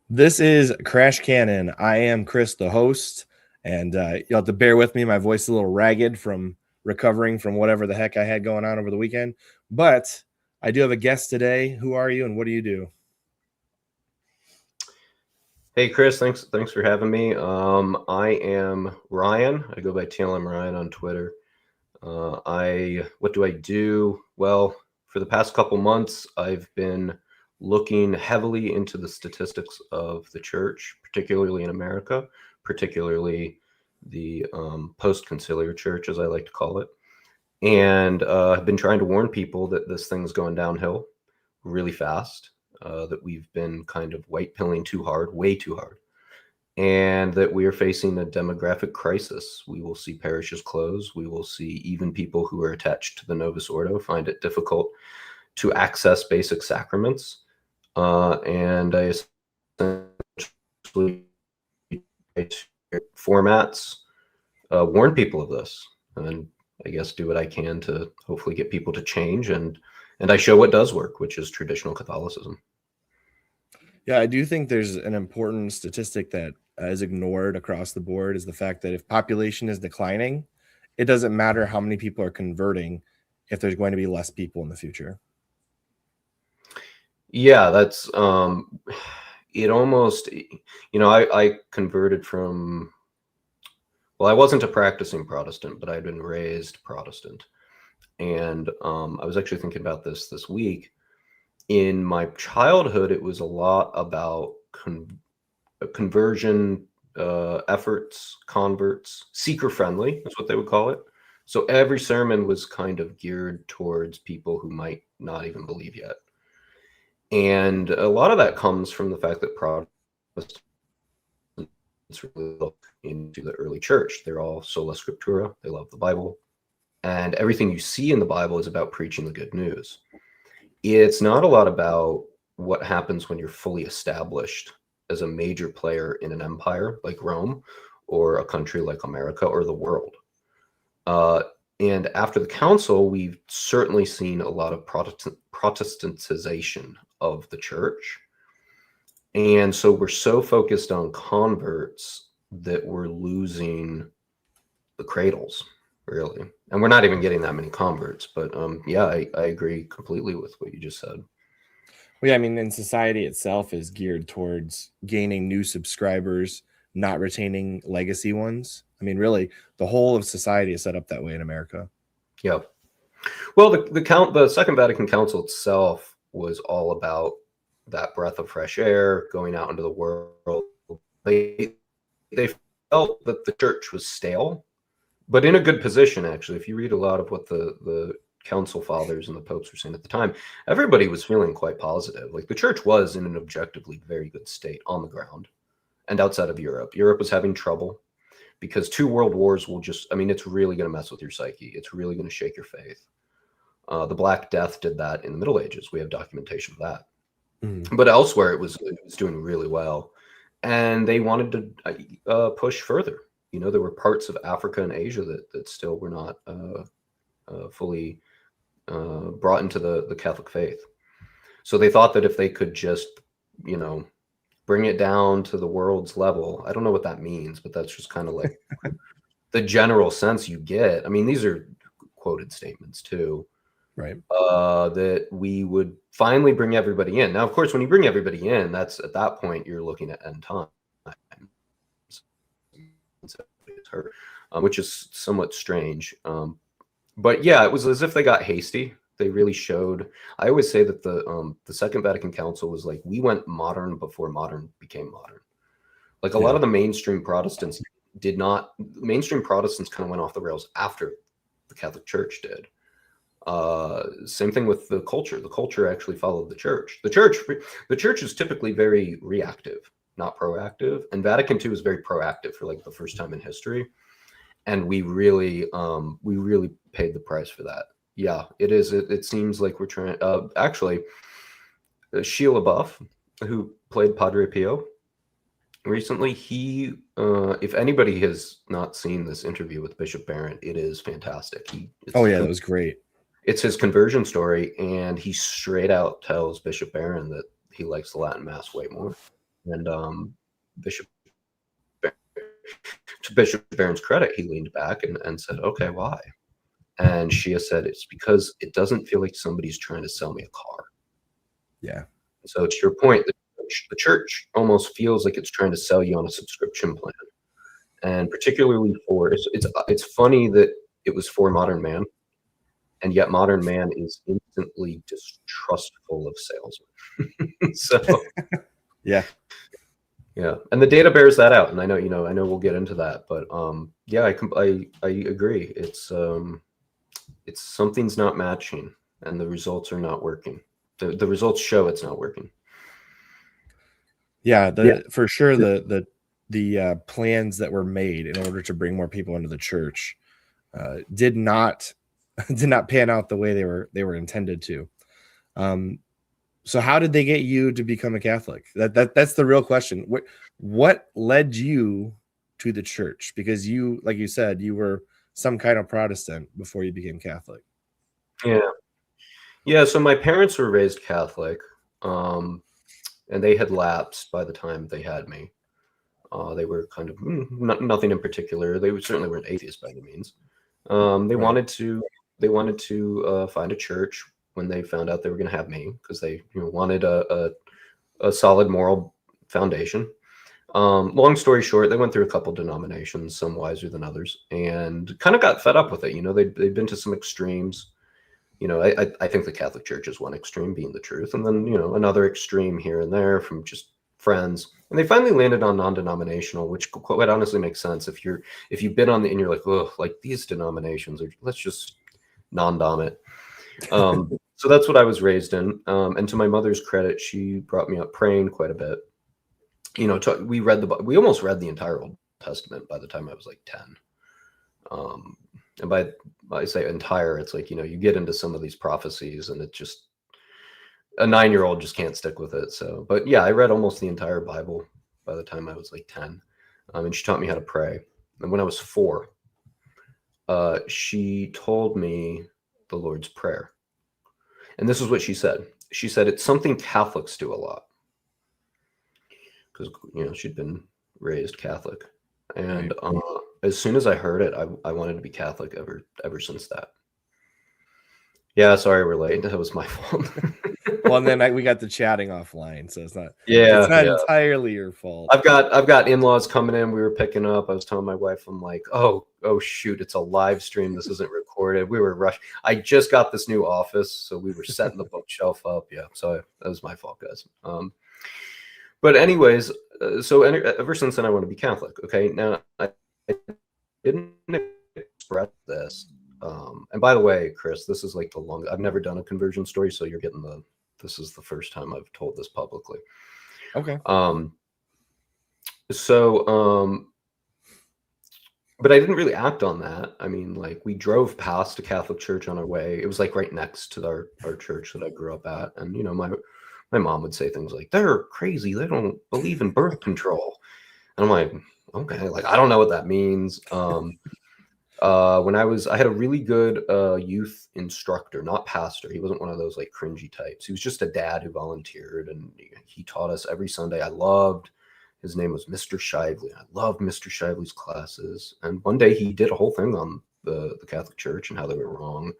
This is Crash Canon. I am Chris, the host, and you'll have to bear with me. My voice is a little ragged from recovering from whatever the heck I had going on over the weekend. But I do have a guest today. Who are you and what do you do? Hey Chris, thanks for having me. I am Ryan. I go by TLM Ryan on Twitter. What do I do? Well, for the past couple months, I've been looking heavily into the statistics of the church, particularly in America, particularly the post-conciliar church, as I like to call it. And I've been trying to warn people that this thing's going downhill really fast, that we've been kind of white pilling too hard, way too hard, and that we are facing a demographic crisis. We will see parishes close. We will see even people who are attached to the Novus Ordo find it difficult to access basic sacraments. And I essentially formats warn people of this, and I guess do what I can to hopefully get people to change. And I show what does work, which is traditional Catholicism. Yeah, I do think there's an important statistic that is ignored across the board is the fact that if population is declining, it doesn't matter how many people are converting if there's going to be less people in the future. Yeah, that's it almost, I converted from, well, I wasn't a practicing Protestant, but I'd been raised Protestant. And I was actually thinking about this week. In my childhood, it was a lot about conversion efforts, converts, seeker friendly, that's what they would call it. So every sermon was kind of geared towards people who might not even believe yet. And a lot of that comes from the fact that Protestants really look into the early church. They're all sola scriptura. They love the Bible. And everything you see in the Bible is about preaching the good news. It's not a lot about what happens when you're fully established as a major player in an empire like Rome or a country like America or the world. And after the council, we've certainly seen a lot of Protestantization of the church. And so we're so focused on converts that we're losing the cradles, really. And we're not even getting that many converts. But yeah, I agree completely with what you just said. Well, yeah, I mean, and society itself is geared towards gaining new subscribers, not retaining legacy ones. I mean, really, the whole of society is set up that way in America. Yeah. Well, the Second Vatican Council itself was all about that breath of fresh air, going out into the world. They felt that the church was stale, but in a good position, actually. If you read a lot of what the council fathers and the popes were saying at the time, everybody was feeling quite positive. Like the church was in an objectively very good state on the ground and outside of Europe. Europe was having trouble because 2 world wars will just, I mean, it's really going to mess with your psyche. It's really going to shake your faith. The Black Death did that in the Middle Ages. We have documentation of that. But elsewhere, it was doing really well. And they wanted to push further. You know, there were parts of Africa and Asia that still were not fully brought into the Catholic faith. So they thought that if they could just, you know, bring it down to the world's level, I don't know what that means, but that's just kind of like the general sense you get. I mean, these are quoted statements too. Right. That we would finally bring everybody in. Now, of course, when you bring everybody in, that's at that point you're looking at end time, which is somewhat strange. But yeah, it was as if they got hasty. They really showed. I always say that the Second Vatican Council was like, we went modern before modern became modern. Like a lot of the mainstream Protestants did not. Mainstream Protestants kind of went off the rails after the Catholic Church did. Same thing with the culture. The culture actually followed the church. The church is typically very reactive, not proactive. And Vatican II is very proactive for like the first time in history. And we really paid the price for that. Yeah, it is. It seems like we're trying. Actually, Sheila Buff, who played Padre Pio recently, he, if anybody has not seen this interview with Bishop Barron, it is fantastic. Oh yeah, that was great. It's his conversion story, and he straight out tells Bishop Barron that he likes the Latin Mass way more. And Bishop, to Bishop Barron's credit, he leaned back and said, "Okay, why?" And Shia said, "It's because it doesn't feel like somebody's trying to sell me a car." Yeah. So to your point, the church almost feels like it's trying to sell you on a subscription plan, and particularly for it's funny that it was for modern man, and yet modern man is instantly distrustful of salesmen. So Yeah. yeah, and the data bears that out, and I know we'll get into that, but yeah, I agree. It's something's not matching, and the results are not working. The results show it's not working. Yeah, for sure the plans that were made in order to bring more people into the church did not pan out the way they were intended to. So how did they get you to become a Catholic? That's the real question. What led you to the church? Because you, like you said, you were some kind of Protestant before you became Catholic. Yeah. So my parents were raised Catholic, and they had lapsed by the time they had me. They were kind of nothing in particular. They certainly weren't atheists by any means. They Right. wanted to find a church when they found out they were going to have me, because they wanted a solid moral foundation. Long story short, they went through a couple denominations, some wiser than others, and kind of got fed up with it. They'd been to some extremes. I think the Catholic Church is one extreme, being the truth, and then another extreme here and there from just friends. And they finally landed on non-denominational, which quite honestly makes sense if you've been on and you're like, oh, like these denominations, or let's just non-dom it. So that's what I was raised in. And to my mother's credit, she brought me up praying quite a bit. We almost read the entire Old Testament by the time I was like 10. And by I say entire, it's like, you get into some of these prophecies and it just, a 9-year-old just can't stick with it. So, but yeah, I read almost the entire Bible by the time I was like 10. And she taught me how to pray. And when I was 4, she told me the Lord's Prayer. And this is what she said. She said, it's something Catholics do a lot. Because, she'd been raised Catholic. And as soon as I heard it, I wanted to be Catholic ever since that. Yeah, sorry we're late. That was my fault. Well, and then we got the chatting offline, so it's not entirely your fault. I've got in-laws coming in. We were picking up. I was telling my wife, I'm like, oh shoot, it's a live stream. This isn't recorded. We were rushed. I just got this new office, so we were setting the bookshelf up. Yeah, so that was my fault, guys. But anyways, so ever since then, I want to be Catholic. Okay, now I didn't express this. And by the way, Chris, this is like I've never done a conversion story, so you're getting this is the first time I've told this publicly. Okay. But I didn't really act on that. I mean, like, we drove past a Catholic church on our way. It was like right next to our church that I grew up at. And, my mom would say things like, they're crazy. They don't believe in birth control. And I'm like, okay, like, I don't know what that means. When I had a really good youth instructor, not pastor. He wasn't one of those like cringy types. He was just a dad who volunteered, and he taught us every Sunday. His name was Mr. Shively. I loved Mr. Shively's classes. And one day he did a whole thing on the Catholic Church and how they were wrong.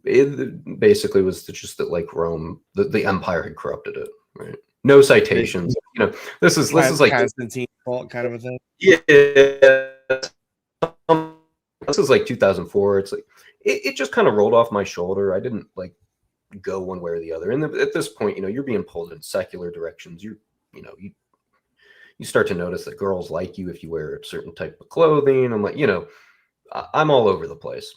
It basically was just that, like, Rome, the empire had corrupted it, right? No citations. This is like Constantine's fault kind of a thing. Yeah. This is like 2004. It's like it just kind of rolled off my shoulder. I didn't like go one way or the other. And at this point, you're being pulled in secular directions. You start to notice that girls like you if you wear a certain type of clothing. I'm like, I'm all over the place.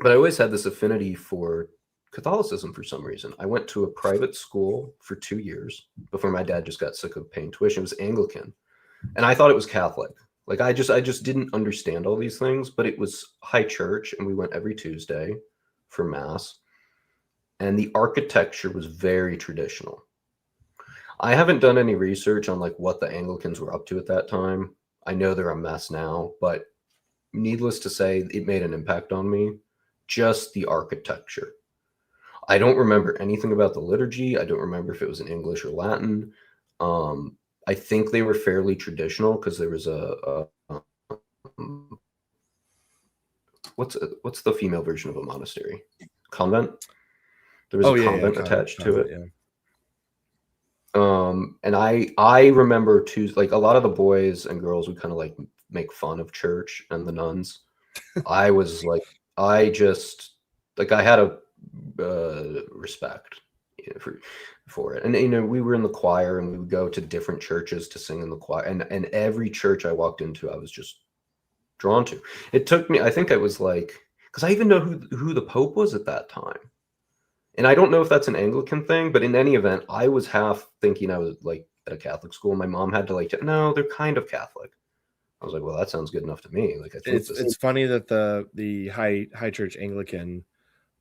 But I always had this affinity for Catholicism for some reason. I went to a private school for 2 years before my dad just got sick of paying tuition. It was Anglican. And I thought it was Catholic. Like, I just didn't understand all these things, but it was high church, and we went every Tuesday for mass. And the architecture was very traditional. I haven't done any research on like what the Anglicans were up to at that time. I know they're a mess now, but needless to say, it made an impact on me. Just the architecture. I don't remember anything about the liturgy. I don't remember if it was in English or Latin. I think they were fairly traditional because there was what's the female version of a monastery? Convent. There was a convent attached to it. Yeah. And I remember too, like a lot of the boys and girls would kind of like make fun of church and the nuns. I was like, I just like I had a respect, you know, for it. And you know, we were in the choir and we would go to different churches to sing in the choir. And every church I walked into, I was just drawn to. It took me, I think I was like, because I even know who the Pope was at that time. And I don't know if that's an Anglican thing, but in any event, I was half thinking I was like at a Catholic school. My mom had to like, no, they're kind of Catholic. I was like, well, that sounds good enough to me. Like, I think It's funny that the high church Anglican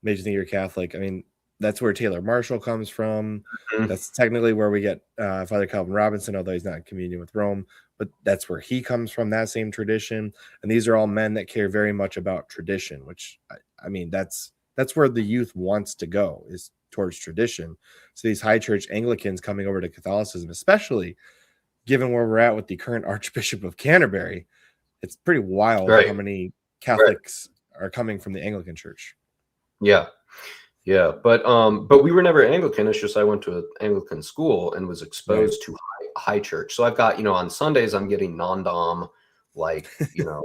made you think you're Catholic. I mean, that's where Taylor Marshall comes from. Mhm. That's technically where we get Father Calvin Robinson, although he's not in communion with Rome, but that's where he comes from, that same tradition. And these are all men that care very much about tradition, which I mean, that's where the youth wants to go, is towards tradition. So these high church Anglicans coming over to Catholicism, especially given where we're at with the current Archbishop of Canterbury, it's pretty wild Right. how many Catholics are coming from the Anglican Church. Yeah. Yeah. But we were never Anglican. It's just I went to an Anglican school and was exposed to high church. So I've got, you know, on Sundays, I'm getting non-dom, like, you know,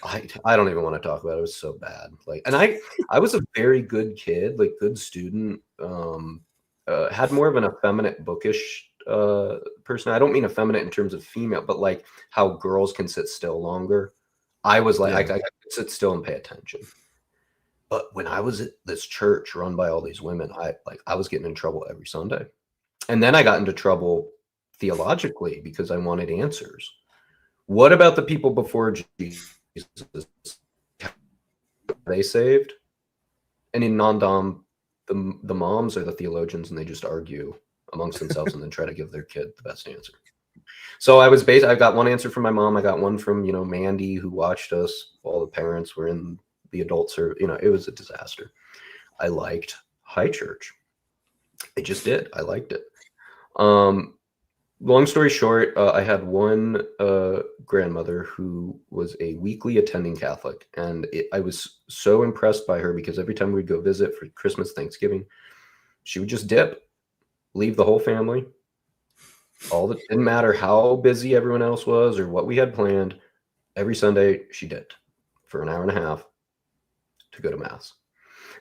I don't even want to talk about it. It was so bad. Like, and I was a very good kid, like good student, had more of an effeminate, bookish person. I don't mean effeminate in terms of female, but like how girls can sit still longer. I was like, I could sit still and pay attention. But when I was at this church run by all these women, I was getting in trouble every Sunday. And then I got into trouble theologically because I wanted answers. What about the people before Jesus? They saved? And in non-dom, the moms are the theologians and they just argue amongst themselves and then try to give their kid the best answer. So I got one answer from my mom. I got one from, you know, Mandy, who watched us. All the parents were in the adults, or, you know, it was a disaster. I liked high church. I just did. I liked it. Long story short, I had one grandmother who was a weekly attending Catholic, and I was so impressed by her because every time we'd go visit for Christmas, Thanksgiving, she would just dip, leave the whole family. Didn't matter how busy everyone else was or what we had planned. Every Sunday, she dipped for an hour and a half to go to mass.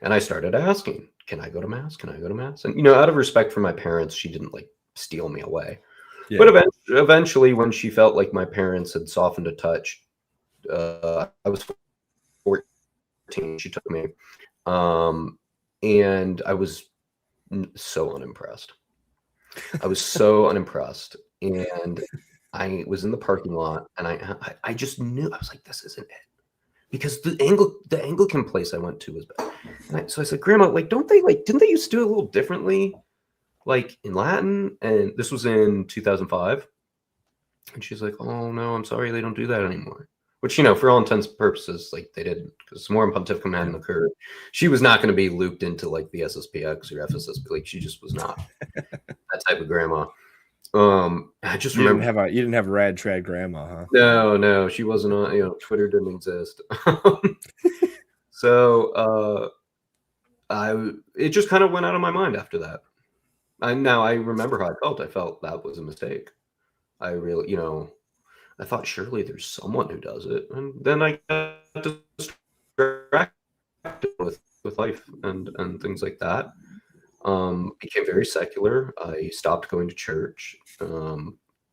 And I started asking, can I go to mass? Can I go to mass? And, you know, out of respect for my parents, she didn't like steal me away. Yeah. But eventually, when she felt like my parents had softened a touch, I was 14. She took me. And I was so unimpressed. I was so unimpressed. And I was in the parking lot and I just knew, I was like, this isn't it. Because the Anglican place I went to was bad. So I said, Grandma, like, didn't they used to do it a little differently, like in Latin? And this was in 2005. And she's like, oh no, I'm sorry, they don't do that anymore. Which, you know, for all intents and purposes, like they didn't, because Morum Pontificum hadn't occurred. She was not going to be looped into like the SSPX or FSSP. Like she just was not that type of grandma. I just remember you didn't have rad trad grandma, huh? No, she wasn't on, you know, Twitter didn't exist. So it just kind of went out of my mind after that. Now I remember how I felt. I felt that was a mistake. I really, you know, I thought surely there's someone who does it. And then I got distracted with life and things like that. Became very secular. I stopped going to church.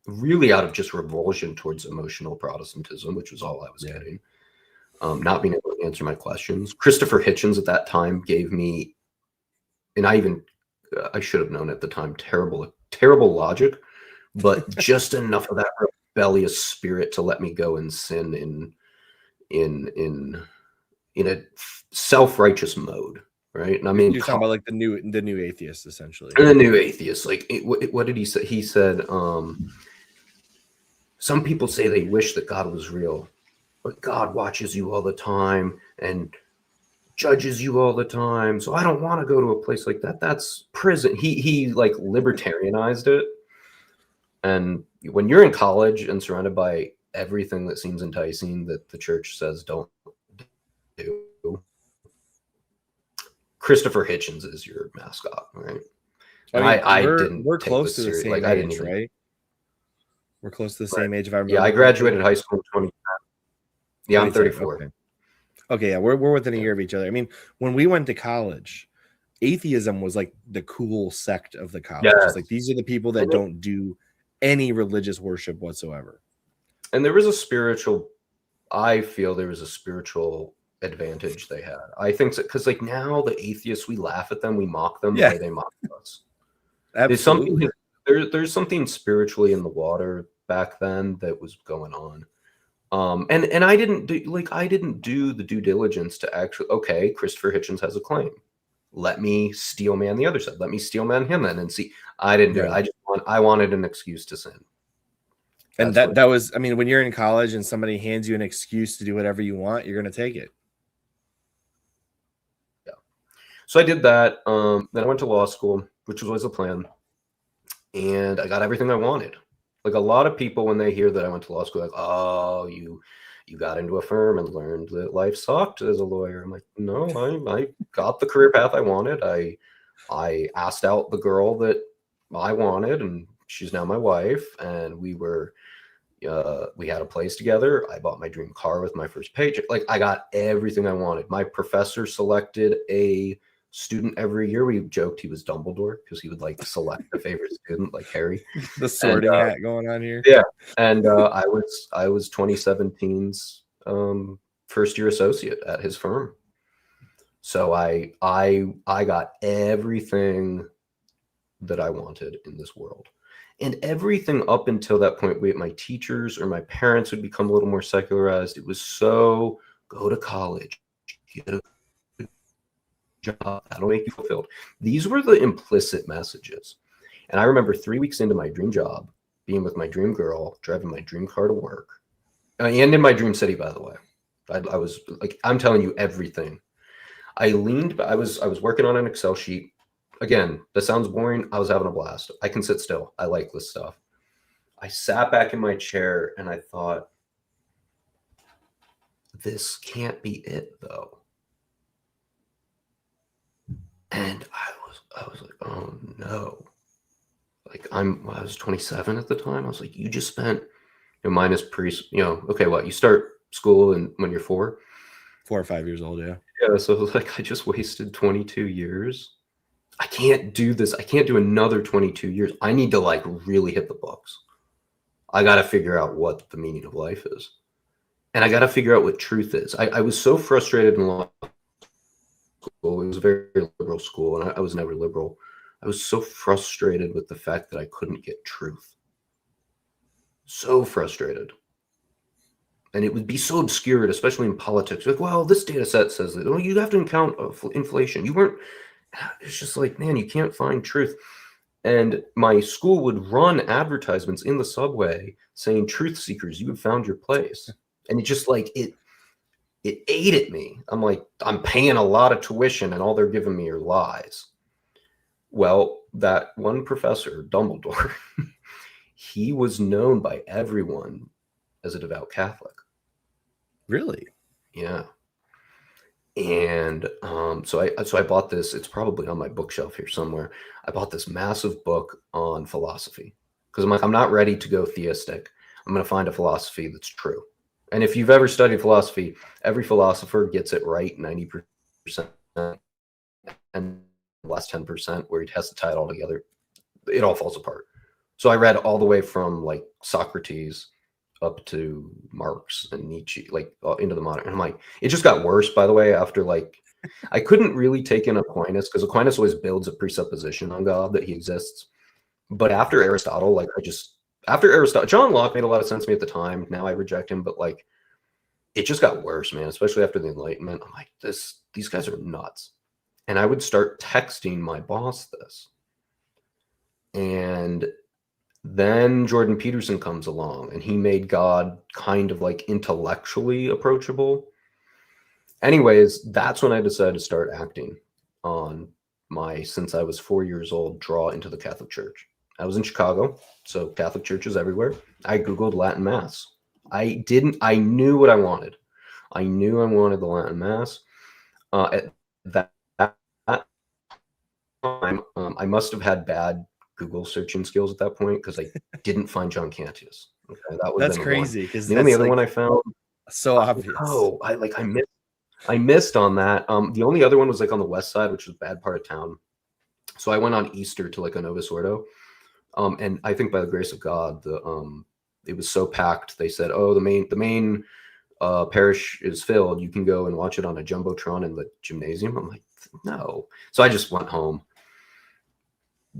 Really out of just revulsion towards emotional Protestantism, which was all I was getting. Not being able to answer my questions. Christopher Hitchens at that time gave me, and I should have known at the time, terrible logic, but just enough of that rebellious spirit to let me go and sin in a self-righteous mode. Right. And I mean, you're talking about like the new atheist, essentially. And the new atheist, like, what did he say? He said, some people say they wish that God was real, but God watches you all the time and judges you all the time. So I don't want to go to a place like that. That's prison. He like libertarianized it. And when you're in college and surrounded by everything that seems enticing that the church says don't do, Christopher Hitchens is your mascot, right? I And mean, I didn't we're take close this to the serious. same Like I didn't age, even. right? We're close to the Right. same age, if I Yeah, I remember correctly. graduated high school in 2010. Yeah, I'm 2010. 34. Okay. Okay, yeah, we're within a Yeah. year of each other. I mean, when we went to college, atheism was like the cool sect of the college. It's like Yes. these are the people that don't do any religious worship whatsoever. And there was a spiritual, I feel there was a spiritual advantage they had. I think so, because like now the atheists, we laugh at them, we mock them the Yeah, way they mock us. There's absolutely. something there's something spiritually in the water back then that was going on. And I didn't do the due diligence to actually, okay, Christopher Hitchens has a claim. Let me steel man the other side. Let me steel man him then and see. I didn't do it. Right. I wanted an excuse to sin. And That's what. that was, I mean, when you're in college and somebody hands you an excuse to do whatever you want, you're going to take it. Yeah. So I did that. Then I went to law school, which was always a plan, and I got everything I wanted. Like a lot of people, when they hear that I went to law school, like, oh, you got into a firm and learned that life sucked as a lawyer. I'm like, no, I got the career path I wanted. I asked out the girl that I wanted, and she's now my wife. And we had a place together. I bought my dream car with my first paycheck. Like I got everything I wanted. My professor selected a student every year. We joked he was Dumbledore because he would like select a favorite student, like Harry. The sorting hat going on here. Yeah, and I was 2017's first year associate at his firm. So I got everything that I wanted in this world. And everything up until that point, my teachers or my parents would become a little more secularized. It was so go to college, get a good job, that'll make you fulfilled. These were the implicit messages. And I remember 3 weeks into my dream job, being with my dream girl, driving my dream car to work, and in my dream city, by the way. I was like, I'm telling you everything. I was working on an Excel sheet. Again, that sounds boring. I was having a blast. I can sit still. I like this stuff. I sat back in my chair and I thought, this can't be it though. And I was like, oh no. Like I was 27 at the time. I was like, you just spent, minus okay, what? You start school when you're 4? 4 or 5 years old, yeah. Yeah, so like I just wasted 22 years. I can't do this. I can't do another 22 years. I need to like really hit the books. I got to figure out what the meaning of life is. And I got to figure out what truth is. I was so frustrated in law school. It was a very liberal school, and I was never liberal. I was so frustrated with the fact that I couldn't get truth. So frustrated. And it would be so obscured, especially in politics. Like, well, this data set says that, you have to count inflation. You weren't. It's just like, man, you can't find truth. And my school would run advertisements in the subway saying, truth seekers, you have found your place. And it just like, it ate at me. I'm like, I'm paying a lot of tuition and all they're giving me are lies. Well, that one professor, Dumbledore, he was known by everyone as a devout Catholic. Really? Yeah. And so I bought this. It's probably on my bookshelf here somewhere. I bought this massive book on philosophy because I'm like, I'm not ready to go theistic. I'm going to find a philosophy that's true. And if you've ever studied philosophy, every philosopher gets it right 90%, and the last 10% where he has to tie it all together, it all falls apart. So I read all the way from like Socrates up to Marx and Nietzsche, like into the modern. And I'm like, it just got worse, by the way, after like, I couldn't really take in Aquinas because Aquinas always builds a presupposition on God that he exists. But after Aristotle, John Locke made a lot of sense to me at the time. Now I reject him, but like, it just got worse, man, especially after the Enlightenment. I'm like, these guys are nuts. And I would start texting my boss this. And then Jordan Peterson comes along and he made God kind of like intellectually approachable. Anyways, that's when I decided to start acting on my, since I was 4 years old, draw into the Catholic Church. I was in Chicago, so Catholic churches everywhere. I Googled Latin Mass. I knew what I wanted. I knew I wanted the Latin Mass. At that time, I must have had bad Google searching skills at that point because I didn't find John Cantius. Okay, that would have That's been the one. crazy because The only that's other like one I found, so obvious. I missed on that. The only other one was like on the west side, which was a bad part of town. So I went on Easter to like a Novus Ordo. And I think by the grace of God, it was so packed. They said, "Oh, the main parish is filled. You can go and watch it on a jumbotron in the gymnasium." I'm like, no. So I just went home.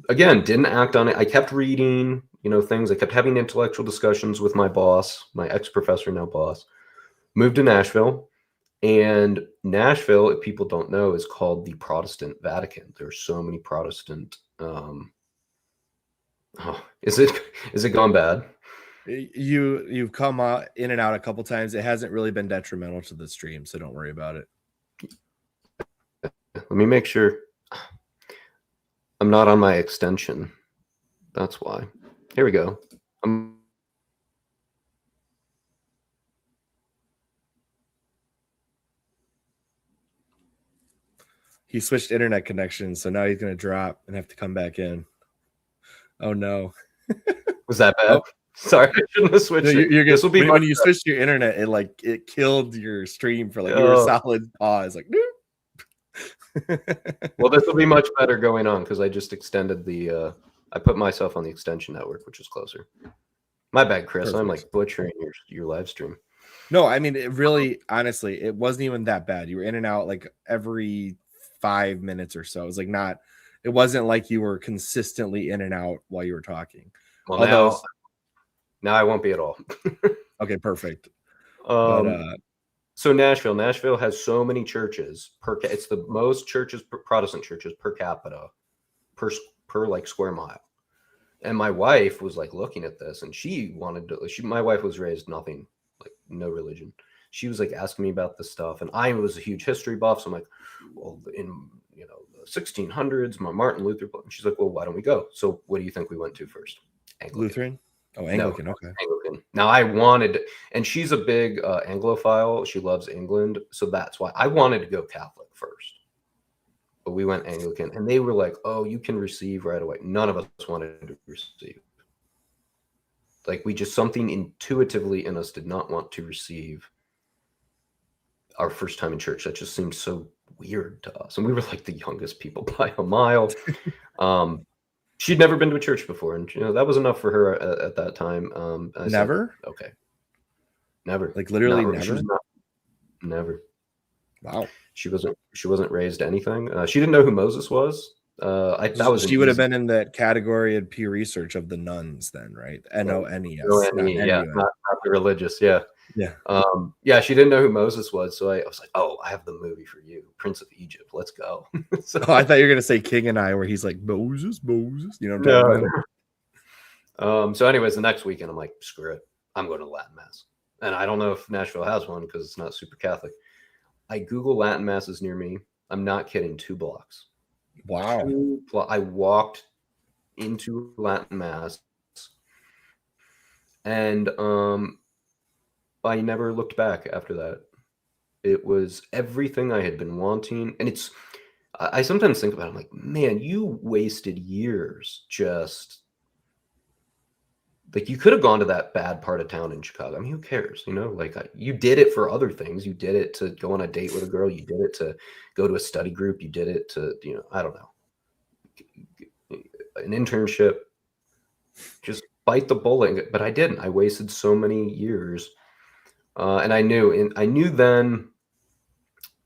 Again, didn't act on it. I kept reading, things. I kept having intellectual discussions with my boss, my ex-professor, now boss. Moved to Nashville. And Nashville, if people don't know, is called the Protestant Vatican. There are so many Protestant. Is it gone bad? You've come in and out a couple times. It hasn't really been detrimental to the stream, so don't worry about it. Let me make sure I'm not on my extension. That's why. Here we go. He switched internet connections, so now he's going to drop and have to come back in. Oh no. Was that bad? Oh. Sorry, I shouldn't have switched. No, this will be when you switched your internet. It killed your stream for like you were a solid pause. Like, well, this will be much better going on because I just extended the. I put myself on the extension network, which is closer. My bad, Chris. Perfect. I'm like butchering your live stream. No, I mean it really, honestly, it wasn't even that bad. You were in and out like every 5 minutes or so. It was like not. It wasn't like you were consistently in and out while you were talking. Well, now I won't be at all. Okay, perfect. So Nashville has so many churches it's the most churches, Protestant churches per capita, per like square mile. And my wife was like looking at this, and she wanted to. My wife was raised nothing, like no religion. She was like asking me about this stuff, and I was a huge history buff. So I'm like, well, in the 1600s, Martin Luther. And she's like, well, why don't we go? So what do you think we went to first? Anglican. Lutheran. Oh, Anglican. No, okay. Anglican. Now I wanted, and she's a big Anglophile. She loves England, so that's why I wanted to go Catholic first. But we went Anglican, and they were like, "Oh, you can receive right away." None of us wanted to receive. Like something intuitively in us did not want to receive our first time in church. That just seemed so weird to us, and we were like the youngest people by a mile. She'd never been to a church before, and that was enough for her at that time. Never? Said, okay. Never. Like literally never? Never. Wow. She wasn't raised anything. She didn't know who Moses was. She would have been in that category in Pew Research of the nuns then, right? N-O-N-E-S. Not the religious, yeah. Yeah. Yeah, she didn't know who Moses was, so I was like, "Oh, I have the movie for you, Prince of Egypt. Let's go." So, I thought you were gonna say King and I, where he's like Moses. You know what I'm talking about? So, anyways, the next weekend, I'm like, "Screw it, I'm going to Latin Mass," and I don't know if Nashville has one because it's not super Catholic. I Google Latin Masses near me. I'm not kidding. 2 blocks. Wow. I walked into Latin Mass, and I never looked back after that. It was everything I had been wanting. And I sometimes think about it, I'm like, man, you wasted years just like you could have gone to that bad part of town in Chicago. I mean, who cares? Like you did it for other things. You did it to go on a date with a girl. You did it to go to a study group. You did it to, I don't know, an internship, just bite the bullet. But I didn't. I wasted so many years. And I knew then,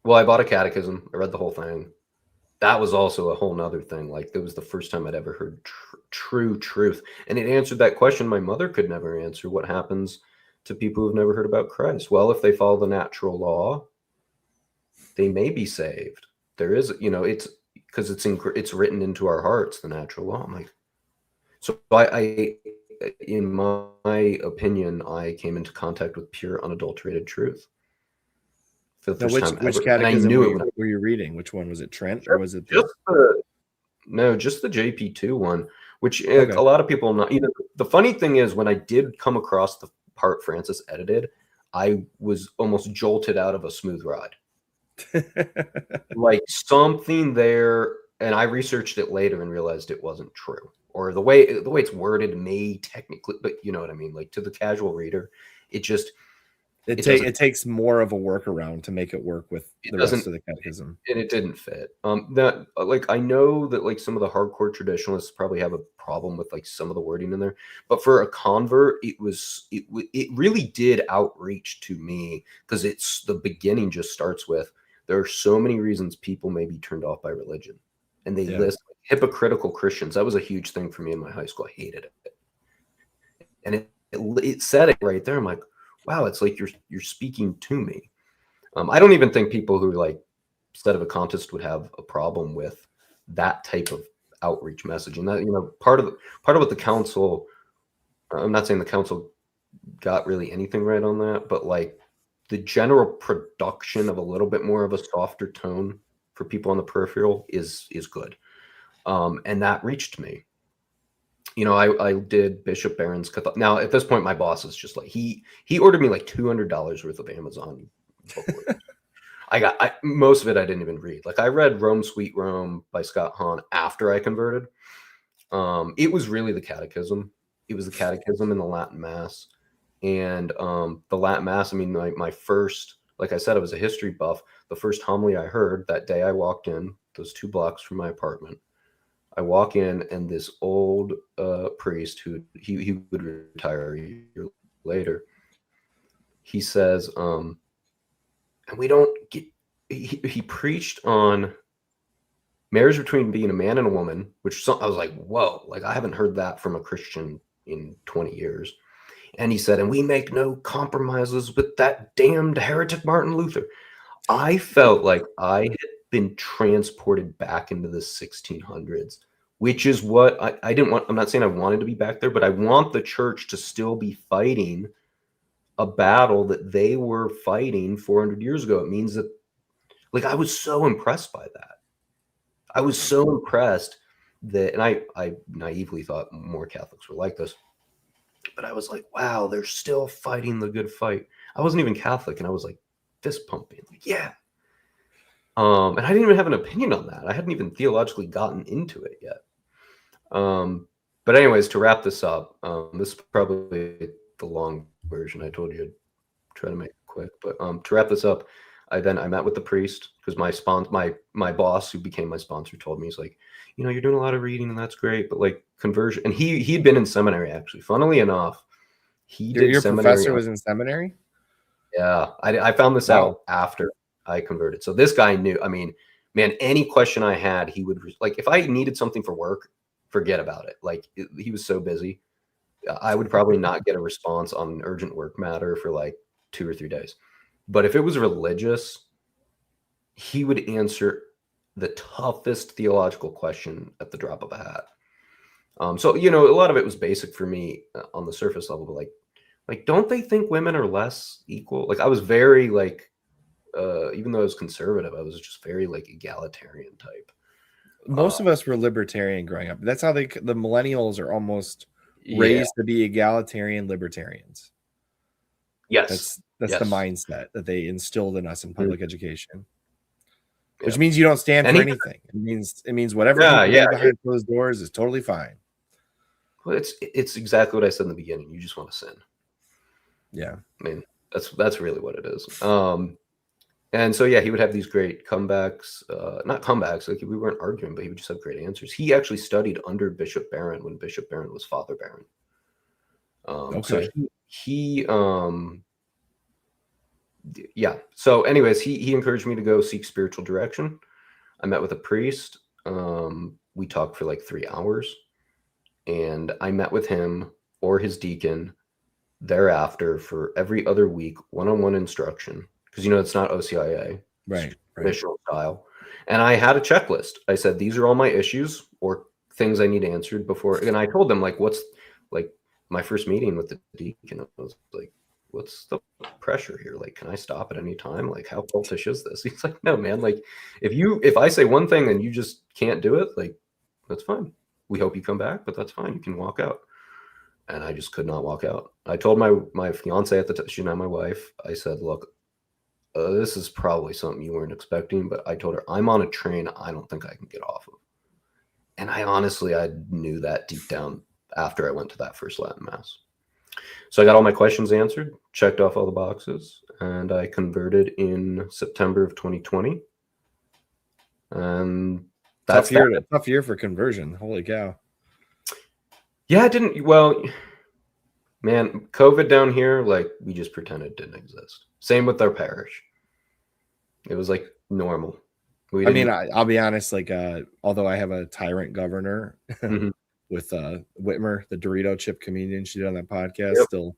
well, I bought a catechism. I read the whole thing. That was also a whole nother thing. Like it was the first time I'd ever heard true truth. And it answered that question my mother could never answer. What happens to people who've never heard about Christ? Well, if they follow the natural law, they may be saved. There is, it's because it's written into our hearts, the natural law. I'm like, so I in my opinion, I came into contact with pure, unadulterated truth. For the first time which catechism were you reading? Which one was it? Trent or was it just the JP2 one, which Okay. a lot of people not. The funny thing is, when I did come across the part Francis edited, I was almost jolted out of a smooth ride. Like something there, and I researched it later and realized it wasn't true, or the way it's worded may technically, but you know what I mean. Like to the casual reader, it just it takes more of a workaround to make it work with the rest of the catechism, and it didn't fit. That like I know that like some of the hardcore traditionalists probably have a problem with like some of the wording in there, but for a convert, it really did outreach to me, because it's the beginning just starts with, there are so many reasons people may be turned off by religion, and they list hypocritical Christians. That was a huge thing for me in my high school. I hated it, and it said it right there. I'm like, wow, it's like you're speaking to me. I don't even think people who like sedevacantist would have a problem with that type of outreach messaging. That, you know, part of what the council, I'm not saying the council got really anything right on that, but like the general production of a little bit more of a softer tone for people on the peripheral is good. And that reached me. You know, I did Bishop Barron's Catholic. Now at this point, my boss is just like, he ordered me like $200 worth of Amazon booklet. Most of it I didn't even read. Like I read Rome Sweet Rome by Scott Hahn after I converted. It was really the catechism. It was the catechism and the Latin Mass. And the Latin Mass, I mean, my first, like I said, I was a history buff. The first homily I heard that day I walked in, those 2 blocks from my apartment, I walk in, and this old priest, who he would retire a year later, he says, and we don't get, he preached on marriage between being a man and a woman, which I was like, whoa, like I haven't heard that from a Christian in 20 years. And he said, and we make no compromises with that damned heretic Martin Luther. I felt like I had been transported back into the 1600s, which is what I didn't want. I'm not saying I wanted to be back there, but I want the church to still be fighting a battle that they were fighting 400 years ago. It means that, like, I was so impressed by that. I was so impressed that, and I naively thought more Catholics were like this, but I was like, wow, they're still fighting the good fight. I wasn't even Catholic, and I was like fist pumping, like, yeah. And I didn't even have an opinion on that. I hadn't even theologically gotten into it yet. But anyways, to wrap this up, this is probably the long version. I told you I'd try to make it quick, but to wrap this up, I met with the priest, because my boss, who became my sponsor, told me, he's like, you know, you're doing a lot of reading and that's great, but like conversion, and he'd been in seminary, actually. Funnily enough, your professor was in seminary. Yeah, I found this out after I converted. So this guy knew. I mean, man, any question I had, he would, like, if I needed something for work, forget about it. Like he was so busy, I would probably not get a response on an urgent work matter for like 2 or 3 days. But if it was religious, he would answer the toughest theological question at the drop of a hat. So, you know, a lot of it was basic for me on the surface level, but like, don't they think women are less equal? Like I was very like, even though I was conservative, I was just very like egalitarian type. Most of us were libertarian growing up. That's how the millennials are almost raised to be egalitarian libertarians. Yes. That's the mindset that they instilled in us in public education. Which means you don't stand for anything. It means whatever people do behind closed doors is totally fine. Well, it's exactly what I said in the beginning. You just want to sin. Yeah. I mean, that's really what it is. And so, yeah, he would have these great comebacks, not comebacks, like we weren't arguing, but he would just have great answers. He actually studied under Bishop Barron when Bishop Barron was Father Barron. So yeah. So anyways, he encouraged me to go seek spiritual direction. I met with a priest. We talked for like 3 hours, and I met with him or his deacon thereafter for every other week, one-on-one instruction. Because, you know, it's not OCIA, right? Missional style. And I had a checklist. I said, these are all my issues or things I need answered before. And I told them, like, what's like my first meeting with the deacon, I was like, what's the pressure here? Like, can I stop at any time? Like, how cultish is this? He's like, no, man. Like, if I say one thing and you just can't do it, like, that's fine. we hope you come back, but that's fine. You can walk out. And I just could not walk out. I told my fiance at the time, she's not my wife. I said, look, this is probably something you weren't expecting, but I told her, I'm on a train I don't think I can get off of. And I knew that deep down after I went to that first Latin Mass. So I got all my questions answered, checked off all the boxes, and I converted in September of 2020. And that's tough year for conversion. Holy cow. Yeah, it didn't. Well, man, COVID down here, like, we just pretended it didn't exist. Same with our parish. It was like normal. I'll be honest, like, although I have a tyrant governor Mhm. with Whitmer, the Dorito chip comedian she did on that podcast, Yep. still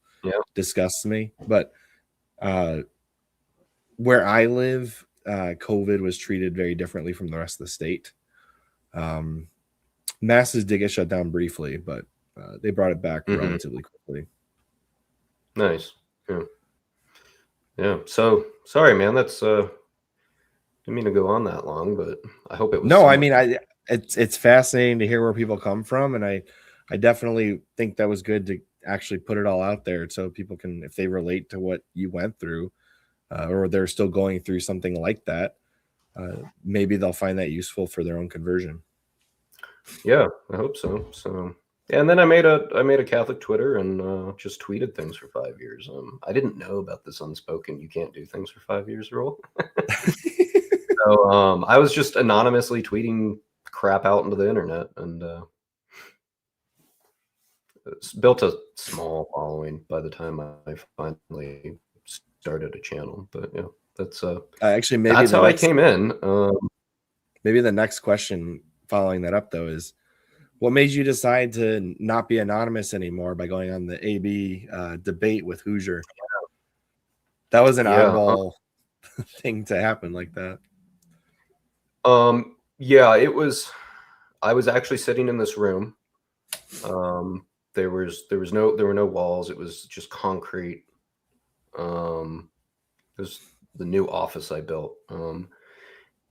disgusts me. But where I live, COVID was treated very differently from the rest of the state. Masses did get shut down briefly, but they brought it back relatively quickly. Nice. Yeah. So sorry, man. That's didn't mean to go on that long, but I hope it was. No, I mean, it's fascinating to hear where people come from, and I definitely think that was good to actually put it all out there so people can, if they relate to what you went through, or they're still going through something like that, maybe they'll find that useful for their own conversion. Yeah, I hope so. So, and then I made a Catholic Twitter and just tweeted things for 5 years. I didn't know about this unspoken "you can't do things for 5 years" rule. So I was just anonymously tweeting crap out into the internet, and built a small following by the time I finally started a channel. But yeah, that's actually maybe that's how I came in. Maybe the next question following that up, though, is what made you decide to not be anonymous anymore by going on the AB debate with Hoosier? That was an oddball thing to happen like that. Yeah, it was. I was actually sitting in this room. There were no walls. It was just concrete. It was the new office I built.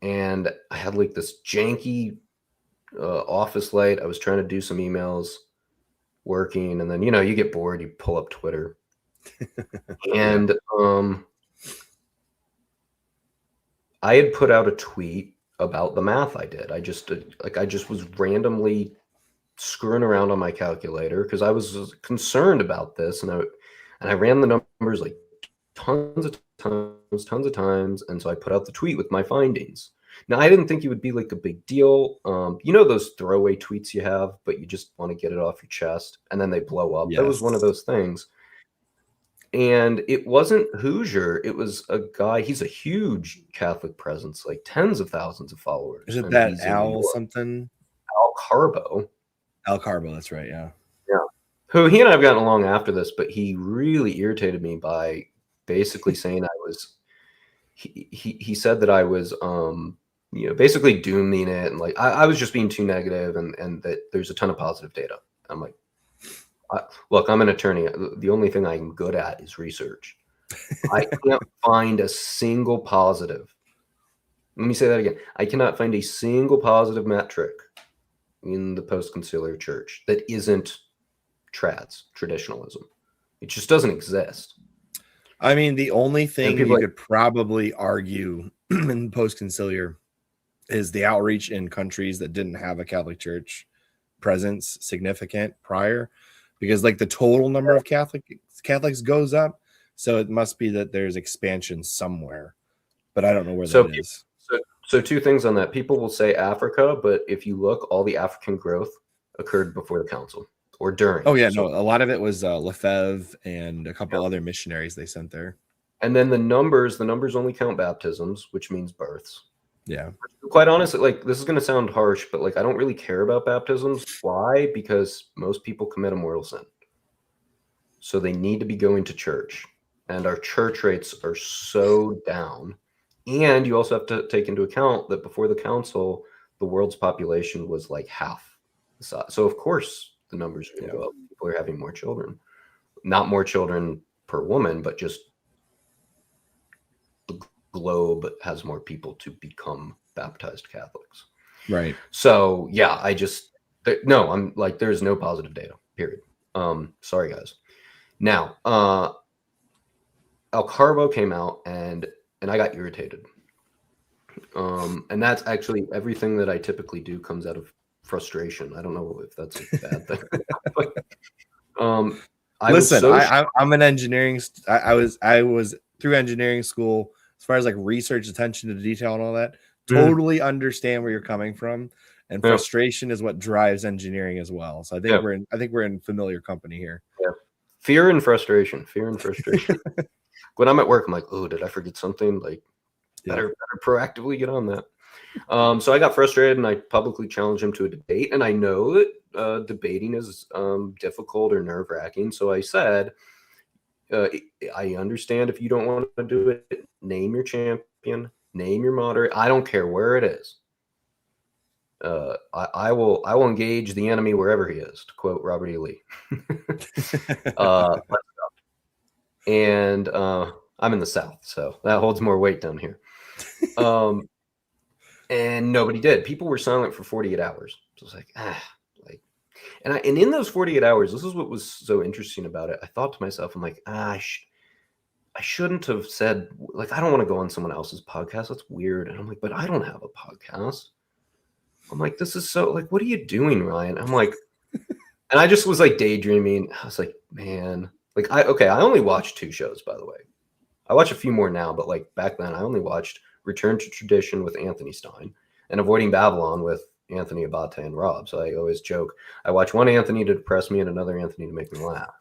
And I had like this janky office light. I was trying to do some emails working, and then you get bored, you pull up Twitter. And I had put out a tweet about the math I did. I just was randomly screwing around on my calculator because I was concerned about this, and I ran the numbers like tons of times, and so I put out the tweet with my findings. Now, I didn't think it would be like a big deal. Those throwaway tweets you have, but you just want to get it off your chest, and then they blow up. Yes. That was one of those things. And it wasn't Hoosier. It was a guy. He's a huge Catholic presence, like tens of thousands of followers. Is it that Al something? Al Carbo. Al Carbo, that's right, yeah. Yeah. Who he and I have gotten along after this, but he really irritated me by basically saying I was he said that I was basically dooming it, and like I was just being too negative, and that there's a ton of positive data. I'm like, look, I'm an attorney. The only thing I'm good at is research. I can't find a single positive. Let me say that again. I cannot find a single positive metric in the post-conciliar church that isn't traditionalism. It just doesn't exist. I mean, the only thing you could probably argue in post-conciliar is the outreach in countries that didn't have a Catholic Church presence significant prior, because like the total number of Catholics goes up, so it must be that there's expansion somewhere, but I don't know where that is. So two things on that. People will say Africa, but if you look, all the African growth occurred before the council or during. Oh yeah, no, a lot of it was Lefebvre and a couple other missionaries they sent there. And then the numbers only count baptisms, which means births. Yeah. Quite honestly, like, this is going to sound harsh, but like, I don't really care about baptisms. Why? Because most people commit a mortal sin. So they need to be going to church. And our church rates are so down. And you also have to take into account that before the council, the world's population was like half the size. So of course the numbers are going to go up. People are having more children. Not more children per woman, but just the globe has more people to become baptized Catholics. Right. So yeah, No, I'm like, there's no positive data, period. Sorry guys. Now, El Carbo came out and I got irritated. And that's actually everything that I typically do comes out of frustration. I don't know if that's a bad thing. But, Listen, I'm an engineering. I was through engineering school. As far as like research, attention to detail, and all that, totally understand where you're coming from. And frustration is what drives engineering as well. So I think we're in familiar company here. Yeah, fear and frustration. When I'm at work, I'm like, oh, did I forget something? Like, better proactively get on that. So I got frustrated and I publicly challenged him to a debate. And I know that debating is difficult or nerve-wracking. So I said, I understand if you don't want to do it. Name your champion, name your moderator. I don't care where it is. I will engage the enemy wherever he is, to quote Robert E. Lee. And I'm in the South, so that holds more weight down here. And nobody did. People were silent for 48 hours. So it's like, and in those 48 hours, this is what was so interesting about it. I thought to myself, I'm like, I shouldn't have said, like, I don't want to go on someone else's podcast. That's weird. And I'm like, but I don't have a podcast. I'm like, this is so, like, what are you doing, Ryan? I'm like, and I just was like daydreaming. I was like, man, like, I only watched 2 shows, by the way. I watch a few more now, but like back then I only watched Return to Tradition with Anthony Stein and Avoiding Babylon with Anthony Abate and Rob. So I always joke, I watch one Anthony to depress me and another Anthony to make me laugh.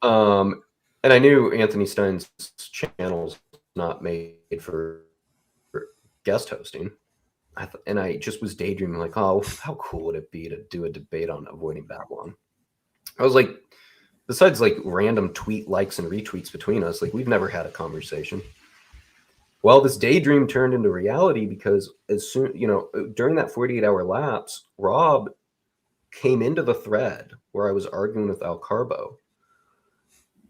And I knew Anthony Stein's channel's not made for guest hosting. And I just was daydreaming, like, oh, how cool would it be to do a debate on Avoiding Babylon? I was like, besides like random tweet likes and retweets between us, like, we've never had a conversation. Well, this daydream turned into reality because as soon, during that 48-hour lapse, Rob came into the thread where I was arguing with Al Carbo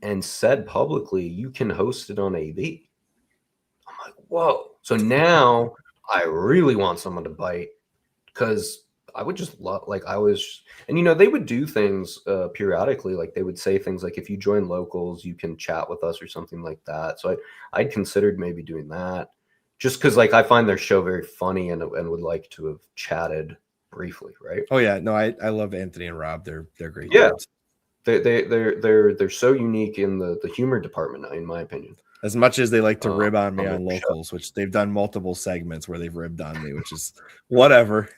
and said publicly, you can host it on AV. I'm like, whoa. So now I really want someone to bite, because I would just love, like, and they would do things periodically, like they would say things like, if you join locals, you can chat with us or something like that. So I'd considered maybe doing that, just because, like, I find their show very funny and would like to have chatted briefly, right? Oh yeah, no, I love Anthony and Rob. They're great. Yeah, they're so unique in the humor department, in my opinion. As much as they like to rib on me on locals, which they've done multiple segments where they've ribbed on me, which is whatever.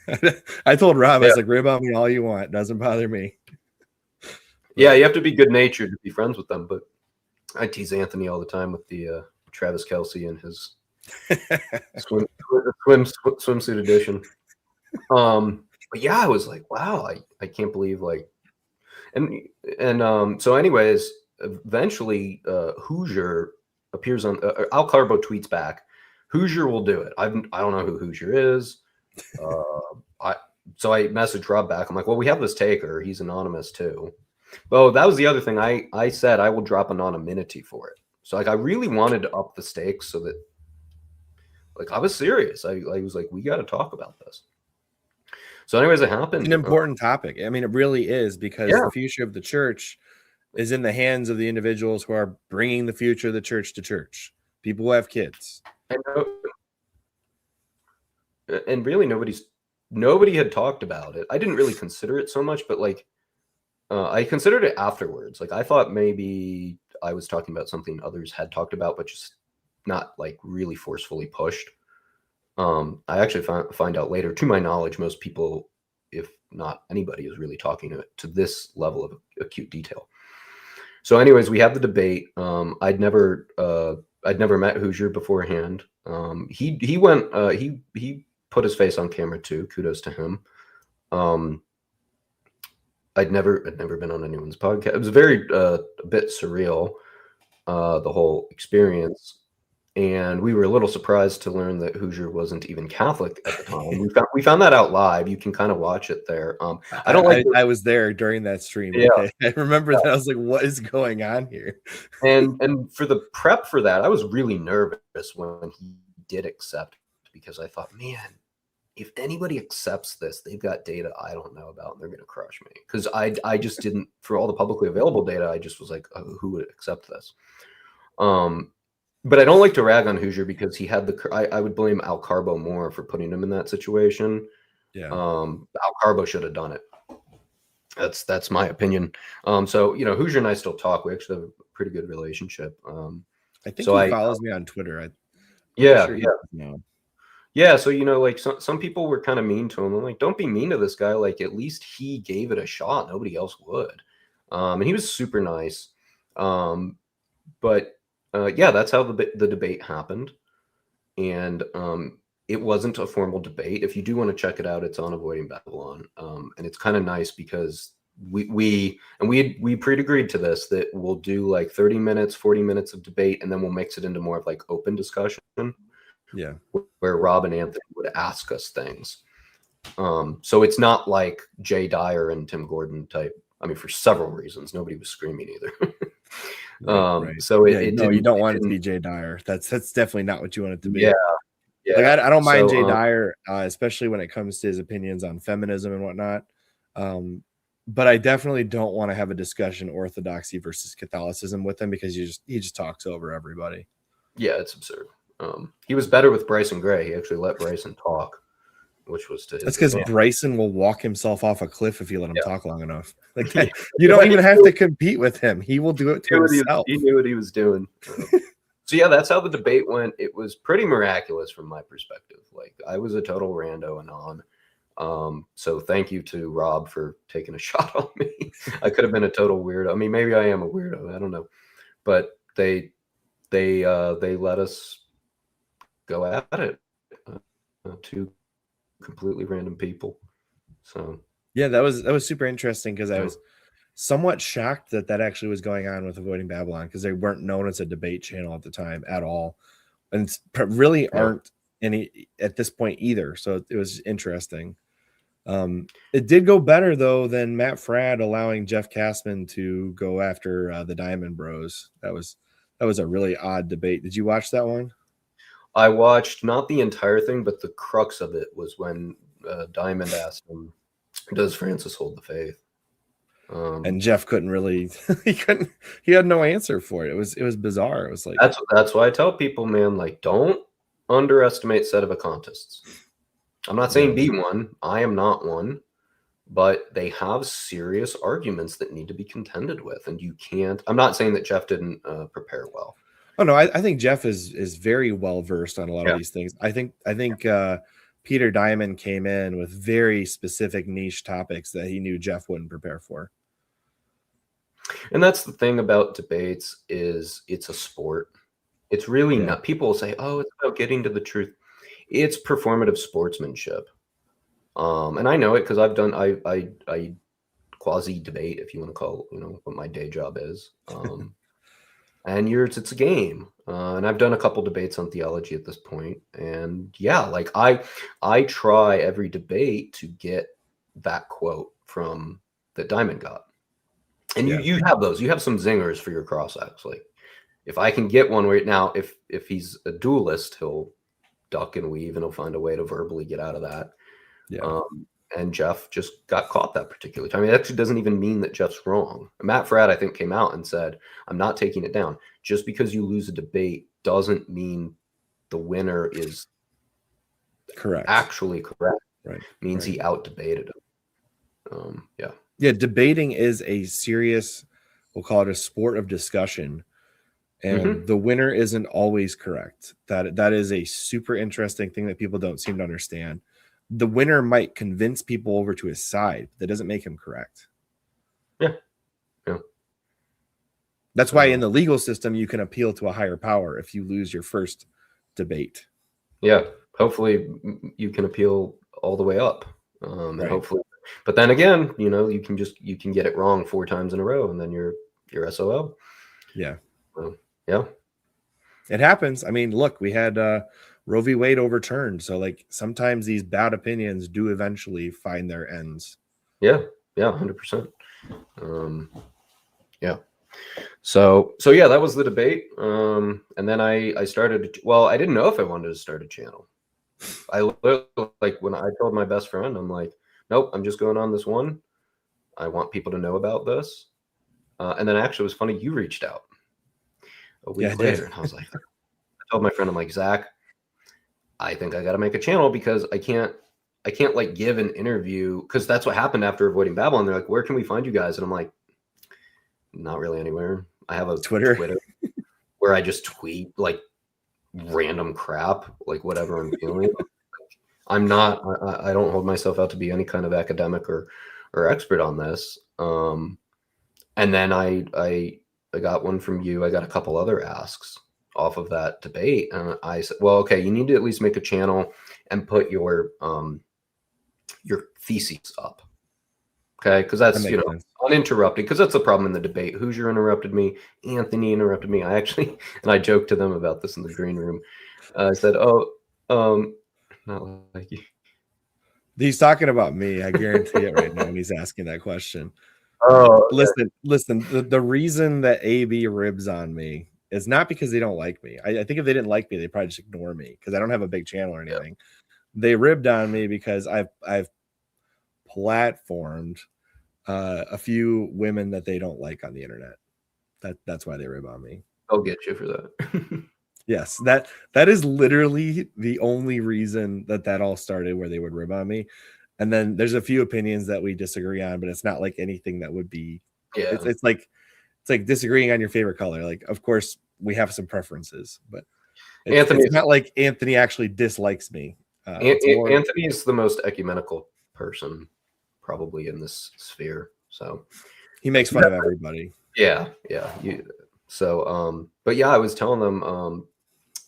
I told Rob, I was like, rib on me all you want. It doesn't bother me. Yeah, you have to be good-natured to be friends with them. But I tease Anthony all the time with the Travis Kelce and his swimsuit edition. But yeah, I was like, wow, I can't believe, like, and so anyways, eventually Hoosier appears on Al Carbo tweets back, Hoosier will do it. I don't know who Hoosier is. So I messaged Rob back. I'm like, well, we have this taker. He's anonymous too. Oh, that was the other thing. I said I will drop anonymity for it. So, like, I really wanted to up the stakes so that, like, I was serious. I was like, we got to talk about this. So anyways, it happened. It's an important topic. I mean, it really is, because the future of the church is in the hands of the individuals who are bringing the future of the church to church. People who have kids. And really nobody had talked about it. I didn't really consider it so much, but like I considered it afterwards. Like, I thought maybe I was talking about something others had talked about, but just not like really forcefully pushed. I actually find out later, to my knowledge, most people, if not anybody, is really talking to this level of acute detail. So anyways, we have the debate. I'd never met Hoosier beforehand. He went, he put his face on camera too. Kudos to him. I'd never been on anyone's podcast. It was very, a bit surreal, the whole experience. And we were a little surprised to learn that Hoosier wasn't even Catholic at the time. We found that out live. You can kind of watch it there. I was there during that stream. Yeah. Okay. I remember that. I was like, what is going on here? And for the prep for that, I was really nervous when he did accept, because I thought, man, if anybody accepts this, they've got data I don't know about, and they're going to crush me. Because I just didn't, for all the publicly available data, I just was like, oh, who would accept this? But I don't like to rag on Hoosier because he had I would blame Al Carbo more for putting him in that situation. Yeah. Al Carbo should have done it. That's my opinion. So, you know, Hoosier and I still talk. We actually have a pretty good relationship. I think so he follows me on Twitter. Yeah, sure yeah. Yeah, so, you know, like some people were kind of mean to him. I'm like, don't be mean to this guy. Like, at least he gave it a shot. Nobody else would. And he was super nice. But yeah, that's how the debate happened. And it wasn't a formal debate. If you do want to check it out, it's on Avoiding Babylon. And it's kind of nice because we pre-agreed to this, that we'll do like 30 minutes, 40 minutes of debate, and then we'll mix it into more of like open discussion. Yeah. Where Rob and Anthony would ask us things. So it's not like Jay Dyer and Tim Gordon type. I mean, for several reasons, nobody was screaming either. Right. So you don't want it to be Jay Dyer. That's definitely not what you want it to be. Yeah. Yeah. Like I don't mind Jay Dyer, especially when it comes to his opinions on feminism and whatnot. But I definitely don't want to have a discussion orthodoxy versus Catholicism with him because he just talks over everybody. Yeah, it's absurd. He was better with Bryson Gray. He actually let Bryson talk, which was to his. That's because Bryson will walk himself off a cliff if you let him talk long enough. Like you don't even have to compete with him; he will do it to himself. He knew what he was doing. So yeah, that's how the debate went. It was pretty miraculous from my perspective. Like I was a total rando and on. So thank you to Rob for taking a shot on me. I could have been a total weirdo. I mean, maybe I am a weirdo. I don't know, but they let us go at it. Two completely random people. So yeah, that was super interesting because I was somewhat shocked that actually was going on with Avoiding Babylon because they weren't known as a debate channel at the time at all, and really aren't any at this point either. So it was interesting. It did go better though than Matt Fradd allowing Jeff Kastman to go after the Diamond Bros. That was a really odd debate. Did you watch that one? I watched not the entire thing, but the crux of it was when Diamond asked him, "Does Francis hold the faith?" And Jeff couldn't really. He had no answer for it. It was bizarre. It was like that's why I tell people, man, like don't underestimate sedevacantists. I'm not saying be one. I am not one. But they have serious arguments that need to be contended with, and you can't. I'm not saying that Jeff didn't prepare well. Oh no, I think Jeff is very well versed on a lot of these things. I think Peter Diamond came in with very specific niche topics that he knew Jeff wouldn't prepare for. And that's the thing about debates is it's a sport. It's really not. People will say, "Oh, it's about getting to the truth." It's performative sportsmanship. And I know it because I've done I quasi debate, if you want to call, what my day job is. And it's a game. And I've done a couple debates on theology at this point. And yeah, like I try every debate to get that quote from that Diamond got. And you have those. You have some zingers for your cross-acts. Like if I can get one right now, if he's a duelist, he'll duck and weave and he'll find a way to verbally get out of that. Yeah. And Jeff just got caught that particular time. It actually doesn't even mean that Jeff's wrong. Matt Fradd, I think, came out and said, "I'm not taking it down. Just because you lose a debate doesn't mean the winner is correct. Actually correct. Right. It means he out-debated him." Yeah, debating is a serious, we'll call it a sport of discussion. And the winner isn't always correct. That is a super interesting thing that people don't seem to understand. The winner might convince people over to his side. That doesn't make him correct. Yeah. That's why in the legal system, you can appeal to a higher power if you lose your first debate. Yeah. Hopefully you can appeal all the way up. And hopefully, but then again, you can get it wrong 4 times in a row and then you're SOL. Yeah. Yeah. It happens. I mean, look, we had Roe v. Wade overturned. So like sometimes these bad opinions do eventually find their ends. Yeah. 100%. Yeah. So yeah, that was the debate. And then I started, I didn't know if I wanted to start a channel. I literally, like, when I told my best friend, I'm like, nope, I'm just going on this one. I want people to know about this. And then actually, it was funny. You reached out a Yeah, I week did. later, and I was like, I told my friend, I'm like, Zach, I think I got to make a channel because I can't like give an interview, because that's what happened after Avoiding Babylon. They're like, where can we find you guys? And I'm like, not really anywhere. I have a Twitter. Twitter where I just tweet like random crap, like whatever I'm feeling. I'm not. I don't hold myself out to be any kind of academic or expert on this. And then I got one from you. I got a couple other asks off of that debate, and I said, well, okay, you need to at least make a channel and put your theses up, okay? Because That that's, makes sense. uninterrupted. Because that's the problem in the debate. Hoosier interrupted me. Anthony interrupted me. I actually, and I joked to them about this in the green room. I said, oh, not like you. He's talking about me. I guarantee it right now when he's asking that question. Oh, Listen. The reason that AB ribs on me is not because they don't like me. I think if they didn't like me, they probably just ignore me because I don't have a big channel or anything. They ribbed on me because I've platformed a few women that they don't like on the internet. That's why they rib on me. I'll get you for that. Yes, that is literally the only reason that all started, where they would rib on me. And then there's a few opinions that we disagree on, but it's not like anything that would be. Yeah. It's like disagreeing on your favorite color. Like, of course, we have some preferences, but it's not like Anthony actually dislikes me. Anthony is the most ecumenical person probably in this sphere. So he makes fun of everybody. Yeah. But yeah, I was telling them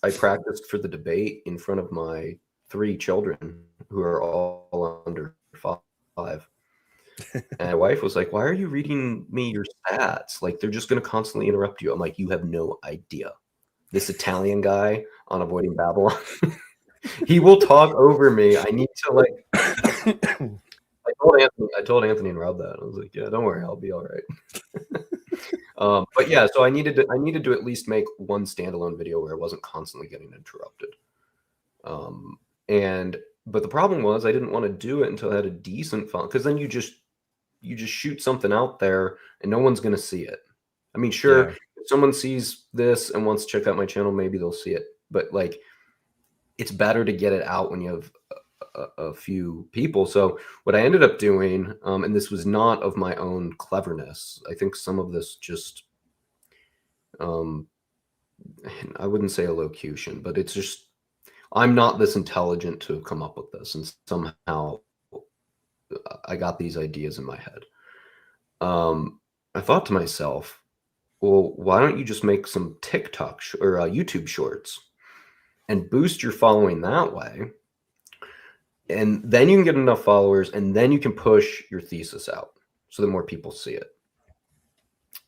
I practiced for the debate in front of my 3 children who are all under 5. And my wife was like, why are you reading me your stats? Like, they're just going to constantly interrupt you. I'm like, you have no idea. This Italian guy on Avoiding Babylon, he will talk over me. I need to, like, I told Anthony and Rob that. I was like, yeah, don't worry, I'll be all right. But yeah, so I needed to at least make one standalone video where I wasn't constantly getting interrupted. But the problem was I didn't want to do it until I had a decent font, because then you just shoot something out there and no one's going to see it. I mean, sure, if someone sees this and wants to check out my channel, maybe they'll see it. But like, it's better to get it out when you have a few people. So what I ended up doing, and this was not of my own cleverness, I think some of this just, I wouldn't say elocution, but it's just, I'm not this intelligent to have come up with this, and somehow I got these ideas in my head. I thought to myself, well, why don't you just make some TikTok or YouTube shorts and boost your following that way? And then you can get enough followers, and then you can push your thesis out so that more people see it.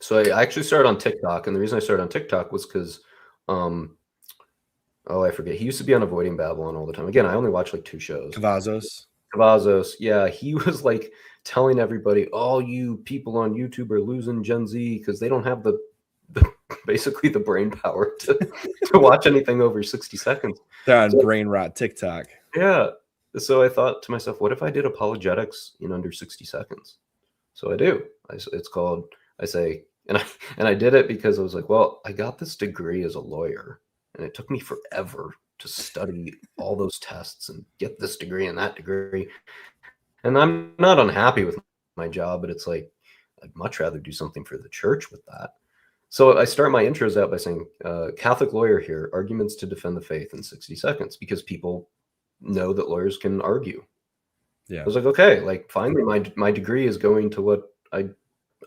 So I actually started on TikTok, and the reason I started on TikTok was because, I forget. He used to be on Avoiding Babylon all the time. Again, I only watched like 2 shows. Cavazos, yeah, he was like telling everybody, all you people on YouTube are losing Gen Z because they don't have the basically the brain power to watch anything over 60 seconds. They're on brain rot TikTok. Yeah. So I thought to myself, what if I did apologetics in under 60 seconds? So I do. It's called, and I did it because I was like, well, I got this degree as a lawyer, and it took me forever to study all those tests and get this degree and that degree. And I'm not unhappy with my job, but it's like, I'd much rather do something for the church with that. So I start my intros out by saying, Catholic lawyer here, arguments to defend the faith in 60 seconds, because people know that lawyers can argue. Yeah. I was like, okay, like finally my degree is going to what I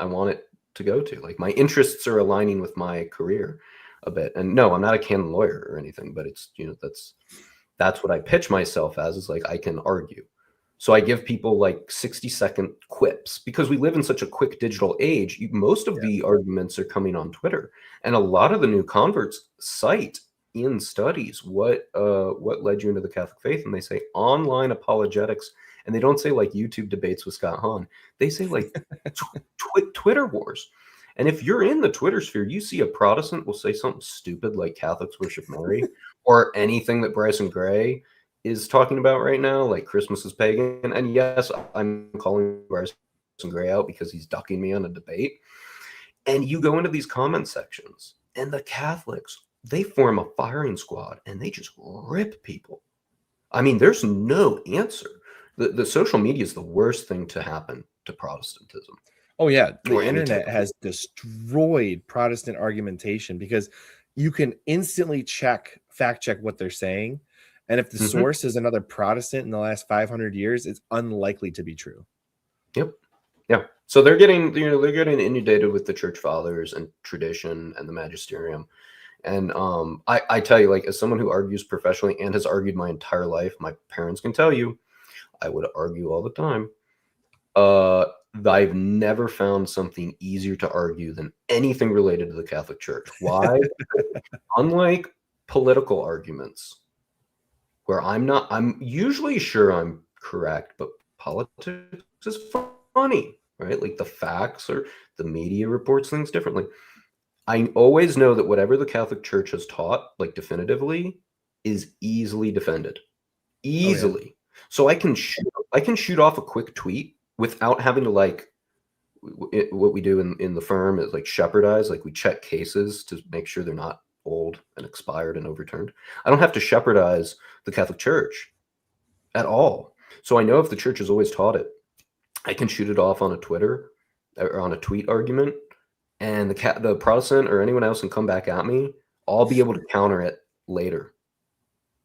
want it to go to. Like, my interests are aligning with my career a bit. And no, I'm not a Canon lawyer or anything, but it's, that's what I pitch myself as, is like, I can argue. So I give people like 60-second quips, because we live in such a quick digital age. Most of the arguments are coming on Twitter, and a lot of the new converts cite in studies what led you into the Catholic faith, and they say online apologetics, and they don't say like YouTube debates with Scott Hahn. They say like Twitter wars. And if you're in the Twitter sphere, you see a Protestant will say something stupid like Catholics worship Mary or anything that Bryson Gray is talking about right now, like Christmas is pagan. And yes, I'm calling Bryson Gray out because he's ducking me on a debate. And you go into these comment sections, and the Catholics, they form a firing squad and they just rip people. I mean, there's no answer. The social media is the worst thing to happen to Protestantism. Oh yeah, the Or any type internet has destroyed Protestant argumentation because you can instantly fact check what they're saying, and if the source is another Protestant in the last 500 years, it's unlikely to be true. Yep. Yeah. So they're getting inundated with the church fathers and tradition and the magisterium. And I tell you, like, as someone who argues professionally and has argued my entire life, my parents can tell you, I would argue all the time. I've never found something easier to argue than anything related to the Catholic Church. Why? Unlike political arguments, where I'm usually sure I'm correct, but politics is funny, right? Like the facts or the media reports things differently. I always know that whatever the Catholic Church has taught, like definitively, is easily defended. Easily. Oh, yeah. So I can shoot off a quick tweet without having to, like, what we do in the firm is like shepherdize, like we check cases to make sure they're not old and expired and overturned. I don't have to shepherdize the Catholic Church at all. So I know if the church has always taught it, I can shoot it off on a Twitter or on a tweet argument, and the Protestant or anyone else can come back at me. I'll be able to counter it later.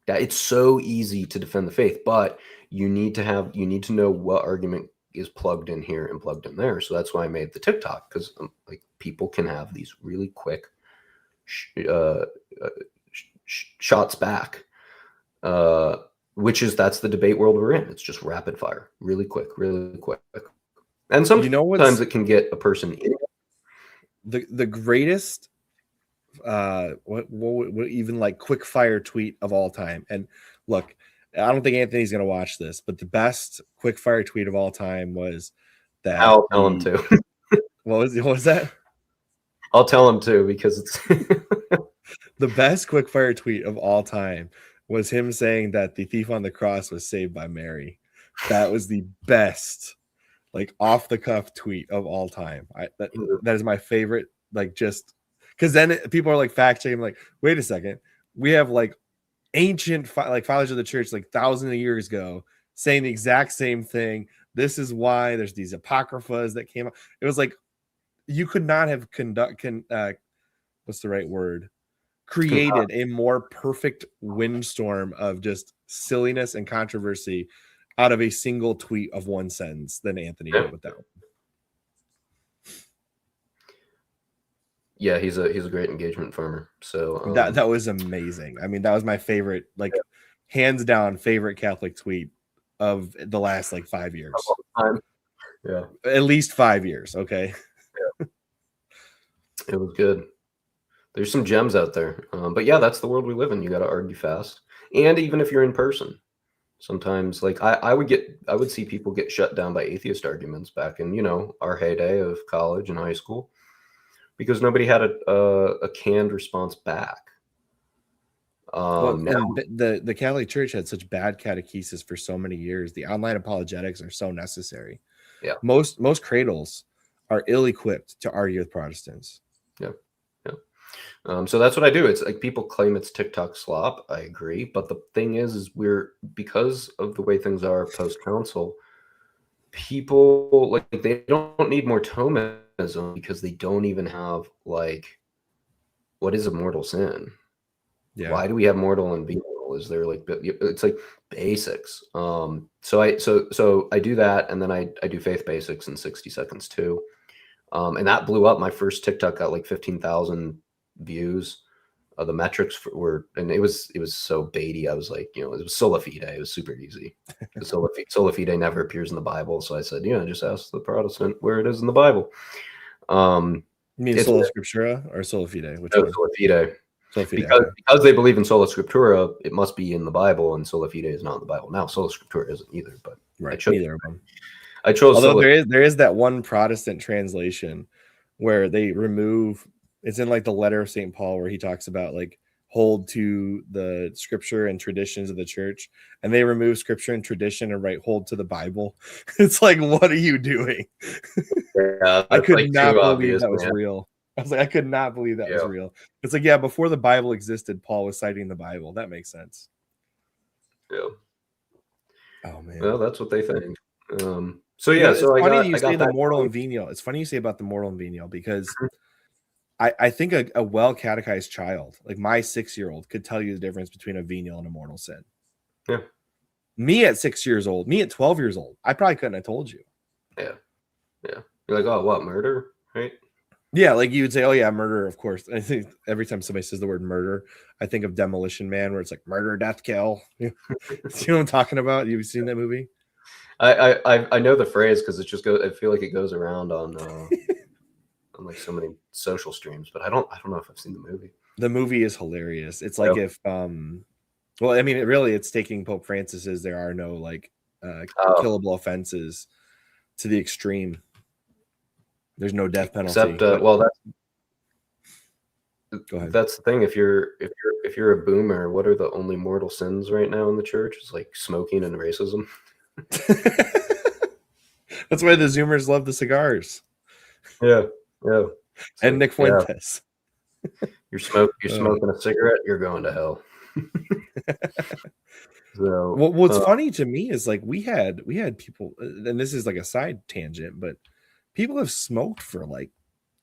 It's so easy to defend the faith, but you need to know what argument is plugged in here and plugged in there. So that's why I made the TikTok, because like people can have these really quick shots back, that's the debate world we're in. It's just rapid fire, really quick. And sometimes it can get a person in. The greatest what even like quick fire tweet of all time. And look, I don't think Anthony's gonna watch this, but the best quick fire tweet of all time was that I'll tell him to. What was that? I'll tell him to, because it's the best quick fire tweet of all time was him saying that the thief on the cross was saved by Mary. That was the best, like, off the cuff tweet of all time. That is my favorite. Like, just because then people are like fact checking, like, wait a second, we have like ancient fathers of the church, like thousands of years ago, saying the exact same thing. This is why there's these apocryphas that came out. It was like you could not have what's the right word? Created a more perfect windstorm of just silliness and controversy out of a single tweet of one sentence than Anthony did with that one. Yeah, he's a great engagement farmer. So that was amazing. I mean, that was my favorite, like, hands down favorite Catholic tweet of the last like 5 years. Yeah, at least 5 years. Okay. Yeah. It was good. There's some gems out there. But yeah, that's the world we live in. You got to argue fast. And even if you're in person, sometimes, like, I would see people get shut down by atheist arguments back in, our heyday of college and high school, because nobody had a canned response back. The Catholic Church had such bad catechesis for so many years. The online apologetics are so necessary. Yeah. Most cradles are ill-equipped to argue with Protestants. Yeah. So that's what I do. It's like people claim it's TikTok slop. I agree. But the thing is because of the way things are post-council, people, like, they don't need more Thomism, because they don't even have, like, what is a mortal sin? Yeah. Why do we have mortal and venial? Is there, like, it's like basics. So I do that, and then I do faith basics in 60 seconds too. And that blew up. My first TikTok got like 15,000 views. The metrics and it was so baity. I was like, it was sola fide. It was super easy. Sola fide never appears in the Bible. So I said, just ask the Protestant where it is in the Bible. You mean sola scriptura or sola fide? Which one? Sola fide. Because they believe in sola scriptura, it must be in the Bible, and sola fide is not in the Bible. Now, sola scriptura isn't either, but right, neither of them. I chose. Although there is that one Protestant translation where they remove, it's in like the letter of St. Paul, where he talks about like hold to the scripture and traditions of the church, and they remove scripture and tradition and write hold to the Bible. It's like, what are you doing? Yeah, I that's could like not too believe obvious, that was man. real. I was like, I could not believe that was Yeah. real. It's like, yeah, before the Bible existed, Paul was citing the Bible. That makes sense. Yeah. Oh man. Well, that's what they think. So You yeah, know, it's so funny that you I say got the that. mortal and venial. It's funny you say about the mortal and venial, because I think a well catechized child, like my 6-year-old, could tell you the difference between a venial and a mortal sin. Yeah. Me at 6 years old, me at 12 years old, I probably couldn't have told you. Yeah. Yeah. You're like, oh, what, murder? Right? Yeah, like you would say, oh yeah, murder, of course. I think every time somebody says the word murder, I think of Demolition Man, where it's like murder, death, kill. You know what I'm talking about? You've seen that movie? I know the phrase because it just goes. I feel like it goes around on like so many social streams, but I don't know if I've seen the movie. The movie is hilarious. It's like if well, I mean, it's taking Pope Francis's "there are no like killable offenses" to the extreme. There's no death penalty. Except, well, go ahead. That's the thing. If you're a boomer, what are the only mortal sins right now in the church? It's like smoking and racism. That's why the Zoomers love the cigars. Yeah, yeah. And Nick Fuentes. Yeah. You're smoking a cigarette, you're going to hell. So, what's funny to me is like we had people, and this is like a side tangent, but people have smoked for like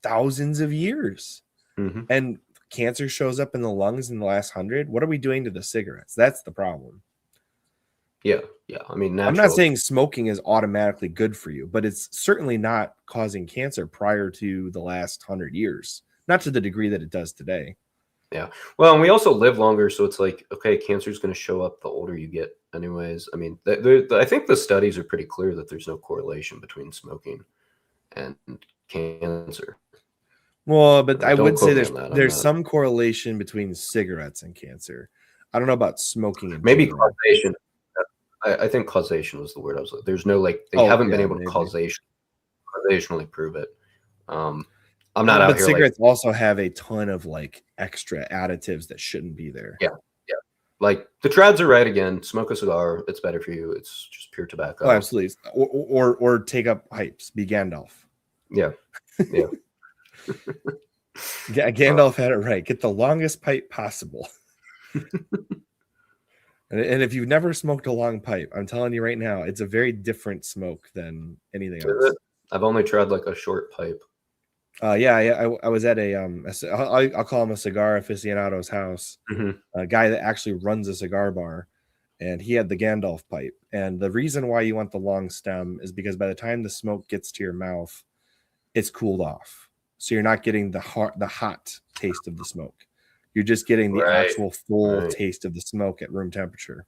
thousands of years, and cancer shows up in the lungs in the last 100. What are we doing to the cigarettes? That's the problem. Yeah. I mean, I'm not saying smoking is automatically good for you, but it's certainly not causing cancer prior to the last 100 years, not to the degree that it does today. Yeah. Well, and we also live longer, so it's like, okay, cancer is going to show up the older you get anyways. I mean, I think the studies are pretty clear that there's no correlation between smoking and cancer. Well, but I would say there's not... some correlation between cigarettes and cancer. I don't know about smoking and maybe causation. I think causation was the word I was like. There's no like they haven't been able to causationally prove it. I'm not out but here. Cigarettes also have a ton of like extra additives that shouldn't be there. Yeah. Like the trads are right again. Smoke a cigar. It's better for you. It's just pure tobacco. Oh, absolutely. Or take up pipes. Be Gandalf. Yeah. Gandalf had it right. Get the longest pipe possible. And if you've never smoked a long pipe, I'm telling you right now, it's a very different smoke than anything else. I've only tried like a short pipe. I was at I'll call him a cigar aficionado's house, a guy that actually runs a cigar bar, and he had the Gandalf pipe. And the reason why you want the long stem is because by the time the smoke gets to your mouth, it's cooled off. So you're not getting the hot taste of the smoke. You're just getting the actual full taste of the smoke at room temperature.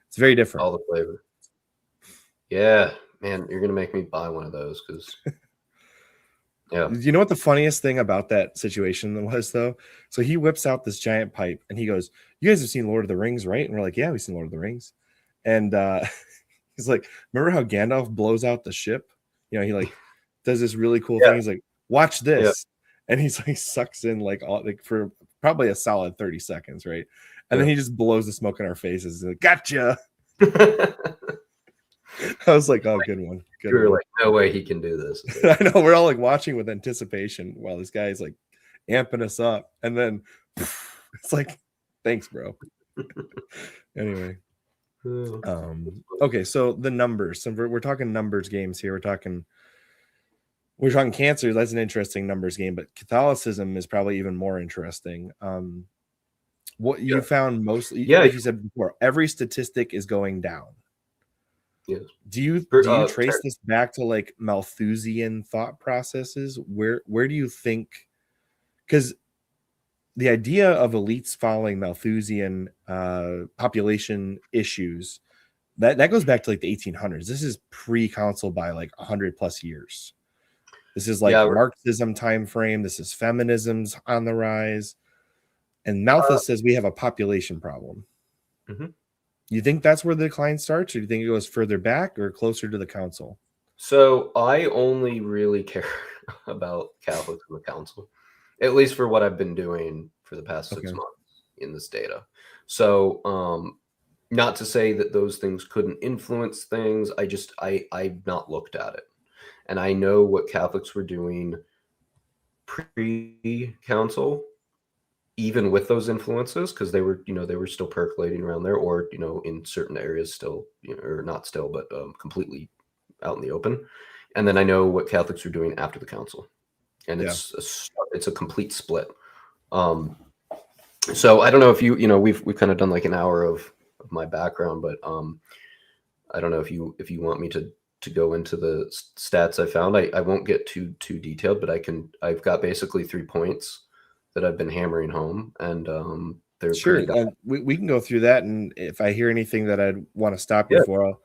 It's very different. All the flavor. Yeah, man, you're gonna make me buy one of those because. Yeah. You know what the funniest thing about that situation was, though? So he whips out this giant pipe and he goes, "You guys have seen Lord of the Rings, right?" And we're like, "Yeah, we've seen Lord of the Rings." And he's like, "Remember how Gandalf blows out the ship? You know, he like does this really cool thing. He's like, watch this." And he's like sucks in like all like for probably a solid 30 seconds, right? And then he just blows the smoke in our faces. He's like, "Gotcha." I was like, "Oh, good one." You're like, no way he can do this. I know, we're all like watching with anticipation while this guy is like amping us up, and then it's like, "Thanks, bro." Anyway, okay, so the numbers. So we're talking numbers games here. We're talking cancer. That's an interesting numbers game, but Catholicism is probably even more interesting. What you found mostly, like you said before, every statistic is going down. Yes. Do you trace this back to like Malthusian thought processes? Where do you think? Because the idea of elites following Malthusian population issues that goes back to like the 1800s. This is pre-council by like 100+ years. This is like Marxism time frame. This is feminism's on the rise, and Malthus says we have a population problem. You think that's where the decline starts, or do you think it goes further back or closer to the council? So I only really care about Catholics in the council, at least for what I've been doing for the past 6 months. in this data. So not to say that those things couldn't influence things. I've not looked at it, and I know what Catholics were doing pre-council, even with those influences, because they were still percolating around there, or in certain areas still, or not still, but completely out in the open. And then I know what Catholics are doing after the council, and Yeah. it's a complete split. So I don't know if we've kind of done like an hour of my background, but I don't know if you want me to go into the stats I found. I won't get too detailed, but I've got basically 3 points that I've been hammering home, and they're Sure. pretty. We can go through that, and if I hear anything that I'd want to stop you Yeah. for,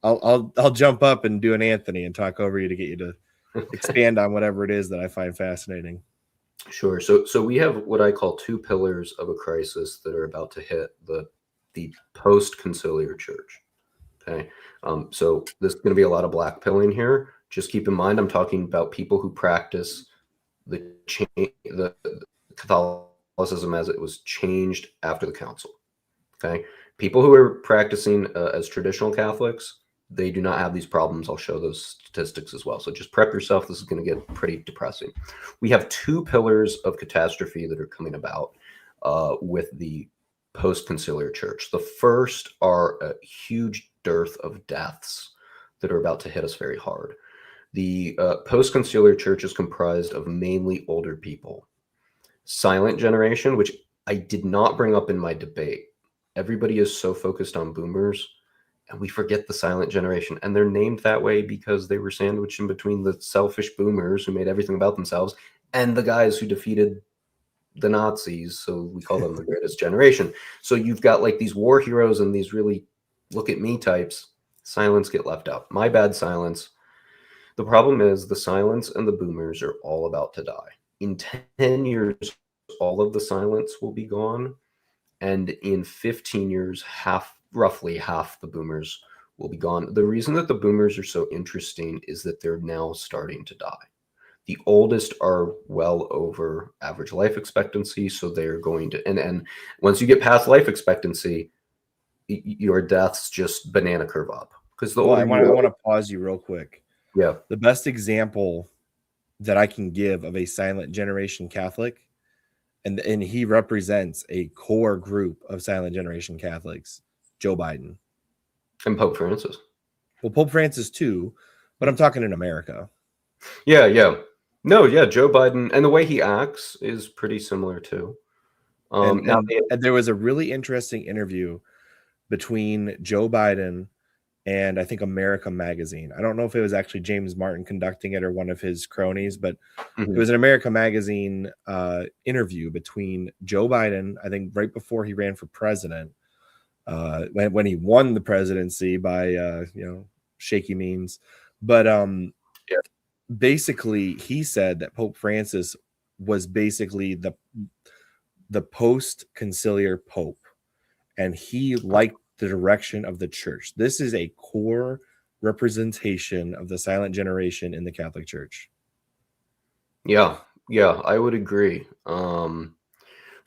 I'll jump up and do an Anthony and talk over you to get you to expand on whatever it is that I find fascinating. Sure. So we have what I call 2 pillars of a crisis that are about to hit the post-conciliar church. Okay. So there's going to be a lot of black pilling here. Just keep in mind, I'm talking about people who practice the Catholicism as it was changed after the council. Okay. People who are practicing as traditional Catholics, they do not have these problems. I'll show those statistics as well. So just prep yourself. This is going to get pretty depressing. We have 2 pillars of catastrophe that are coming about with the post-conciliar church. The first are a huge dearth of deaths that are about to hit us very hard. The post-conciliar church is comprised of mainly older people. Silent generation, which I did not bring up in my debate. Everybody is so focused on boomers, and we forget the silent generation. And they're named that way because they were sandwiched in between the selfish boomers who made everything about themselves and the guys who defeated the Nazis. So we call them the greatest generation. So you've got like these war heroes and these really look at me types. Silence get left out. My bad, silence. The problem is the silence and the boomers are all about to die. In 10 years, all of the silence will be gone. And in 15 years, roughly half the boomers will be gone. The reason that the boomers are so interesting is that they're now starting to die. The oldest are well over average life expectancy, so they're going to, and once you get past life expectancy, your deaths just banana curve up. Because the Well, older I you want are, to pause you real quick. yeah, The best example that I can give of a silent generation Catholic, and he represents a core group of silent generation Catholics, Joe Biden. and Pope Francis. Well, Pope Francis too, but I'm talking in America. Yeah, yeah. No, yeah, Joe Biden, and the way he acts is pretty similar too. And Now, and there was a really interesting interview between Joe Biden and I think America Magazine. I don't know if it was actually James Martin conducting it or one of his cronies, but it was an America Magazine interview between Joe Biden, I think right before he ran for president, when he won the presidency by shaky means. But yeah, basically he said that Pope Francis was basically the post-conciliar pope, and he liked the direction of the church. This is a core representation of the silent generation in the Catholic Church. yeah, I would agree. But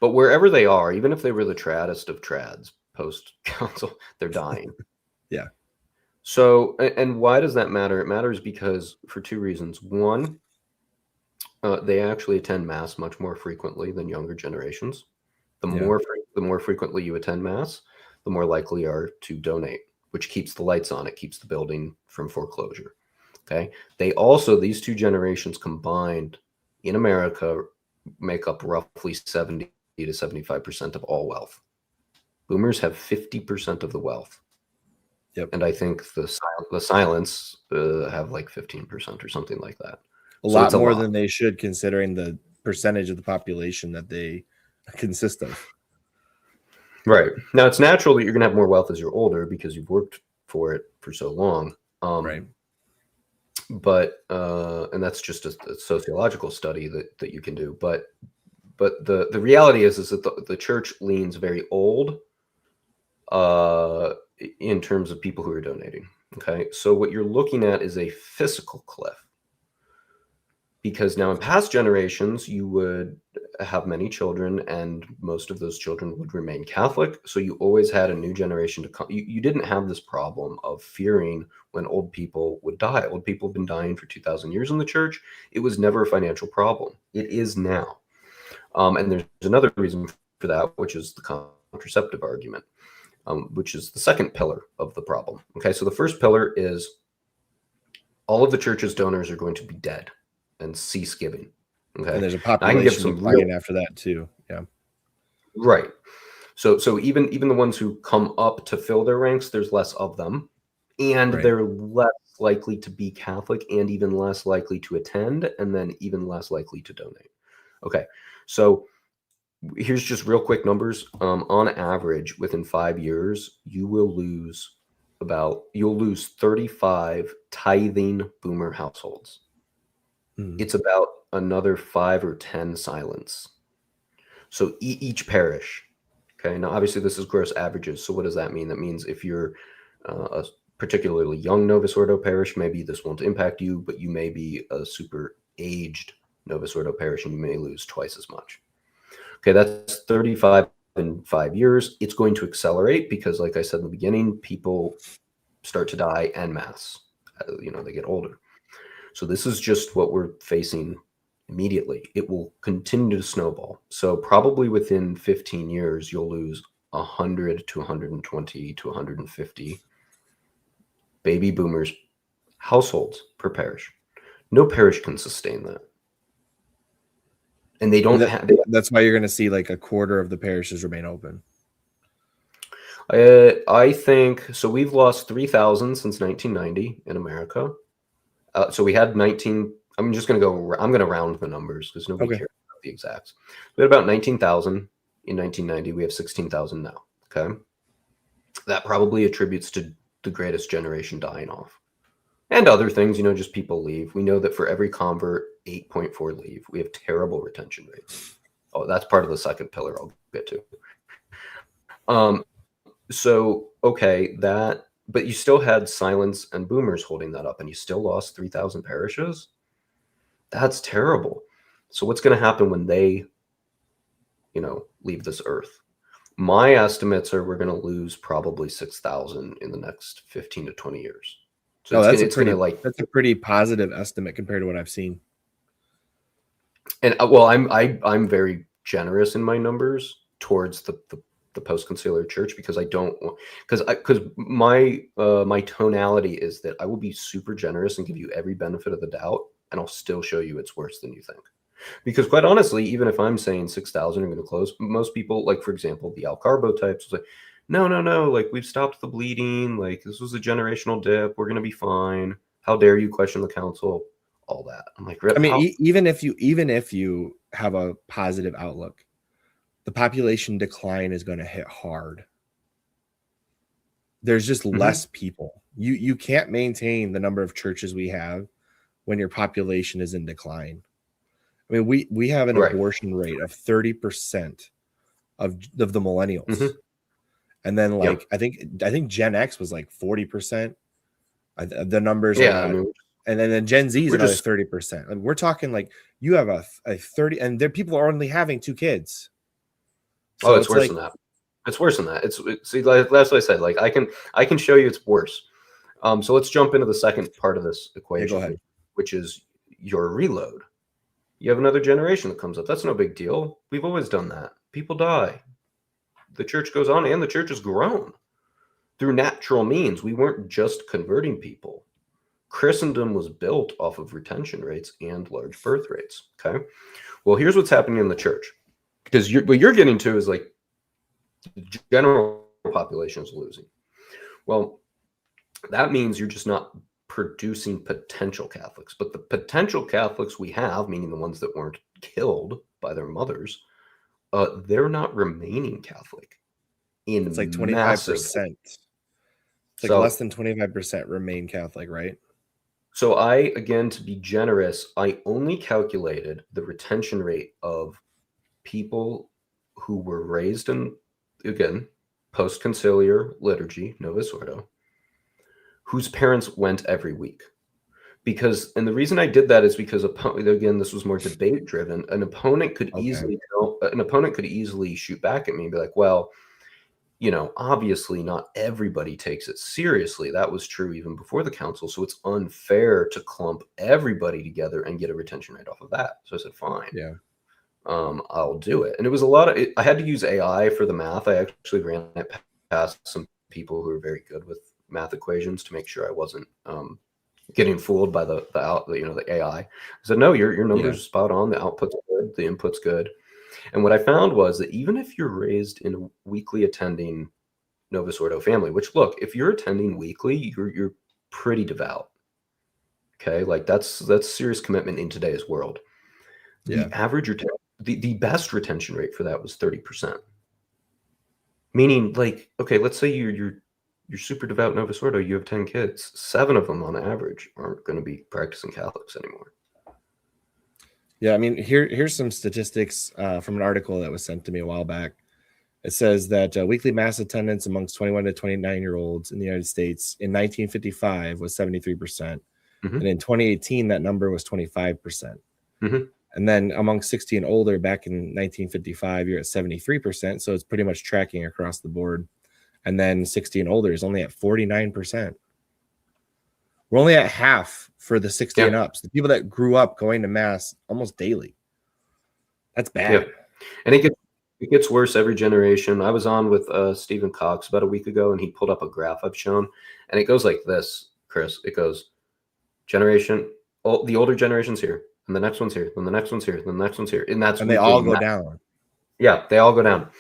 wherever they are, even if they were the traddest of trads post council, they're dying. Yeah. So, and why does that matter? It matters because for 2 reasons. One, they actually attend mass much more frequently than younger generations. The Yeah. more frequently you attend mass, the more likely you are to donate, which keeps the lights on. It keeps the building from foreclosure. Okay. These 2 generations combined in America make up roughly 70 to 75% of all wealth. Boomers have 50% of the wealth. Yep. And I think the silence have like 15% or something like that. A So lot it's a more lot. than they should, considering the percentage of the population that they consist of. Right. Now, it's natural that you're going to have more wealth as you're older because you've worked for it for so long. Right. But and that's just a sociological study that you can do. But the reality is that the church leans very old in terms of people who are donating. Okay. So what you're looking at is a physical cliff. because now in past generations, you would have many children and most of those children would remain Catholic. So you always had a new generation to come. You didn't have this problem of fearing when old people would die. Old people have been dying for 2,000 years in the church. It was never a financial problem. It is now. And there's another reason for that, which is the contraceptive argument, which is the second pillar of the problem. Okay, so the first pillar is all of the church's donors are going to be dead and cease giving. Okay, And there's a now, I can give population some decline real after that too. Yeah. right. So even the ones who come up to fill their ranks, there's less of them, and Right. they're less likely to be Catholic, and even less likely to attend, and then even less likely to donate. Okay, so here's just real quick numbers. On average, within 5 years, you'll lose 35 tithing boomer households. Mm. It's about another 5 or 10 silents. So each parish. Okay, now obviously this is gross averages. So what does that mean? That means if you're a particularly young Novus Ordo parish, maybe this won't impact you, but you may be a super aged Novus Ordo parish and you may lose twice as much. Okay, that's 35 in 5 years. It's going to accelerate because, like I said in the beginning, people start to die en masse. They get older. So this is just what we're facing immediately. It will continue to snowball. So probably within 15 years, you'll lose 100 to 120 to 150 baby boomers households per parish. No parish can sustain that. And they don't have. That's why you're going to see like a quarter of the parishes remain open. I think so. We've lost 3,000 since 1990 in America. So we had 19. I'm going to round the numbers because nobody cares about the exacts. We had about 19,000 in 1990. We have 16,000 now. Okay. That probably attributes to the greatest generation dying off. And other things, just people leave. We know that for every convert, 8.4 leave. We have terrible retention rates. Oh, that's part of the second pillar I'll get to. So, okay, but you still had silents and boomers holding that up, and you still lost 3,000 parishes. That's terrible. So what's going to happen when they, leave this earth? My estimates are we're going to lose probably 6,000 in the next 15 to 20 years. So that's a pretty positive estimate compared to what I've seen. And well, I'm very generous in my numbers towards the post-conciliar church because I don't want because my tonality is that I will be super generous and give you every benefit of the doubt, and I'll still show you it's worse than you think. Because quite honestly, even if I'm saying 6,000 are going to close, most people, like for example, the Al Carbo types, was like, no, like we've stopped the bleeding, like this was a generational dip, we're going to be fine. How dare you question the council? All that. I'm like, I mean, even if you have a positive outlook, the population decline is going to hit hard. There's just less people. You can't maintain the number of churches we have when your population is in decline. I mean, we have an abortion rate of 30% of the millennials. And then I think Gen X was like 40%. The numbers are not, and then Gen Z is another 30%. And we're talking like you have a 30, and there people are only having 2 kids. So it's worse than that. It's worse than that. See, that's what I said. Like I can show you it's worse. So let's jump into the second part of this equation, which is your reload. You have another generation that comes up. That's no big deal. We've always done that. People die. The church goes on, and the church has grown through natural means. We weren't just converting people. Christendom was built off of retention rates and large birth rates. Okay. Well, here's what's happening in the church. Because what you're getting to is like the general population is losing. Well, that means you're just not producing potential Catholics. But the potential Catholics we have, meaning the ones that weren't killed by their mothers, they're not remaining Catholic. It's like 25%. It's like less than 25% remain Catholic, right? So again, to be generous, I only calculated the retention rate of people who were raised in, again, post-conciliar liturgy, Novus Ordo, whose parents went every week. And the reason I did that is because, again, this was more debate driven. An opponent could Okay. easily shoot back at me and be like, well, obviously not everybody takes it seriously. That was true even before the council. So it's unfair to clump everybody together and get a retention rate off of that. So I said, fine. Yeah. I'll do it. And it was I had to use AI for the math. I actually ran it past some people who are very good with math equations to make sure I wasn't getting fooled by the AI. I said, no, your numbers are spot on. The output's good. The input's good. And what I found was that even if you're raised in a weekly attending Novus Ordo family, which, look, if you're attending weekly, you're pretty devout. Okay, like that's serious commitment in today's world. Yeah. The average the best retention rate for that was 30%. Meaning, like, okay, let's say you're super devout Novus Ordo, you have 10 kids, 7 of them on average aren't going to be practicing Catholics anymore. Yeah, I mean, here's some statistics from an article that was sent to me a while back. It says that weekly mass attendance amongst 21 to 29-year-olds in the United States in 1955 was 73%. And in 2018, that number was 25%. And then among 60 and older back in 1955, you're at 73%. So it's pretty much tracking across the board. And then 60 and older is only at 49%. We're only at half for the 60 and ups, the people that grew up going to mass almost daily. That's bad. Yeah. And it gets worse every generation. I was on with Stephen Cox about a week ago, and he pulled up a graph I've shown, and it goes like this, Chris. It goes the older generation's here, and the next one's here, then the next one's here, then the next one's here, and they all go down. Yeah, they all go down.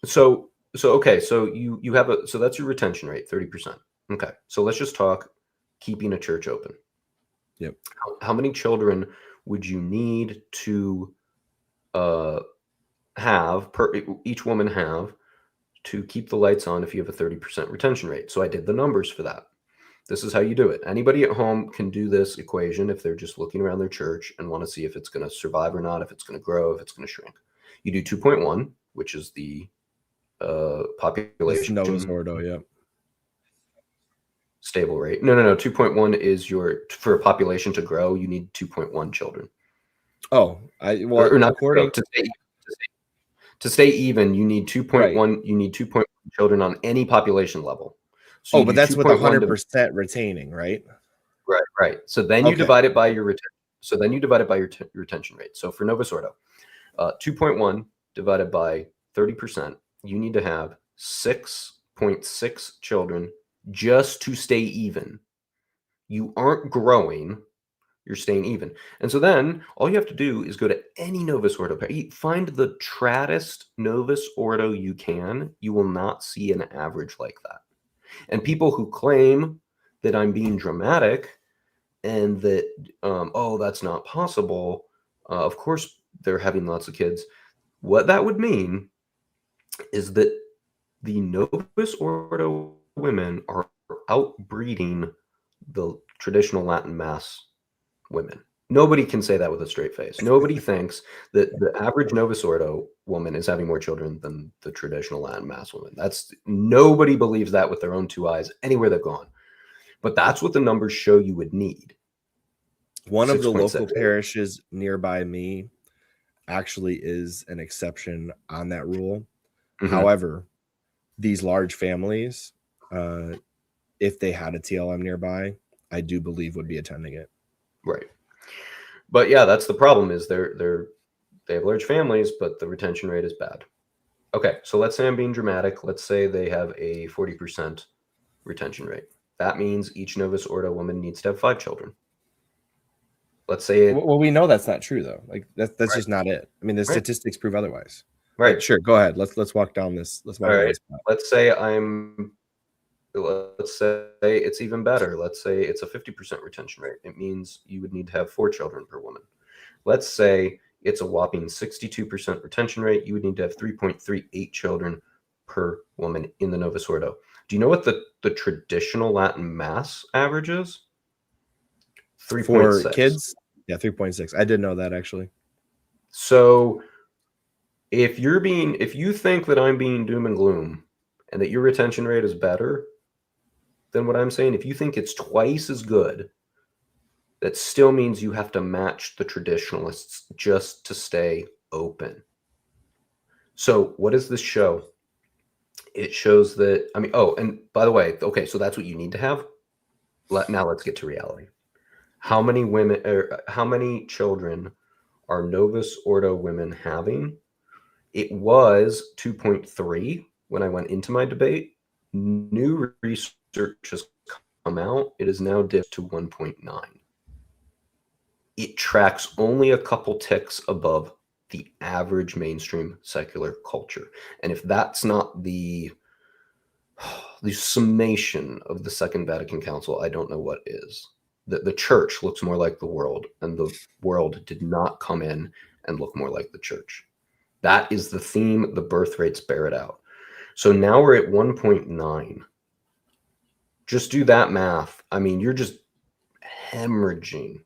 So okay, so you have so that's your retention rate, 30%. Okay, so let's just talk keeping a church open. Yep. How many children would you need to each woman have to keep the lights on if you have a 30% retention rate? So I did the numbers for that. This is how you do it. Anybody at home can do this equation if they're just looking around their church and want to see if it's going to survive or not, if it's going to grow, if it's going to shrink. You do 2.1, which is the population. Novus Ordo, yeah. Stable rate. No. 2.1 is for a population to grow, you need 2.1 children. Oh, or not according to stay even, you need 2.1. Right. You need 2.1 children on any population level. So but that's with 100% retaining, right? Right. So then you divide it by your retention rate. So for Novus Ordo, 2.1 divided by 30%, you need to have 6.6 children just to stay even. You aren't growing, you're staying even. And so then all you have to do is go to any Novus Ordo, find the traddest Novus Ordo you can. You will not see an average like that. And people who claim that I'm being dramatic and that, that's not possible, of course they're having lots of kids. What that would mean is that the Novus Ordo women are outbreeding the traditional Latin Mass women. Nobody can say that with a straight face. Nobody thinks that the average Novus Ordo woman is having more children than the traditional Latin Mass woman. Nobody believes that with their own two eyes anywhere they've gone. But that's what the numbers show you would need. One of the local parishes nearby me actually is an exception on that rule. However, these large families, if they had a TLM nearby, I do believe would be attending it. Right. But yeah, that's the problem is they have large families, but the retention rate is bad. Okay, so let's say I'm being dramatic. Let's say they have a 40% retention rate. That means each Novus Ordo woman needs to have 5 children. Let's say well, we know that's not true though. Like that's just not it. I mean, the statistics prove otherwise. Right. But sure, go ahead. Let's walk down this. Let's walk down this path. Let's say it's even better. Let's say it's a 50% retention rate. It means you would need to have 4 children per woman. Let's say it's a whopping 62% retention rate. You would need to have 3.38 children per woman in the Novus Ordo. Do you know what the traditional Latin Mass average is? 3.6. For kids? Yeah, 3.6. I did know that actually. So if you think that I'm being doom and gloom and that your retention rate is better than what I'm saying, if you think it's twice as good, That still means you have to match the traditionalists just to stay open. So what does this show? It shows that, I mean, oh, and by the way, okay, so that's what you need to have. Now let's get to reality. How many women, or how many children are Novus Ordo women having? It was 2.3 when I went into my debate. New research has come out. It is now dipped to 1.9. It tracks only a couple ticks above the average mainstream secular culture. And if that's not the summation of the Second Vatican Council, I don't know what is. The church looks more like the world, and the world did not come in and look more like the church. That is the theme. The birth rates bear it out. So now we're at 1.9. Just do that math. I mean, you're just hemorrhaging.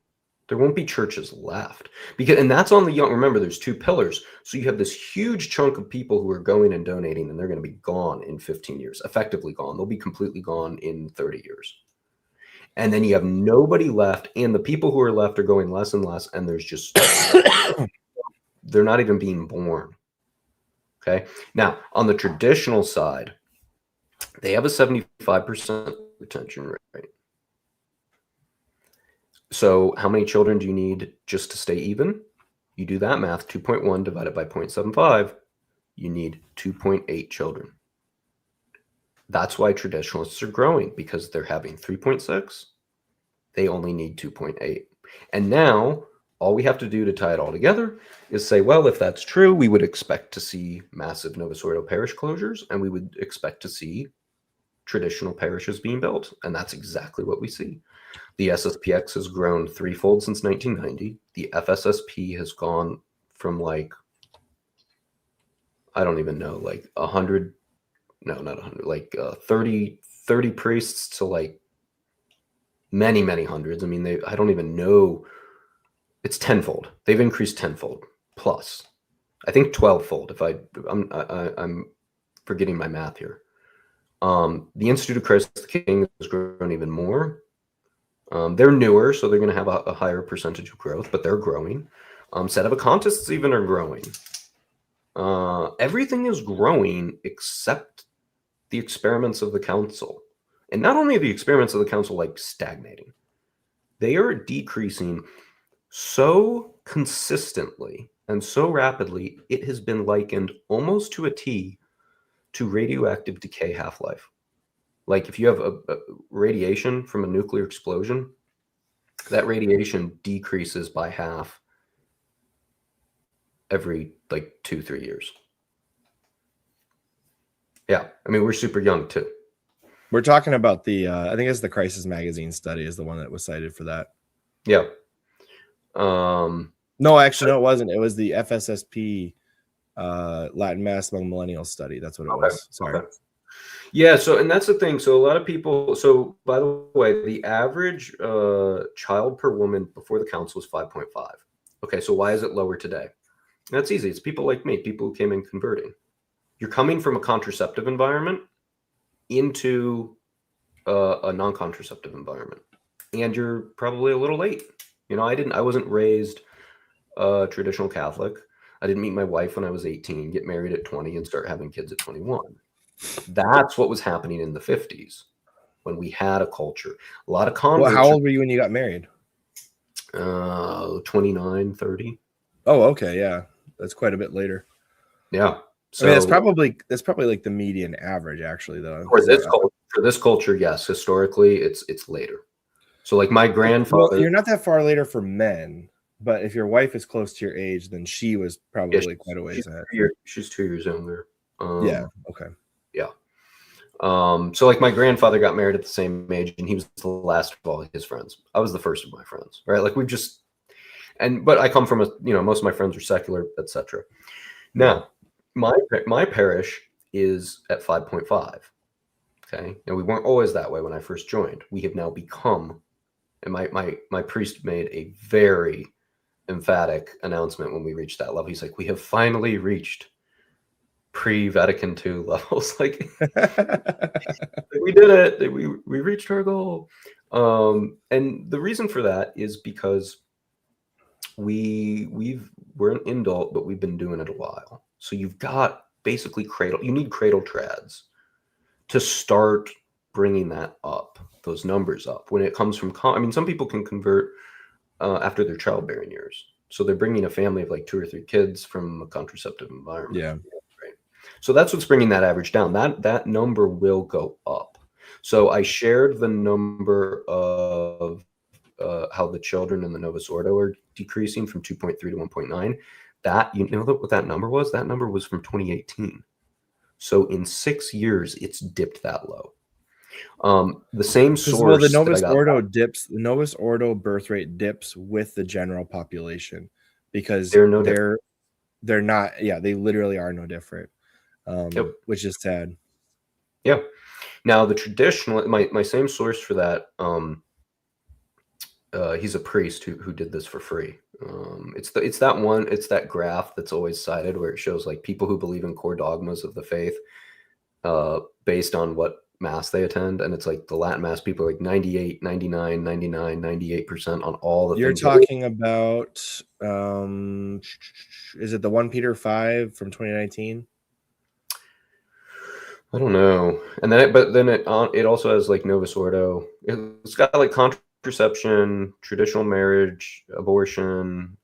There won't be churches left, because, and that's on the young. Remember, there's two pillars. So you have this huge chunk of people who are going and donating, and they're going to be gone in 15 years, effectively gone. They'll be completely gone in 30 years. And then you have nobody left, and the people who are left are going less and less, and there's just, they're not even being born. Okay. Now, on the traditional side, they have a 75% retention rate. So how many children do you need just to stay even? You do that math, 2.1 divided by 0.75, you need 2.8 children. That's why traditionalists are growing, because they're having 3.6. They only need 2.8. And now all we have to do to tie it all together is say, well, if that's true, we would expect to see massive Novus Ordo parish closures, and we would expect to see traditional parishes being built. And that's exactly what we see. The SSPX has grown threefold since 1990. The FSSP has gone from, like, I don't even know, like 100, no, not 100, like 30 priests to like many, many hundreds. I mean, I don't even know. It's tenfold. They've increased tenfold plus. I think 12-fold. I'm forgetting my math here. The Institute of Christ the King has grown even more. They're newer, so they're going to have a higher percentage of growth, but they're growing. Sedevacantists even are growing. Everything is growing except the experiments of the council. And not only the experiments of the council, like, stagnating, they are decreasing so consistently and so rapidly, it has been likened almost to a T to radioactive decay half-life. Like, if you have a radiation from a nuclear explosion, that radiation decreases by half every, like, 2-3 years. Yeah, I mean, we're super young too. We're talking about the, I think it's the Crisis Magazine study is the one that was cited for that. Yeah. No, actually, no, it wasn't. It was the FSSP Latin Mass Among Millennials study. That's what it was. Sorry. Okay. Yeah, so, and that's the thing. So a lot of people, so by the way, the average child per woman before the council was 5.5. Okay, so why is it lower today? That's easy. It's people like me, people who came in converting. You're coming from a contraceptive environment into a non-contraceptive environment, and you're probably a little late. You know, I wasn't raised traditional Catholic. I didn't meet my wife when I was 18, get married at 20, and start having kids at 21. That's what was happening in the 50s when we had a culture. A lot of converts. Well, how old were you when you got married? 29, 30. Oh, okay, yeah, that's quite a bit later. Yeah, so I mean, that's probably like the median average, actually, though. For this culture, yes. Historically, it's later. So, like, my grandfather. Well, you're not that far later for men, but if your wife is close to your age, then she was probably quite a ways ahead. She's 2 years younger. Yeah. Okay. Yeah. So, like, my grandfather got married at the same age, and he was the last of all his friends. I was the first of my friends, right? Like, but I come from most of my friends are secular, etc. Now, my parish is at 5.5. Okay, and we weren't always that way when I first joined. We have now become, and my priest made a very emphatic announcement when we reached that level. He's like, we have finally reached pre-Vatican II levels. Like, we did it. We reached our goal. And the reason for that is because we're an indult, but we've been doing it a while. So you've got basically you need cradle trads to start bringing that up, those numbers up. When it comes from, I mean, some people can convert after their childbearing years. So they're bringing a family of like 2 or 3 kids from a contraceptive environment. Yeah. Right. So that's what's bringing that average down. That number will go up. So I shared the number of how the children in the Novus Ordo are decreasing from 2.3 to 1.9. That, you know what that number was? That number was from 2018. So in 6 years, it's dipped that low. The same source the that I Novus got. Ordo dips, the Novus Ordo birth rate dips with the general population because They're no different. they're not, yeah, they literally are no different. Yep. Which is sad. Yeah. Now the traditional, my same source for that, he's a priest who did this for free. It's that graph that's always cited where it shows like people who believe in core dogmas of the faith, based on what mass they attend, and it's like the Latin mass people are like 98, 99, 99, 98% on all the You're things. talking about is it the 1 Peter 5 from 2019? I don't know. And then it also has like Novus Ordo. It's got like contraception, traditional marriage, abortion,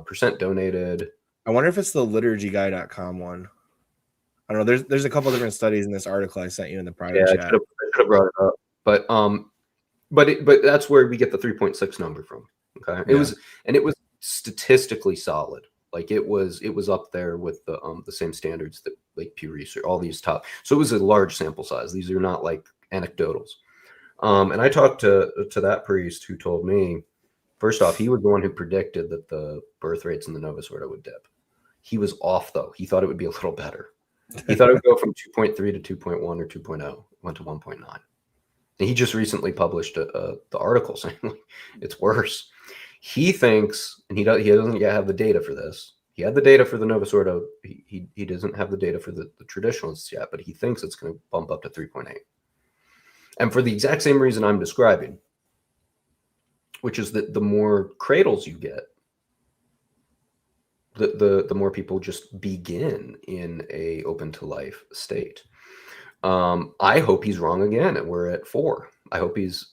percent donated. I wonder if it's the liturgyguy.com one. I don't know. There's a couple different studies in this article I sent you in the private Yeah, chat. I should have brought it up. But that's where we get the 3.6 number from. Okay. It was statistically solid. Like it was up there with the same standards that like Pew Research, all these top. So it was a large sample size. These are not like anecdotals. And I talked to that priest who told me, first off, he was the one who predicted that the birth rates in the Novus Ordo would dip. He was off though. He thought it would be a little better. He thought it would go from 2.3 to 2.1 or 2.0, went to 1.9. And he just recently published the article saying like, it's worse. He thinks, and he doesn't yet have the data for this. He had the data for the Novus Ordo. He doesn't have the data for the traditionalists yet, but he thinks it's going to bump up to 3.8. And for the exact same reason I'm describing, which is that the more cradles you get, the more people just begin in a open to life state. I hope he's wrong again, and we're at 4. I hope he's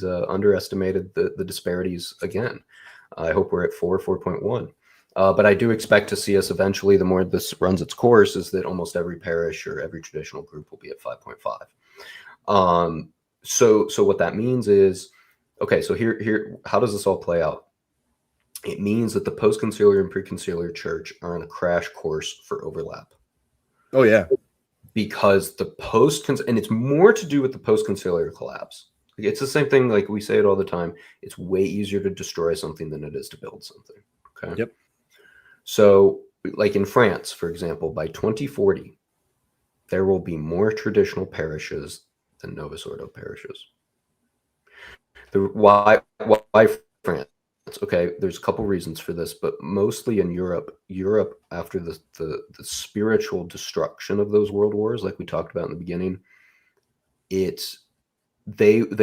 underestimated the disparities again. I hope we're at 4.1. But I do expect to see us eventually, the more this runs its course, is that almost every parish or every traditional group will be at 5.5. So what that means is, okay, so here, how does this all play out? It means that the post-conciliar and pre-conciliar church are on a crash course for overlap. Oh yeah. Because the and it's more to do with the post-conciliar collapse. It's the same thing, like we say it all the time. It's way easier to destroy something than it is to build something. Okay. Yep. So, like in France, for example, by 2040, there will be more traditional parishes than Novus Ordo parishes. Why France? Okay, there's a couple reasons for this, but mostly in Europe after the spiritual destruction of those world wars, like we talked about in the beginning, they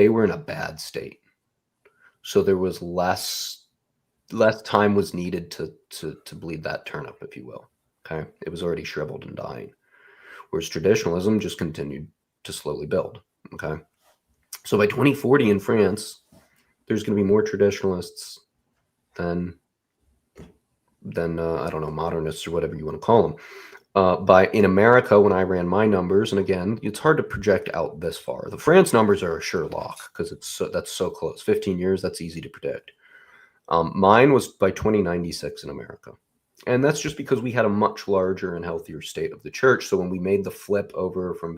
were in a bad state. So there was less time was needed to bleed that turnip, if you will. Okay, it was already shriveled and dying. Whereas traditionalism just continued to slowly build. Okay, so by 2040 in France, there's going to be more traditionalists than I don't know, modernists or whatever you want to call them. In America, when I ran my numbers, and again, it's hard to project out this far. The France numbers are a sure lock because that's so close. 15 years, that's easy to predict. Mine was by 2096 in America. And that's just because we had a much larger and healthier state of the church. So when we made the flip over from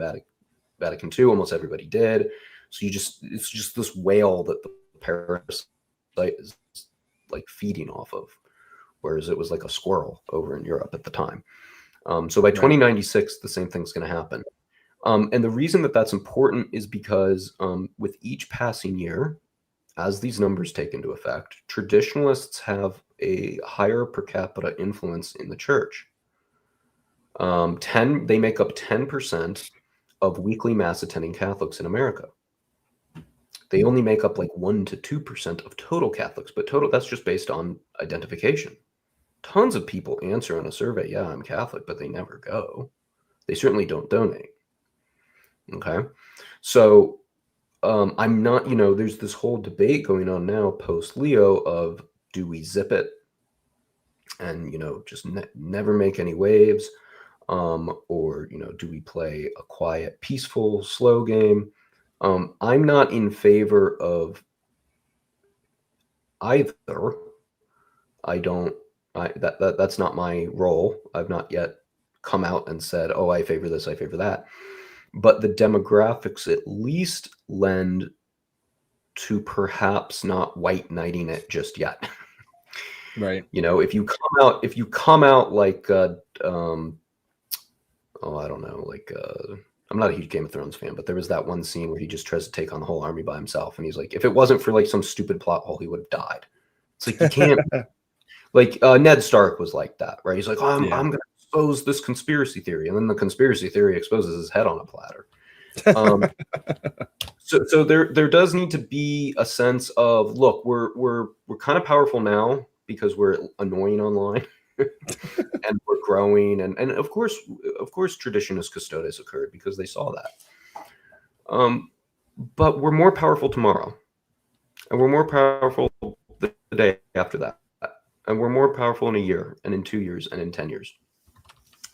Vatican II, almost everybody did. So it's just this whale that the parasite is like feeding off of, whereas it was like a squirrel over in Europe at the time. So by 2096, the same thing's going to happen. And the reason that that's important is because with each passing year, as these numbers take into effect, traditionalists have a higher per capita influence in the church. They make up 10% of weekly mass attending Catholics in America. They only make up like 1 to 2% of total Catholics, but that's just based on identification. Tons of people answer on a survey, yeah, I'm Catholic, but they never go. They certainly don't donate. Okay. So I'm not, there's this whole debate going on now post Leo of, do we zip it and, just never make any waves? Or, do we play a quiet, peaceful, slow game? I'm not in favor of either. That's not my role. I've not yet come out and said, oh, I favor this, I favor that. But the demographics at least lend to perhaps not white knighting it just yet. Right. If you come out like I don't know, like I'm not a huge Game of Thrones fan, but there was that one scene where he just tries to take on the whole army by himself, and he's like, if it wasn't for like some stupid plot hole, he would have died. It's like, you can't. Like Ned Stark was like that, right? He's like, oh, I'm going to expose this conspiracy theory, and then the conspiracy theory exposes his head on a platter. So there does need to be a sense of, look, we're kind of powerful now because we're annoying online, and we're growing, and of course traditionis custodes occurred because they saw that. But we're more powerful tomorrow, and we're more powerful the day after that. And we're more powerful in a year, and in 2 years, and in 10 years.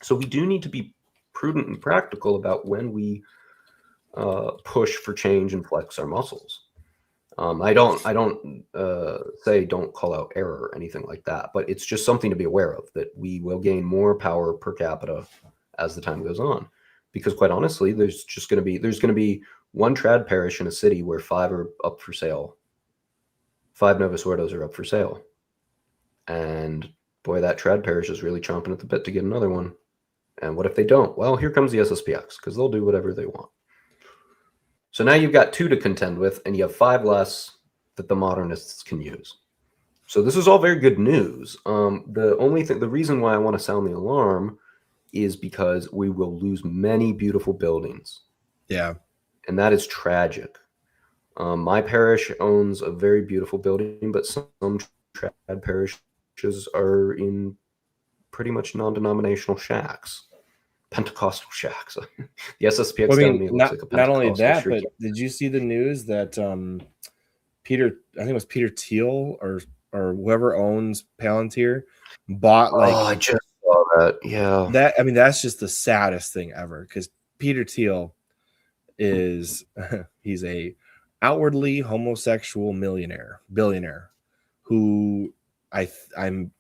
So we do need to be prudent and practical about when we push for change and flex our muscles. I don't say don't call out error or anything like that, but it's just something to be aware of, that we will gain more power per capita as the time goes on. Because quite honestly, there's going to be one trad parish in a city where 5 are up for sale. 5 Novus Ordos are up for sale. And boy, that trad parish is really chomping at the bit to get another one. And what if they don't? Well, here comes the SSPX, because they'll do whatever they want. So now you've got 2 to contend with, and you have 5 less that the modernists can use. So this is all very good news. The reason why I want to sound the alarm is because we will lose many beautiful buildings. Yeah. And that is tragic. My parish owns a very beautiful building, but some trad parishes are in pretty much non-denominational shacks, Pentecostal shacks. The SSPX Well, I down mean, to me looks like a Pentecostal. not only that, church. but did you see the news that Peter, I think it was Peter Thiel or whoever owns Palantir, bought like. Oh, I just saw that. Yeah. I mean, that's just the saddest thing ever, because Peter Thiel is he's a outwardly homosexual billionaire who I'm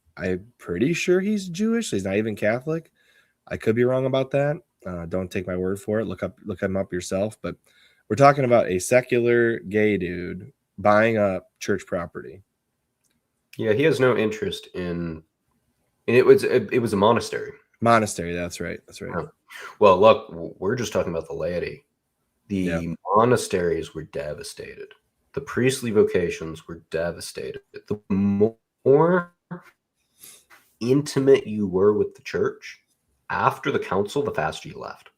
pretty sure he's Jewish. He's not even Catholic. I could be wrong about that. Don't take my word for it. Look him up yourself. But we're talking about a secular gay dude buying up church property. Yeah, he has no interest in. And it was a monastery. Monastery. That's right. Yeah. Well, look, we're just talking about the laity. The monasteries were devastated. The priestly vocations were devastated. The more intimate you were with the church after the council, the faster you left.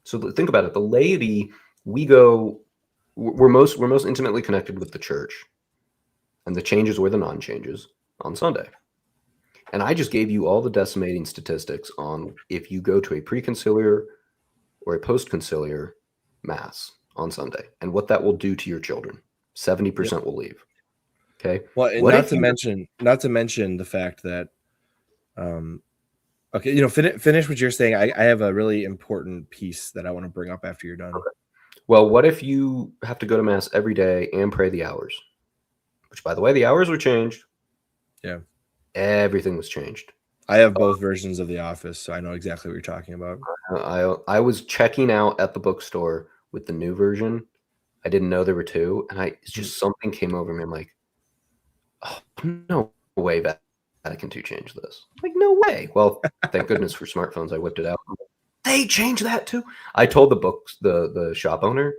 So think about it. The laity, we're most intimately connected with the church, and the changes or the non-changes on Sunday. And I just gave you all the decimating statistics on if you go to a pre-conciliar or a post-conciliar mass on Sunday, and what that will do to your children. 70% will leave. Okay. Well, and not to mention the fact that, okay, finish what you're saying. I have a really important piece that I want to bring up after you're done. Okay. Well, what if you have to go to mass every day and pray the hours? Which, by the way, the hours were changed. Yeah. Everything was changed. I have both versions of The Office, so I know exactly what you're talking about. I was checking out at the bookstore with the new version. I didn't know there were 2, and it's just something came over me. I'm like, oh, no way Vatican II changed this. Like, no way. Well, thank goodness for smartphones. I whipped it out. They changed that too. I told the shop owner.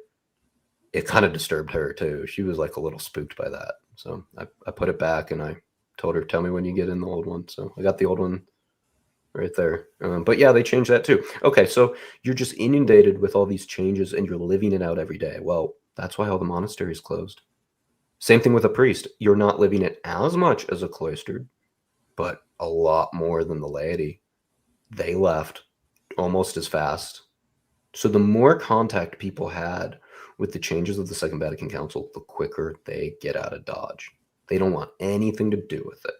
It kind of disturbed her too. She was like a little spooked by that. So I put it back, and I told her, tell me when you get in the old one. So I got the old one right there. But yeah, they changed that too. Okay, so you're just inundated with all these changes, and you're living it out every day. Well, That's why all the monasteries closed. Same thing with a priest. You're not living it as much as a cloistered, but a lot more than the laity. They left almost as fast. So the more contact people had with the changes of the Second Vatican Council, the quicker they get out of Dodge. They don't want anything to do with it.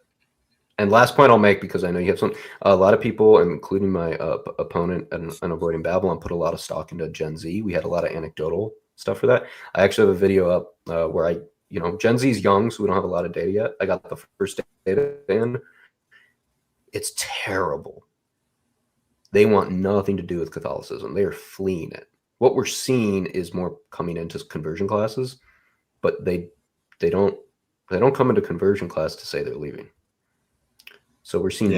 And last point I'll make, because I know you have some, a lot of people, including my opponent and Avoiding Babylon, put a lot of stock into Gen Z. We had a lot of anecdotal stuff for that. I actually have a video up where I, Gen Z is young, so we don't have a lot of data yet. I got the first data in. It's terrible. They want nothing to do with Catholicism. They are fleeing it. What we're seeing is more coming into conversion classes, but they don't come into conversion class to say they're leaving. So we're seeing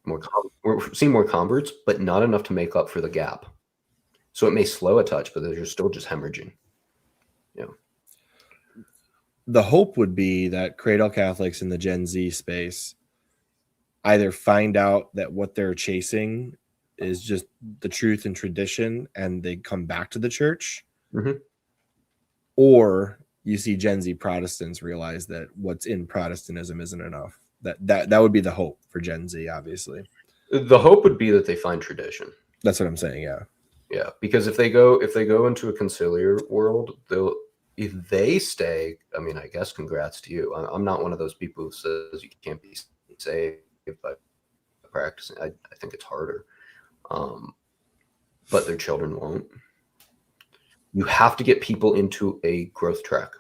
we're seeing more converts, but not enough to make up for the gap. So it may slow a touch, but they're still just hemorrhaging. Yeah. The hope would be that cradle Catholics in the Gen Z space either find out that what they're chasing is just the truth and tradition, and they come back to the church, or you see Gen Z Protestants realize that what's in Protestantism isn't enough. That would be the hope for Gen Z, obviously. The hope would be that they find tradition. That's what I'm saying. Yeah. Yeah. Because if they go into a conciliar world, if they stay, I mean, I guess congrats to you. I'm not one of those people who says you can't be saved by practicing. I think it's harder. But their children won't. You have to get people into a growth track.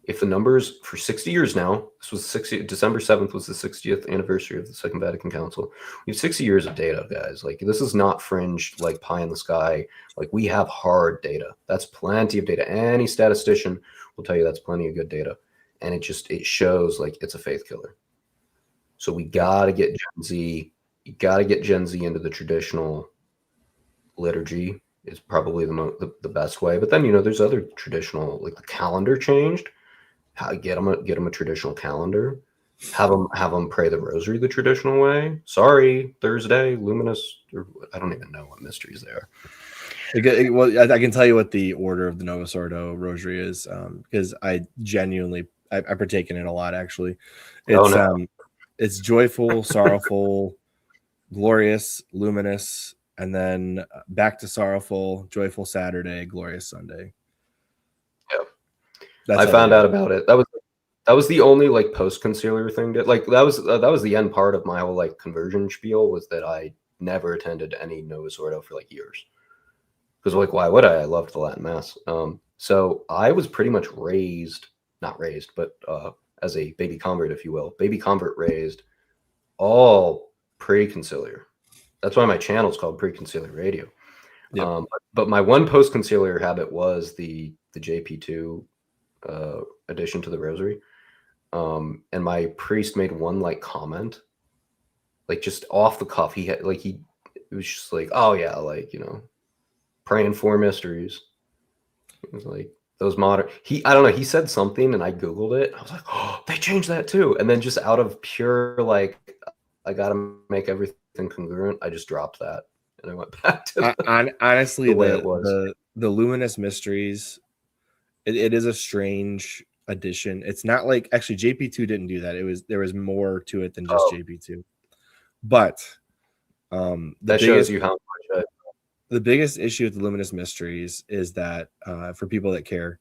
If the numbers for 60 years now, this was December 7th was the 60th anniversary of the Second Vatican Council. We have 60 years of data, guys. Like, this is not fringe, like pie in the sky. Like, we have hard data. That's plenty of data. Any statistician will tell you that's plenty of good data. And it shows like it's a faith killer. So we got to get Gen Z. You got to get Gen Z into the traditional liturgy is probably the best way. But then, there's other traditional, like the calendar changed. How get them a traditional calendar, have them pray the rosary the traditional way. Sorry, Thursday, Luminous, or I don't even know what mysteries they are. Well, I can tell you what the order of the Novus Ordo rosary is, because I genuinely I partake in it a lot. Actually, it's joyful, sorrowful, glorious, luminous, and then back to sorrowful, joyful Saturday, glorious Sunday. I found out about it. That was the only like post-conciliar thing that was the end part of my whole like conversion spiel, was that I never attended any Novus Ordo for like years. Because like, why would I? I loved the Latin Mass. So I was pretty much not raised, but as a baby convert, if you will, raised all pre-conciliar. That's why my channel is called Pre-Conciliar Radio. Yep. But my one post-conciliar habit was the JP2 addition to the rosary. And my priest made one like comment, like just off the cuff. It was just like, oh yeah, like, praying for mysteries. It was like those modern, I don't know, he said something and I Googled it. I was like, oh, they changed that too. And then just out of pure, like, I got to make everything congruent, I just dropped that. And I went back to honestly, the way it was. The luminous mysteries, it is a strange addition. It's not like, actually JP2 didn't do that. There was more to it than just JP2. But that shows you how much the biggest issue with the luminous mysteries is that for people that care,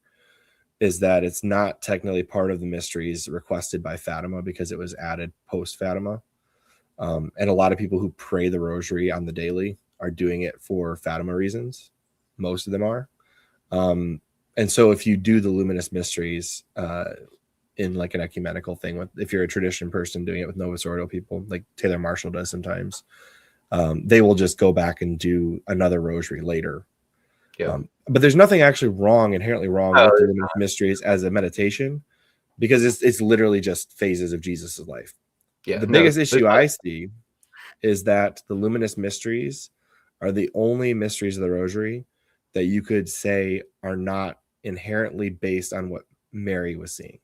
is that it's not technically part of the mysteries requested by Fatima, because it was added post Fatima. And a lot of people who pray the rosary on the daily are doing it for Fatima reasons. Most of them are. And so if you do the luminous mysteries in like an ecumenical thing, if you're a tradition person doing it with Novus Ordo people, like Taylor Marshall does sometimes, they will just go back and do another rosary later. Yeah. But there's nothing actually inherently wrong with the luminous mysteries as a meditation, because it's literally just phases of Jesus's life. Yeah. The biggest issue I see is that the luminous mysteries are the only mysteries of the rosary that you could say are not inherently based on what Mary was seeing.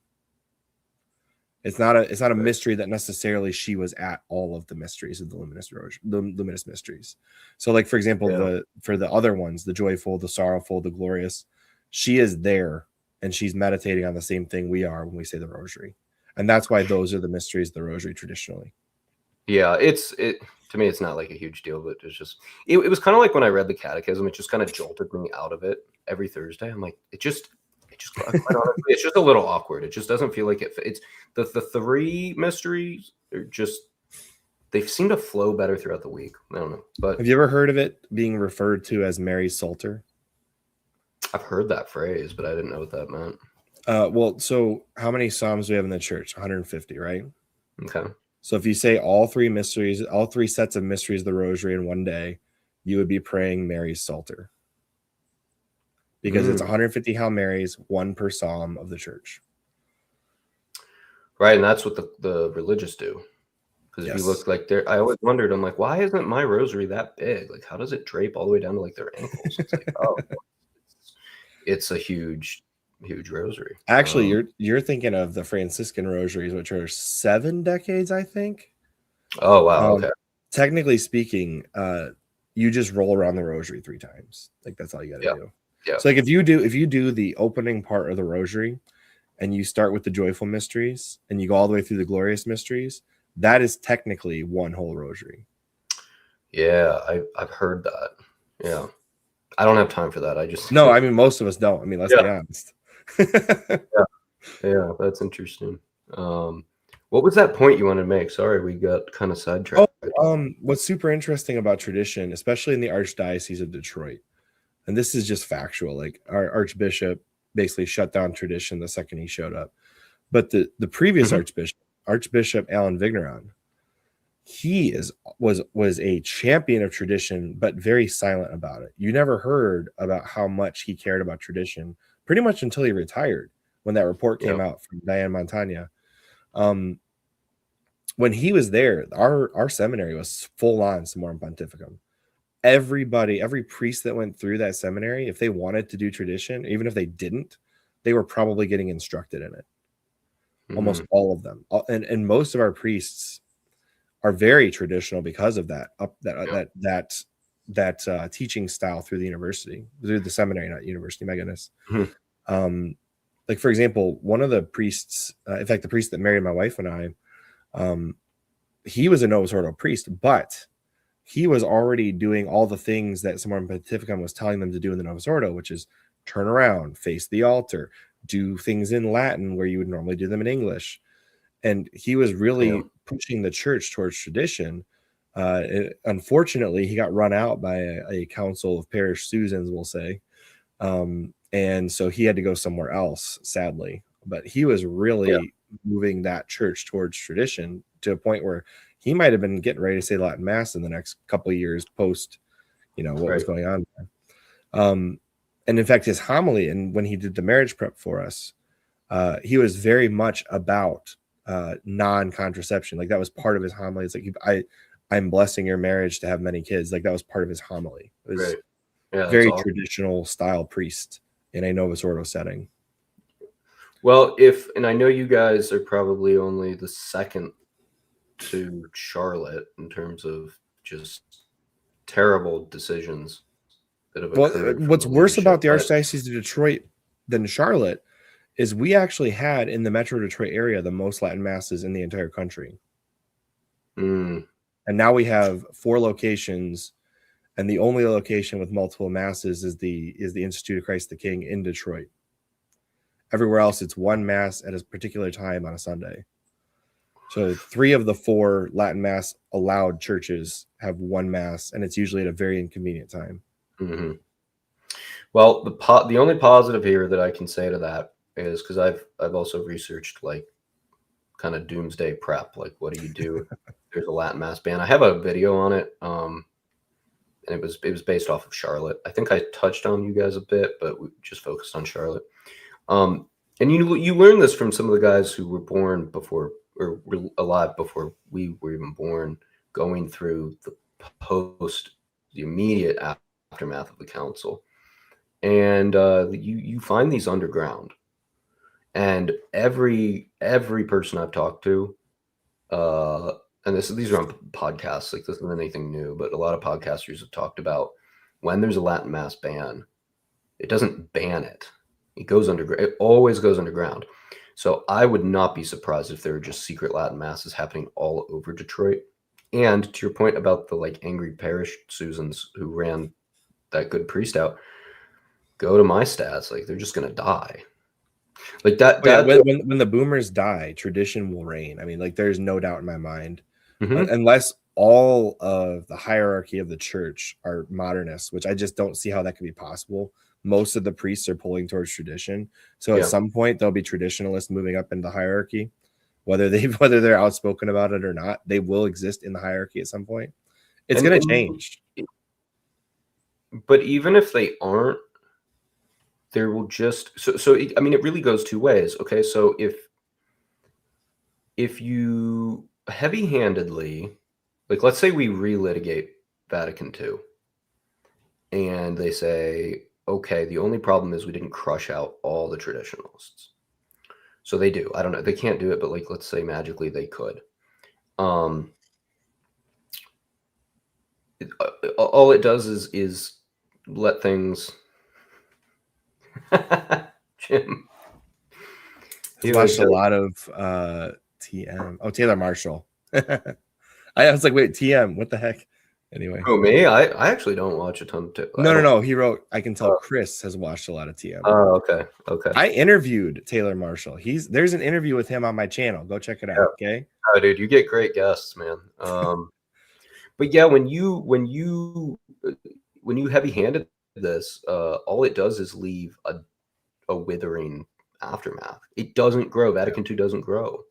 It's not a mystery that necessarily she was at all of the mysteries of the luminous mysteries. So like, for example, for the other ones, the joyful, the sorrowful, the glorious, she is there and she's meditating on the same thing we are when we say the rosary. And that's why those are the mysteries of the rosary traditionally. Yeah, to me, it's not like a huge deal, but it's just it was kind of like when I read the Catechism. It just kind of jolted me out of it every Thursday. I'm like, it just quite honestly, it's just a little awkward. It just doesn't feel like it's the three mysteries are just they seem to flow better throughout the week. I don't know, but Have you ever heard of it being referred to as Mary's Psalter? I've heard that phrase, but I didn't know what that meant. Well, so how many Psalms do we have in the church? 150, right? Okay. So if you say all three sets of mysteries of the rosary in one day, you would be praying Mary's Psalter. Because it's 150 Hail Marys, one per psalm of the church. Right, and that's what the religious do. Because if you look like I always wondered, I'm like, why isn't my rosary that big? Like, how does it drape all the way down to like their ankles? It's like, oh, it's a huge rosary. Actually, you're thinking of the Franciscan rosaries, which are 7 decades, I think. Oh wow, okay. Technically speaking, you just roll around the rosary 3 times. Like that's all you got to do. Yeah. So like if you do the opening part of the rosary, and you start with the joyful mysteries, and you go all the way through the glorious mysteries, that is technically one whole rosary. Yeah, I've heard that. Yeah. I don't have time for that. I just No, I mean most of us don't. I mean, let's be honest. Yeah, that's interesting. What was that point you wanted to make? Sorry, we got kind of sidetracked. What's super interesting about tradition, especially in the Archdiocese of Detroit, and this is just factual, like our Archbishop basically shut down tradition the second he showed up. But the previous Archbishop Alan Vigneron, he was a champion of tradition, but very silent about it. You never heard about how much he cared about tradition pretty much until he retired, when that report came out from Diane Montagna. When he was there, our seminary was full on Summorum Pontificum. Every priest that went through that seminary, if they wanted to do tradition, even if they didn't, they were probably getting instructed in it. Almost all of them, and most of our priests are very traditional because of that teaching style through the seminary, not university. My goodness. Like for example, one of the priests, in fact, the priest that married my wife and I, he was a Novus Ordo priest, but he was already doing all the things that Summorum Pontificum was telling them to do in the Novus Ordo, which is turn around, face the altar, do things in Latin where you would normally do them in English. And he was really pushing the church towards tradition. Unfortunately, he got run out by a council of parish Susans, we'll say. And so he had to go somewhere else, sadly. But he was really moving that church towards tradition to a point where he might have been getting ready to say Latin Mass in the next couple of years post, what was going on there. And in fact, his homily, and when he did the marriage prep for us, he was very much about non-contraception. Like that was part of his homily. It's like, I'm blessing your marriage to have many kids. Like that was part of his homily. It was very traditional style priest in a Novus Ordo setting. Well, and I know you guys are probably only the second to Charlotte in terms of just terrible decisions that have occurred. What's worse about the Archdiocese of Detroit than Charlotte is we actually had in the Metro Detroit area the most Latin Masses in the entire country. And now we have 4 locations, and the only location with multiple Masses is the Institute of Christ the King in Detroit. Everywhere else, it's one Mass at a particular time on a Sunday. So 3 of the 4 Latin Mass allowed churches have one Mass, and it's usually at a very inconvenient time. Well, the only positive here that I can say to that is because I've also researched like kind of doomsday prep, like what do you do if there's a Latin Mass ban? I have a video on it, and it was based off of Charlotte. I think I touched on you guys a bit, but we just focused on Charlotte. And you learn this from some of the guys who were born before or were alive before we were even born, going through the immediate aftermath of the council. And you find these underground, and every person I've talked to, and these are on podcasts, like this isn't anything new, but a lot of podcasters have talked about when there's a Latin Mass ban, it doesn't ban it. It goes underground. It always goes underground. So I would not be surprised if there were just secret Latin masses happening all over Detroit. And to your point about the like angry parish Susans who ran that good priest out, go to my stats. Like they're just gonna die. Like that. Oh yeah, That. when the boomers die, tradition will reign. I mean, like there's no doubt in my mind, Mhm. unless all of the hierarchy of the church are modernists, which I just don't see how that could be possible. Most of the priests are pulling towards tradition, so at Yeah. some point there'll be traditionalists moving up in the hierarchy, whether they're outspoken about it or not. They will exist in the hierarchy at some point. It's going to And change. but even if they aren't, there will just I mean, it really goes two ways. Okay, so if you heavy-handedly, like let's say we relitigate Vatican II, and they say, okay, the only problem is we didn't crush out all the traditionalists. So they do. I don't know. They can't do it, but like let's say magically they could. Um, all it does is let things. Jim, I've watched a lot of TM. Oh, Taylor Marshall. I was like, wait, TM, what the heck? Anyway. Oh, me? I actually don't watch a ton of No. He wrote, I can tell Chris has watched a lot of TM. Oh, okay. Okay. I interviewed Taylor Marshall. There's an interview with him on my channel. Go check it out. Yeah. Okay. Oh, dude, you get great guests, man. But yeah, when you heavy-handed this, all it does is leave a withering aftermath. It doesn't grow. Vatican II doesn't grow.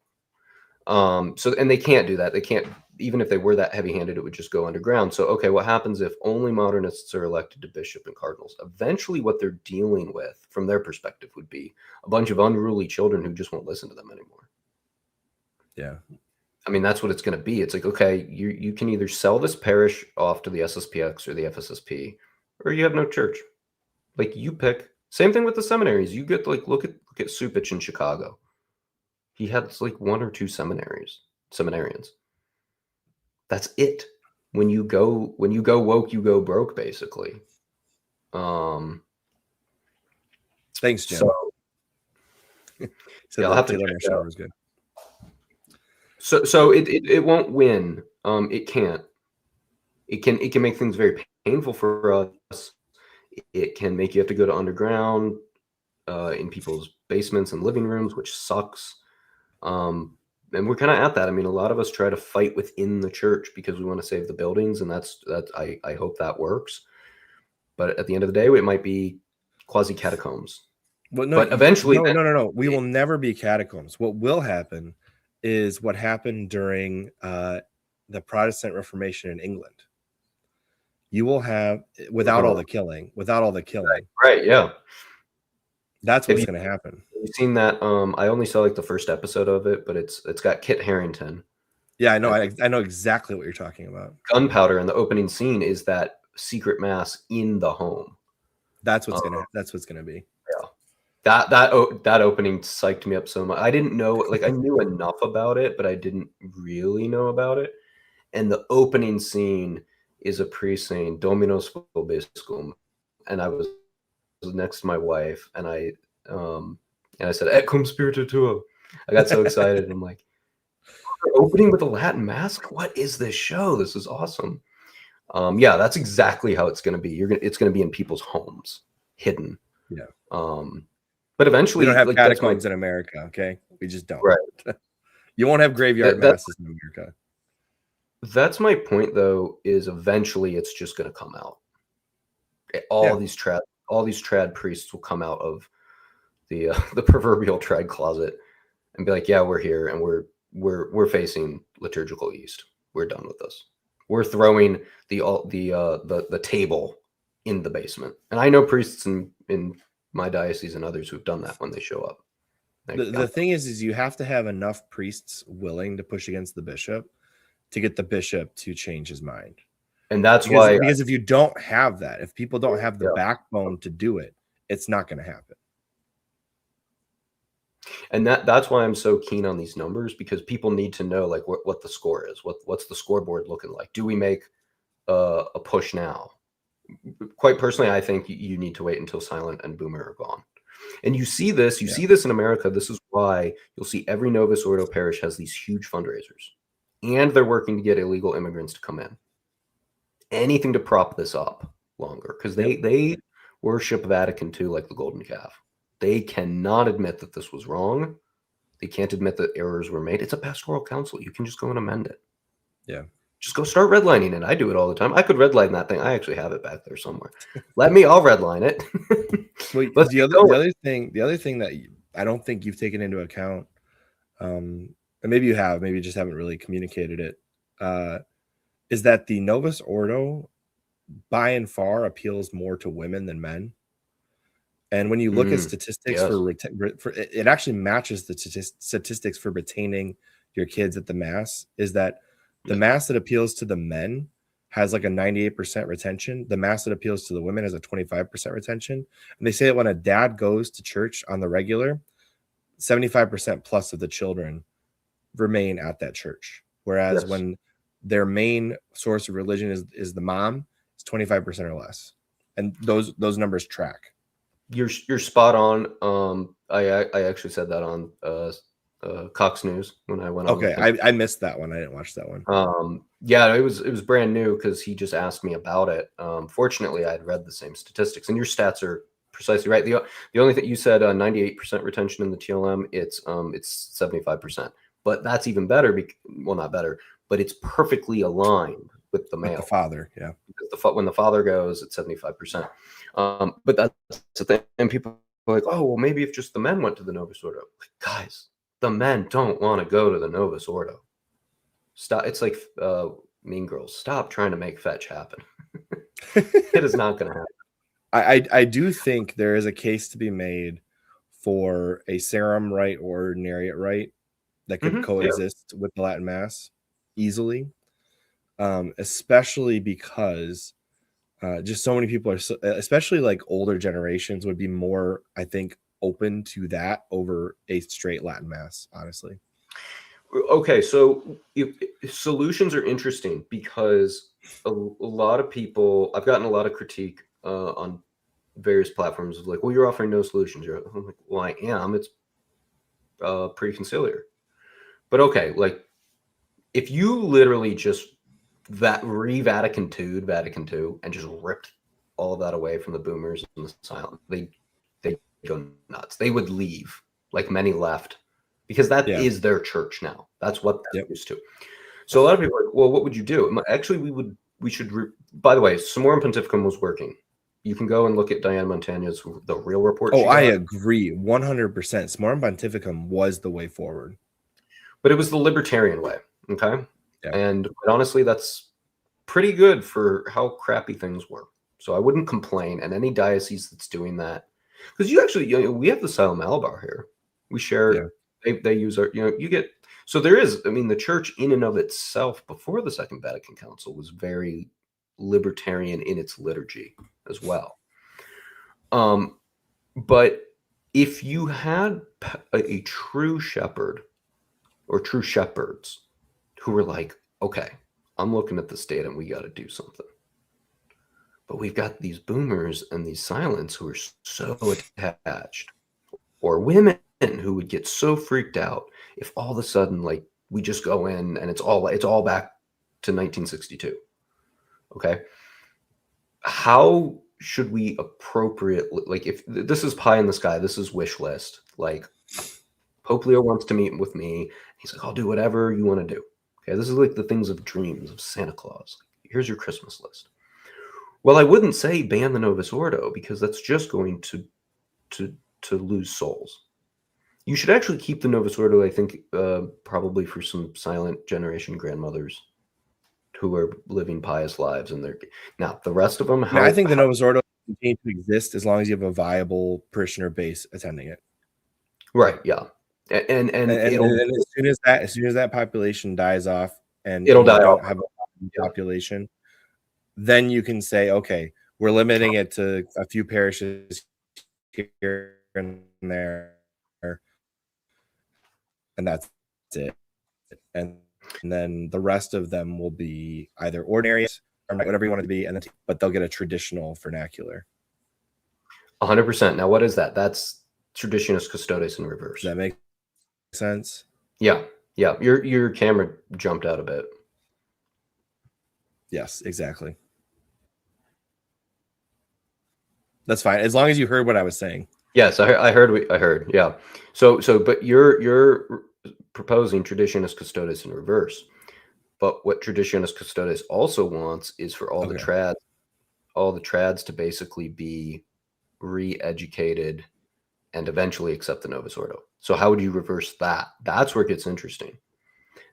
So and they can't do that. They can't, even if they were that heavy-handed, it would just go underground. So okay, what happens if only modernists are elected to bishop and cardinals? Eventually what they're dealing with from their perspective would be a bunch of unruly children who just won't listen to them anymore. Yeah. I mean, that's what it's going to be. It's like, okay, you can either sell this parish off to the SSPX or the FSSP, or you have no church. Like you pick. Same thing with the seminaries. You get like look at Supich in Chicago. He had like one or two seminarians. That's it. When you go woke, you go broke, basically. Thanks, Jim. So, So yeah, I'll have to Taylor check it Marshall out. was good. So it won't win. It can't. It can make things very painful for us. It can make you have to go to underground in people's basements and living rooms, which sucks. And we're kind of at that. I mean, a lot of us try to fight within the church because we want to save the buildings, and that's I hope that works. But at the end of the day, it might be quasi catacombs. Well, no, but eventually, no. We will never be catacombs. What will happen is what happened during the Protestant Reformation in England. You will have without all the killing. Right, yeah. That's what's going to happen. Have you seen that? I only saw like the first episode of it, but it's got Kit Harington. Yeah, I know. I know exactly what you're talking about. Gunpowder, and the opening scene is that secret mass in the home. That's what's gonna be. Yeah. That opening psyched me up so much. I didn't know, like I knew enough about it, but I didn't really know about it. And the opening scene is a priest saying Dominus vobiscum, and I was next to my wife, and I said Et cum spiritu tuo. I got so excited. I'm like, opening with a Latin mass? What is this show? This is awesome. Yeah, that's exactly how it's going to be. It's going to be in people's homes, hidden. Yeah. But eventually, we don't have catacombs in America. Okay, we just don't. Right. You won't have graveyard masses in America. That's my point, though. Is eventually it's just going to come out. All these trad priests will come out of the proverbial trad closet and be like, "Yeah, we're here, and we're facing liturgical east. We're done with this. We're throwing the table in the basement." And I know priests in my diocese and others who've done that when they show up. The thing is you have to have enough priests willing to push against the bishop to get the bishop to change his mind. And that's why, because if you don't have that, if people don't have the backbone to do it, it's not going to happen. And that's why I'm so keen on these numbers, because people need to know like what the score is. What's the scoreboard looking like? Do we make a push now? Quite personally, I think you need to wait until Silent and Boomer are gone. And you see this in America. This is why you'll see every Novus Ordo parish has these huge fundraisers, and they're working to get illegal immigrants to come in. Anything to prop this up longer, because they worship Vatican II like the golden calf. They cannot admit that this was wrong. They can't admit that errors were made. It's a pastoral council. You can just go and amend it. Yeah. Just go start redlining it. I do it all the time. I could redline that thing. I actually have it back there somewhere. I'll redline it. Well, the other thing that I don't think you've taken into account, and maybe you have, maybe you just haven't really communicated it, is that the Novus Ordo, by and far, appeals more to women than men. And when you look at statistics for it actually matches the statistics for retaining your kids at the mass, is that the mass that appeals to the men has like a 98% retention. The mass that appeals to the women has a 25% retention. And they say that when a dad goes to church on the regular, 75% plus of the children remain at that church. Whereas when their main source of religion is the mom, it's 25% or less. And those numbers track. You're spot on. I actually said that on Cox News when I went on. Okay, I missed that one. I didn't watch that one. Yeah, it was brand new because he just asked me about it. Fortunately, I had read the same statistics, and your stats are precisely right. The only thing you said, 98% retention in the TLM, it's 75%, but that's even better. Well, not better, but it's perfectly aligned with the male, with the father. Yeah, because when the father goes, it's 75%. But that's the thing, and people are like, oh, well, maybe if just the men went to the Novus Ordo. Like, guys, the men don't want to go to the Novus Ordo. Stop. It's like Mean Girls. Stop trying to make fetch happen. It is not going to happen. I do think there is a case to be made for a serum rite or ordinariate rite that could coexist with the Latin Mass easily, especially because just so many people are, especially like older generations, would be more, I think, open to that over a straight Latin Mass, honestly. Okay, so solutions are interesting because a lot of people, I've gotten a lot of critique on various platforms of like, well, you're offering no solutions. I'm like, well, I am. It's pretty conciliar. But okay, like if you literally just Vatican II and just ripped all of that away from the boomers and the silent, they go nuts. They would leave, like many left, because that is their church now. That's what they're used to. So a lot of people are like, well, what would you do? Actually, we should, by the way, Summorum Pontificum was working. You can go and look at Diane Montagna's The Real Report. Oh, I agree 100%. Summorum Pontificum was the way forward. But it was the libertarian way, okay? Yeah. And honestly, that's pretty good for how crappy things were. So I wouldn't complain. And any diocese that's doing that, because we have the Sile Malabar here. We share, they use our, you get, so there is, I mean, the church in and of itself before the Second Vatican Council was very libertarian in its liturgy as well. But if you had a true shepherd or true shepherds who were like, okay, I'm looking at this data and we got to do something. But we've got these boomers and these silents who are so attached, or women who would get so freaked out if all of a sudden, like, we just go in and it's all back to 1962. Okay. How should we appropriately, like, if this is pie in the sky, this is wish list, like Pope Leo wants to meet with me. He's like, I'll do whatever you want to do. Okay. This is like the things of dreams of Santa Claus. Here's your Christmas list. Well, I wouldn't say ban the Novus Ordo because that's just going to lose souls. You should actually keep the Novus Ordo, I think, probably for some silent generation grandmothers who are living pious lives. And they're now the rest of them. I think the Novus Ordo continue to exist as long as you have a viable parishioner base attending it. Right. Yeah. And as soon as that population dies off and it'll die off, have a population, then you can say, okay, we're limiting it to a few parishes here and there, and that's it. And then the rest of them will be either ordinary or whatever you want it to be, and then, but they'll get a traditional vernacular. 100%. Now, what is that? That's Traditionis custodes in Does reverse. that make sense? Yeah. Your camera jumped out a bit. Yes, exactly. That's fine. As long as you heard what I was saying. Yes, I heard. Yeah. But you're proposing Traditionis custodes in reverse. But what Traditionis custodes also wants is for all the trads to basically be re-educated and eventually accept the Novus Ordo. So how would you reverse that? That's where it gets interesting.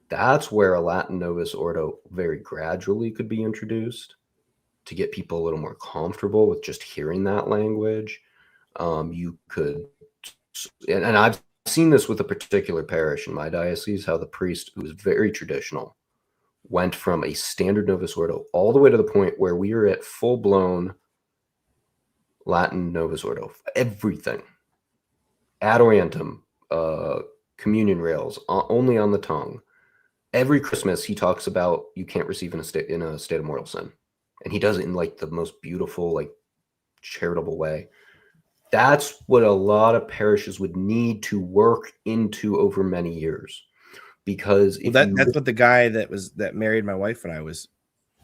That's where a Latin Novus Ordo very gradually could be introduced to get people a little more comfortable with just hearing that language. You could, and I've seen this with a particular parish in my diocese, how the priest, who was very traditional, went from a standard Novus Ordo all the way to the point where we are at full-blown Latin Novus Ordo. Everything. Ad orientem, communion rails, only on the tongue. Every Christmas he talks about you can't receive in a state of mortal sin. And he does it in like the most beautiful, like charitable way. That's what a lot of parishes would need to work into over many years. Because if that's what the guy that married my wife and I was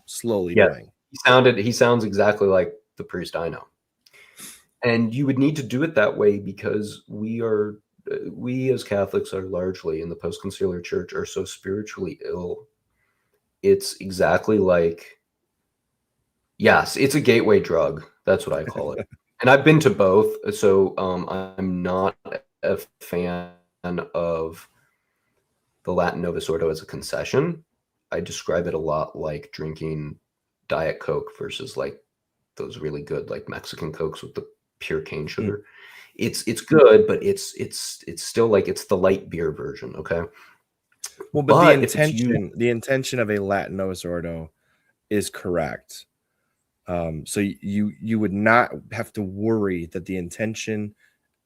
slowly doing. He sounds exactly like the priest I know. And you would need to do it that way because we as Catholics are largely in the post-conciliar church are so spiritually ill. It's exactly like, yes, it's a gateway drug. That's what I call it. And I've been to both. So I'm not a fan of the Latin Novus Ordo as a concession. I describe it a lot like drinking Diet Coke versus like those really good like Mexican Cokes with the pure cane sugar. It's good, but it's still like it's the light beer version. Okay. Well, but the intention of a Latin Novus Ordo is correct. So you would not have to worry that the intention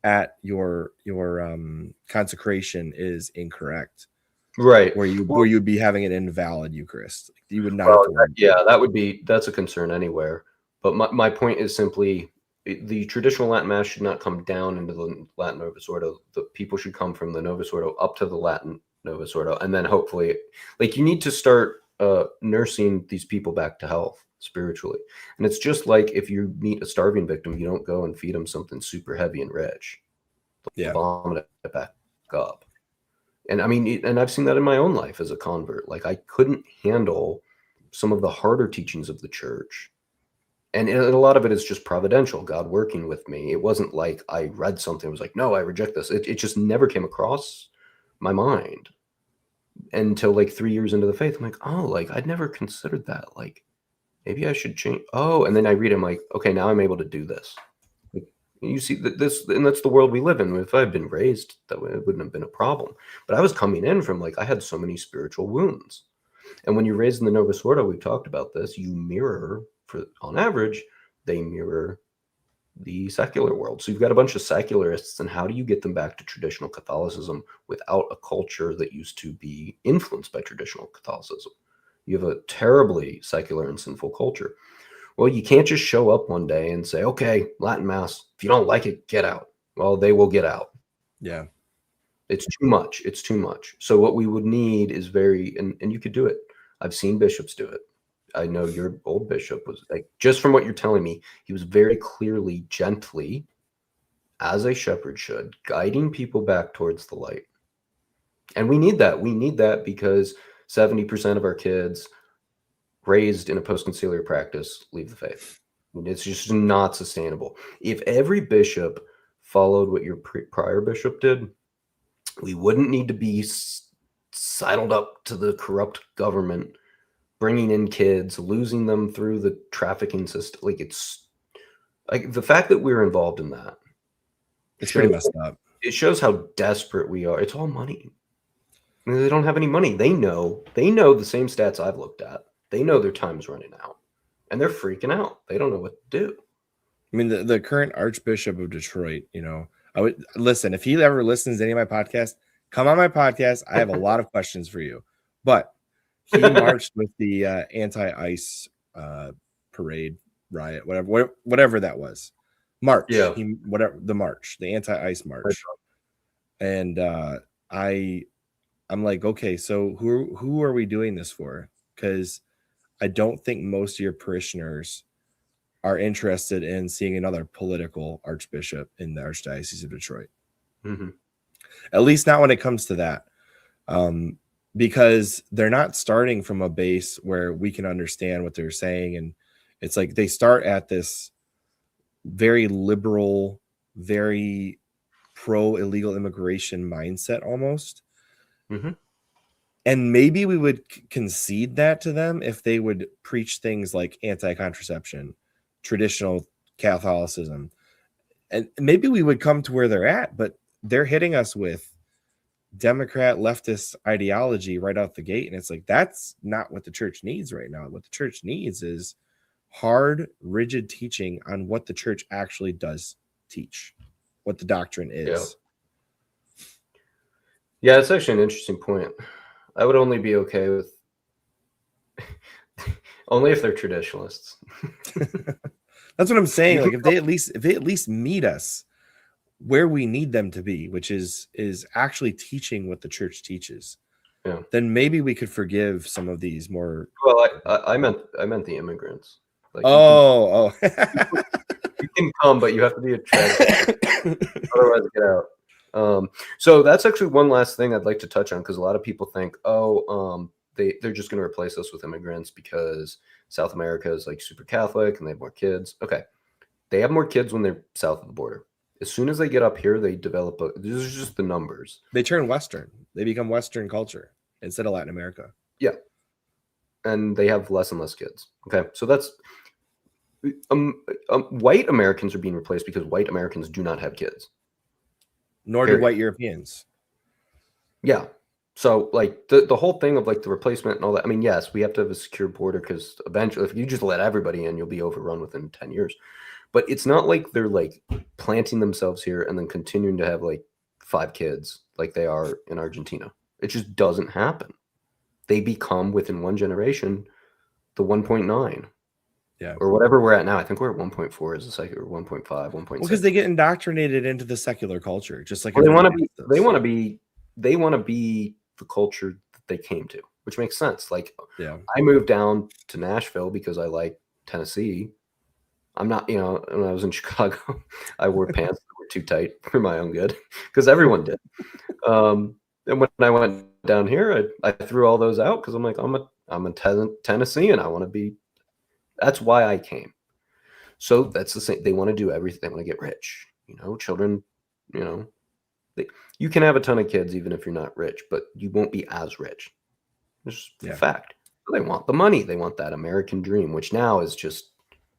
at your consecration is incorrect, right? Where you'd be having an invalid Eucharist. You would not have to worry. That's a concern anywhere. But my point is simply the traditional Latin Mass should not come down into the Latin Novus Ordo. The people should come from the Novus Ordo up to the Latin Novus Ordo, and then hopefully, like you need to start nursing these people back to health spiritually. And it's just like if you meet a starving victim, you don't go and feed them something super heavy and rich. They'll vomit it back up. And I mean, and I've seen that in my own life as a convert. Like I couldn't handle some of the harder teachings of the church. And a lot of it is just providential, God working with me. It wasn't like I read something, it was like, no, I reject this. It just never came across my mind until like 3 years into the faith. I'm like, oh, like I'd never considered that. Like maybe I should change. Oh, and then I read it, I'm like, okay, now I'm able to do this. Like, you see this, and that's the world we live in. If I'd been raised that way, it wouldn't have been a problem. But I was coming in from like, I had so many spiritual wounds. And when you're raised in the Novus Ordo, we've talked about this, you mirror, on average, they mirror the secular world. So you've got a bunch of secularists, and how do you get them back to traditional Catholicism without a culture that used to be influenced by traditional Catholicism? You have a terribly secular and sinful culture. Well, you can't just show up one day and say, okay, Latin Mass, if you don't like it, get out. Well, they will get out. Yeah. It's too much. It's too much. So what we would need is and you could do it. I've seen bishops do it. I know your old bishop was like, just from what you're telling me, he was very clearly, gently, as a shepherd should, guiding people back towards the light. And we need that. We need that because 70% of our kids raised in a post-conciliar practice leave the faith. It's just not sustainable. If every bishop followed what your prior bishop did, we wouldn't need to be sidled up to the corrupt government, bringing in kids, losing them through the trafficking system. Like it's like the fact that we're involved in that. It's pretty messed up. It shows how desperate we are. It's all money. I mean, they don't have any money. They know the same stats I've looked at. They know their time's running out, and they're freaking out. They don't know what to do. I mean, the current Archbishop of Detroit, I would listen, if he ever listens to any of my podcasts, come on my podcast. I have a lot of questions for you. But he marched with the anti-ICE parade, riot, whatever that was. March. Yeah. The march, the anti-ICE march. And I'm like, okay, so who are we doing this for? Because I don't think most of your parishioners are interested in seeing another political archbishop in the Archdiocese of Detroit. Mm-hmm. At least not when it comes to that. Because they're not starting from a base where we can understand what they're saying. And it's like they start at this very liberal, very pro illegal immigration mindset almost. Mm-hmm. And maybe we would concede that to them if they would preach things like anti-contraception, traditional Catholicism, and maybe we would come to where they're at. But they're hitting us with Democrat leftist ideology right out the gate, and it's like that's not what the church needs right now. What the church needs is hard, rigid teaching on what the church actually does teach, what the doctrine is. Yeah, it's actually an interesting point. I would only be okay with only if they're traditionalists. That's what I'm saying. Like if they at least meet us where we need them to be, which is actually teaching what the church teaches, then maybe we could forgive some of these more. Well, I meant the immigrants. Like you can come, but you have to be attractive. Otherwise, get out. So that's actually one last thing I'd like to touch on, because a lot of people think, they're just going to replace us with immigrants because South America is like super Catholic and they have more kids. Okay, they have more kids when they're south of the border. As soon as they get up here, they develop this is just the numbers. They turn Western. They become Western culture instead of Latin America. Yeah, and they have less and less kids. Okay, so that's white Americans are being replaced because white Americans do not have kids. Nor do white Europeans. Yeah. So like the whole thing of like the replacement and all that. I mean, yes, we have to have a secure border because eventually if you just let everybody in, you'll be overrun within 10 years. But it's not like they're like planting themselves here and then continuing to have like 5 kids like they are in Argentina. It just doesn't happen. They become within one generation the 1.9. Yeah. Or whatever we're at now. I think we're at 1.4 as a secular, 1.5, 1.6. Well, because they get indoctrinated into the secular culture, just like they want to be the culture that they came to, which makes sense. Like, I moved down to Nashville because I like Tennessee. I'm not, when I was in Chicago, I wore pants that were too tight for my own good because everyone did. And when I went down here, I threw all those out because I'm like, I'm a Tennessean. I want to be. That's why I came. So that's the same. They want to do everything. They want to get rich. Children. You can have a ton of kids even if you're not rich, but you won't be as rich. It's a fact. They want the money. They want that American dream, which now is just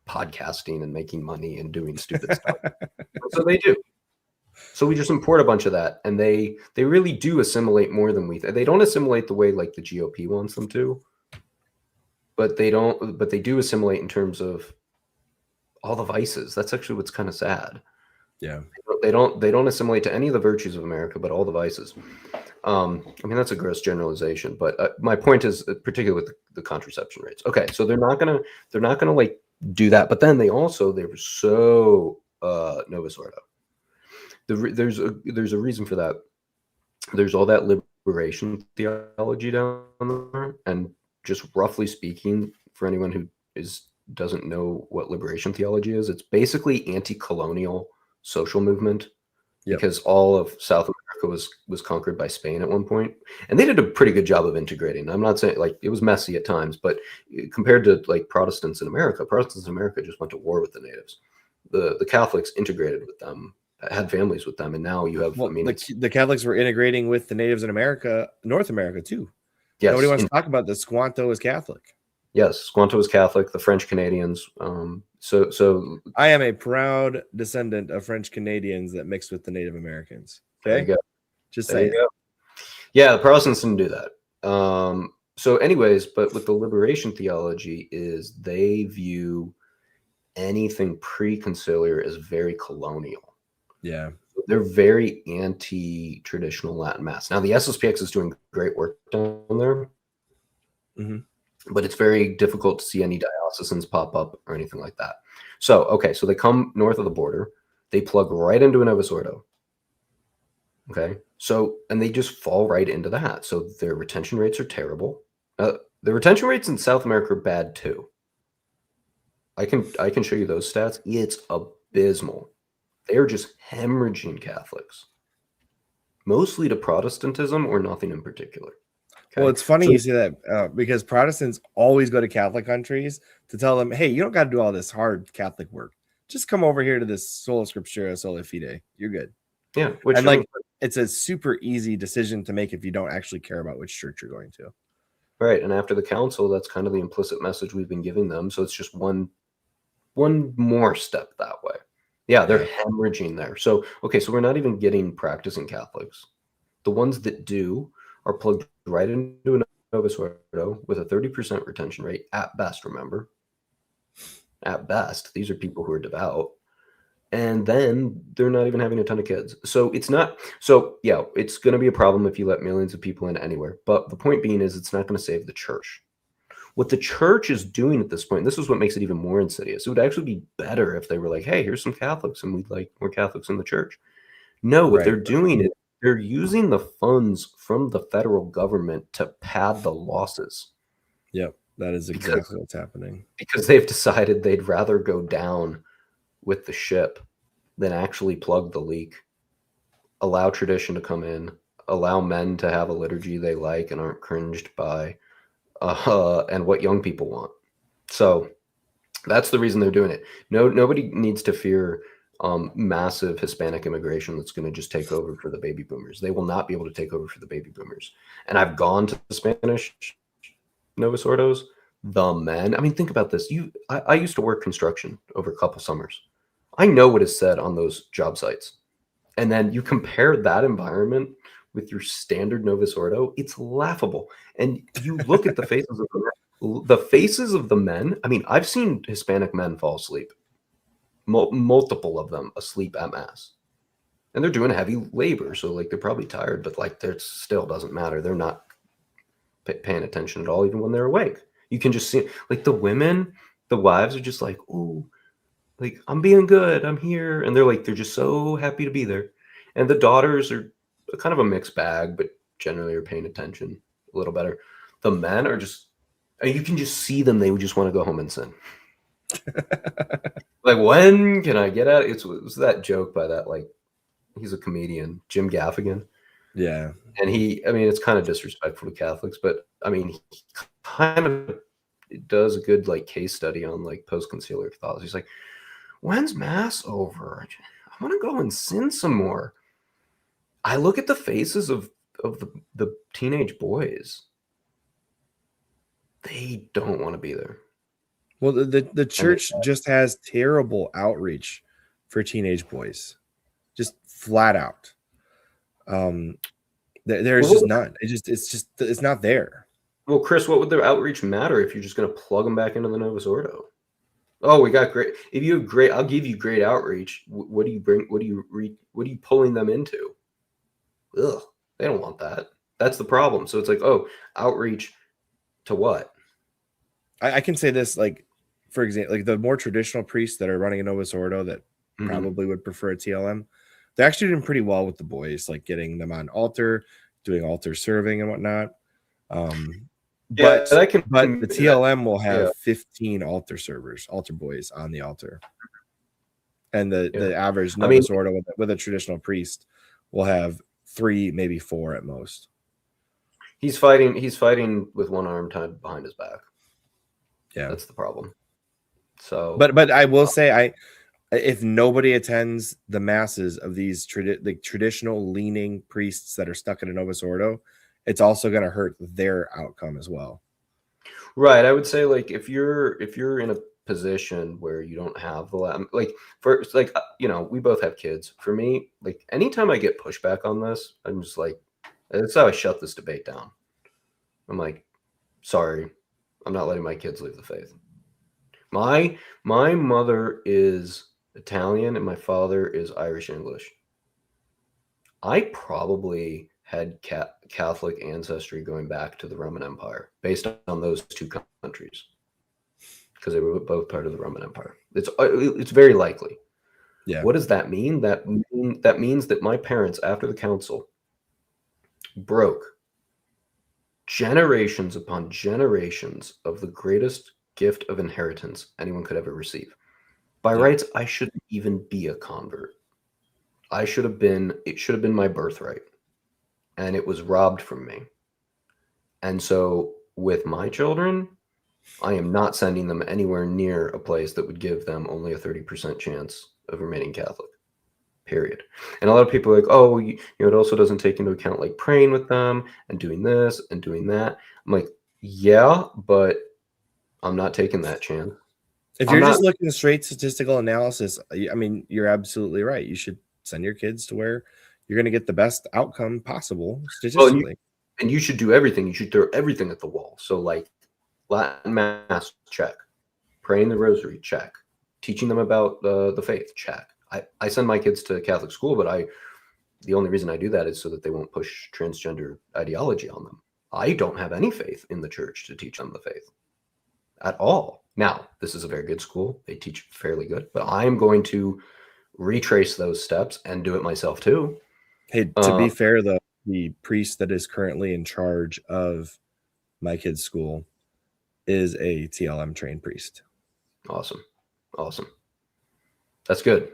podcasting and making money and doing stupid stuff. So they do. So we just import a bunch of that, and they really do assimilate more than we. They don't assimilate the way like the GOP wants them to, but they don't. But they do assimilate in terms of all the vices. That's actually what's kind of sad. Yeah. They don't assimilate to any of the virtues of America, but all the vices. I mean, that's a gross generalization, but my point is particularly with the contraception rates. Okay, so they're not gonna like do that, but then they were so Novus Ordo. There's a reason for that. There's all that liberation theology down there, and just roughly speaking, for anyone who doesn't know what liberation theology is, it's basically anti-colonial social movement, because all of South America was conquered by Spain at one point, and they did a pretty good job of integrating. I'm not saying like it was messy at times, but compared to like Protestants in America just went to war with the natives. The Catholics integrated with them, had families with them, and now you have. The Catholics were integrating with the natives in North America too. Yes, nobody wants to talk about this. Squanto is Catholic. Yes, Squanto is Catholic. The French Canadians. So I am a proud descendant of French Canadians that mixed with the Native Americans. Okay, there you go. Just saying. Yeah, the Protestants didn't do that. So, anyways, but with the liberation theology is they view anything pre-conciliar as very colonial. Yeah, they're very anti-traditional Latin Mass. Now, the SSPX is doing great work down there. Mm-hmm. but it's very difficult to see any diocesans pop up or anything like that. So, okay, so they come north of the border, they plug right into a Novus Ordo. Okay, so and they just fall right into that. So their retention rates are terrible. The retention rates in South America are bad too. I can show you those stats. It's abysmal. They're just hemorrhaging Catholics, mostly to Protestantism or nothing in particular. Well, Okay, it's funny so you say that because Protestants always go to Catholic countries to tell them, hey, you don't got to do all this hard Catholic work. Just come over here to this sola scriptura, sola fide. You're good. yeah, which And I mean, like, it's a super easy decision to make if you don't actually care about which church you're going to. right. And after the council, that's kind of the implicit message we've been giving them. So it's just one more step that way. Yeah, they're hemorrhaging there. So okay, so we're not even getting practicing Catholics. The ones that do are plugged right into a Novus Ordo with a 30% retention rate at best, remember? At best, these are people who are devout. And then they're not even having a ton of kids. So it's not, so yeah, it's going to be a problem if you let millions of people in anywhere. But the point being is it's not going to save the church. What the church is doing at this point, this is what makes it even more insidious. It would actually be better if they were like, hey, here's some Catholics and we'd like more Catholics in the church. No, what Right. they're doing is they're using the funds from the federal government to pad the losses Yep. That is exactly what's happening. because they've decided they'd rather go down with the ship than actually plug the leak, allow tradition to come in, allow men to have a liturgy they like and aren't cringed by, and what young people want. So that's the reason they're doing it. Nobody needs to fear massive Hispanic immigration that's going to just take over for the baby boomers. They will not be able to take over for the baby boomers. And I've gone to the Spanish Novus Ordos. The men. I mean, think about this. I used to work construction over a couple summers. I know what is said on those job sites. And then you compare that environment with your standard Novus Ordo, it's laughable. And you look at the faces of the men. I mean, I've seen Hispanic men fall asleep, multiple of them asleep at mass, and they're doing heavy labor, so like they're probably tired, but like it still doesn't matter. They're not paying attention at all, even when they're awake. You can just see like the women, the wives are just like, oh, like I'm being good, I'm here, and they're just so happy to be there. And the daughters are kind of a mixed bag, but generally are paying attention a little better. The men are just, you can just see them. They would just want to go home and sin. Like, when can I get out? It was that joke by that, like, he's a comedian, Jim Gaffigan. Yeah. And I mean, it's kind of disrespectful to Catholics, but I mean, he kind of does a good, like, case study on, like, post-conciliar Catholicism. He's like, when's mass over? I want to go and sin some more. I look at the faces of the teenage boys. They don't want to be there. Well, the church just has terrible outreach for teenage boys, just flat out. There's just none. It's not there. Well, Chris, what would the outreach matter if you're just going to plug them back into the Novus Ordo? Oh, we got great. If you have great, I'll give you great outreach. What do you bring? What are you pulling them into? Ugh, they don't want that. That's the problem. So it's like, oh, outreach to what? I can say this, like, for example, like the more traditional priests that are running a Novus Ordo that probably would prefer a TLM, they're actually doing pretty well with the boys, like getting them on altar, doing altar serving and whatnot. But the TLM will have 15 altar servers, altar boys on the altar. And the average Novus Ordo with a traditional priest will have 3, maybe 4 at most. He's fighting with one arm tied behind his back. Yeah, that's the problem. So, but I will say, if nobody attends the masses of these traditional leaning priests that are stuck in a Novus Ordo, it's also going to hurt their outcome as well. Right. I would say, like, if you're in a position where you don't have the like, first, like, you know, we both have kids. For me, like, anytime I get pushback on this, I'm just like, that's how I shut this debate down. I'm like, sorry, I'm not letting my kids leave the faith. My mother is Italian and my father is Irish English. I probably had Catholic ancestry going back to the Roman Empire, based on those two countries, because they were both part of the Roman Empire. It's very likely. Yeah. What does that mean? That means that my parents, after the council, broke generations upon generations of the greatest gift of inheritance anyone could ever receive. By Yeah. rights, I shouldn't even be a convert. It should have been my birthright, and it was robbed from me. And so with my children, I am not sending them anywhere near a place that would give them only a 30% chance of remaining Catholic. Period. And a lot of people are like, oh, it also doesn't take into account like praying with them and doing this and doing that. I'm like, yeah, but I'm not taking that chance. If you're just looking at straight statistical analysis, I mean, you're absolutely right. You should send your kids to where you're going to get the best outcome possible statistically. And you should do everything. You should throw everything at the wall. So like Latin Mass, check. Praying the Rosary, check. Teaching them about the faith, check. I send my kids to Catholic school, but the only reason I do that is so that they won't push transgender ideology on them. I don't have any faith in the church to teach them the faith at all. Now, this is a very good school. They teach fairly good, but I'm going to retrace those steps and do it myself too. Hey, to be fair, though, the priest that is currently in charge of my kid's school is a TLM trained priest. Awesome. That's good.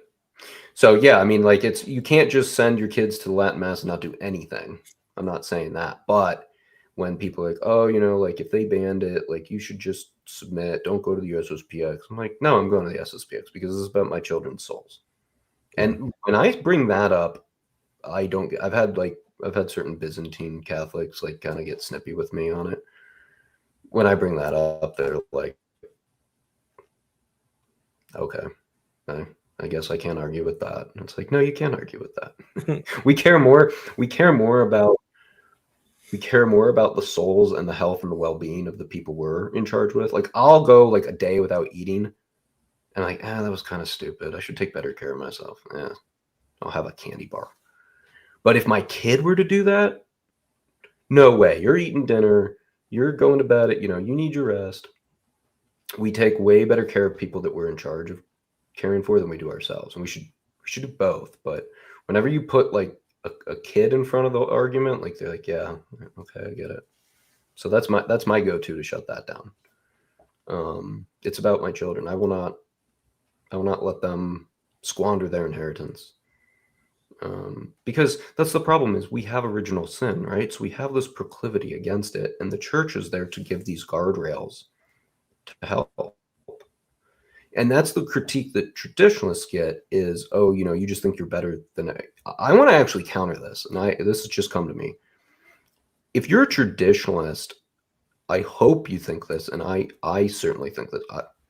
So yeah, I mean, like you can't just send your kids to the Latin Mass and not do anything. I'm not saying that, but when people are like, oh, like if they banned it, like you should just submit, don't go to the SSPX. I'm like, no, I'm going to the SSPX because this is about my children's souls. And when I bring that up, I've had certain Byzantine Catholics like kind of get snippy with me on it. When I bring that up, they're like, okay, I guess I can't argue with that. And it's like, no, you can't argue with that. We care more about the souls and the health and the well-being of the people we're in charge with. Like I'll go like a day without eating and like, that was kind of stupid. I should take better care of myself. I'll have a candy bar. But if my kid were to do that, no way. You're eating dinner, you're going to bed, you need your rest. We take way better care of people that we're in charge of caring for than we do ourselves. And we should do both. But whenever you put like a kid in front of the argument, like they're like, yeah, okay, I get it. So that's my go-to to shut that down. It's about my children. I will not let them squander their inheritance. Because that's the problem is we have original sin, right? So we have this proclivity against it, and the church is there to give these guardrails to help. And that's the critique that traditionalists get is, oh, you just think you're better than I want to actually counter this. And this has just come to me. If you're a traditionalist, I hope you think this. And I certainly think that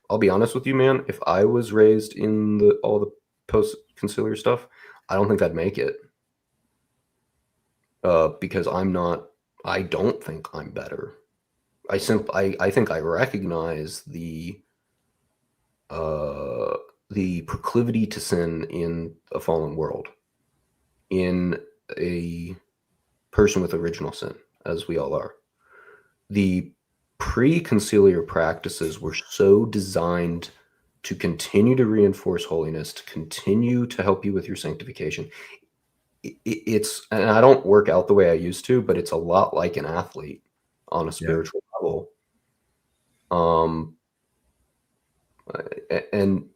I'll be honest with you, man. If I was raised in all the post-conciliar stuff, I don't think I'd make it. Because I don't think I'm better. I think I recognize the proclivity to sin in a fallen world, in a person with original sin, as we all are. The pre-conciliar practices were so designed to continue to reinforce holiness, to continue to help you with your sanctification. And I don't work out the way I used to, but it's a lot like an athlete on a spiritual level. And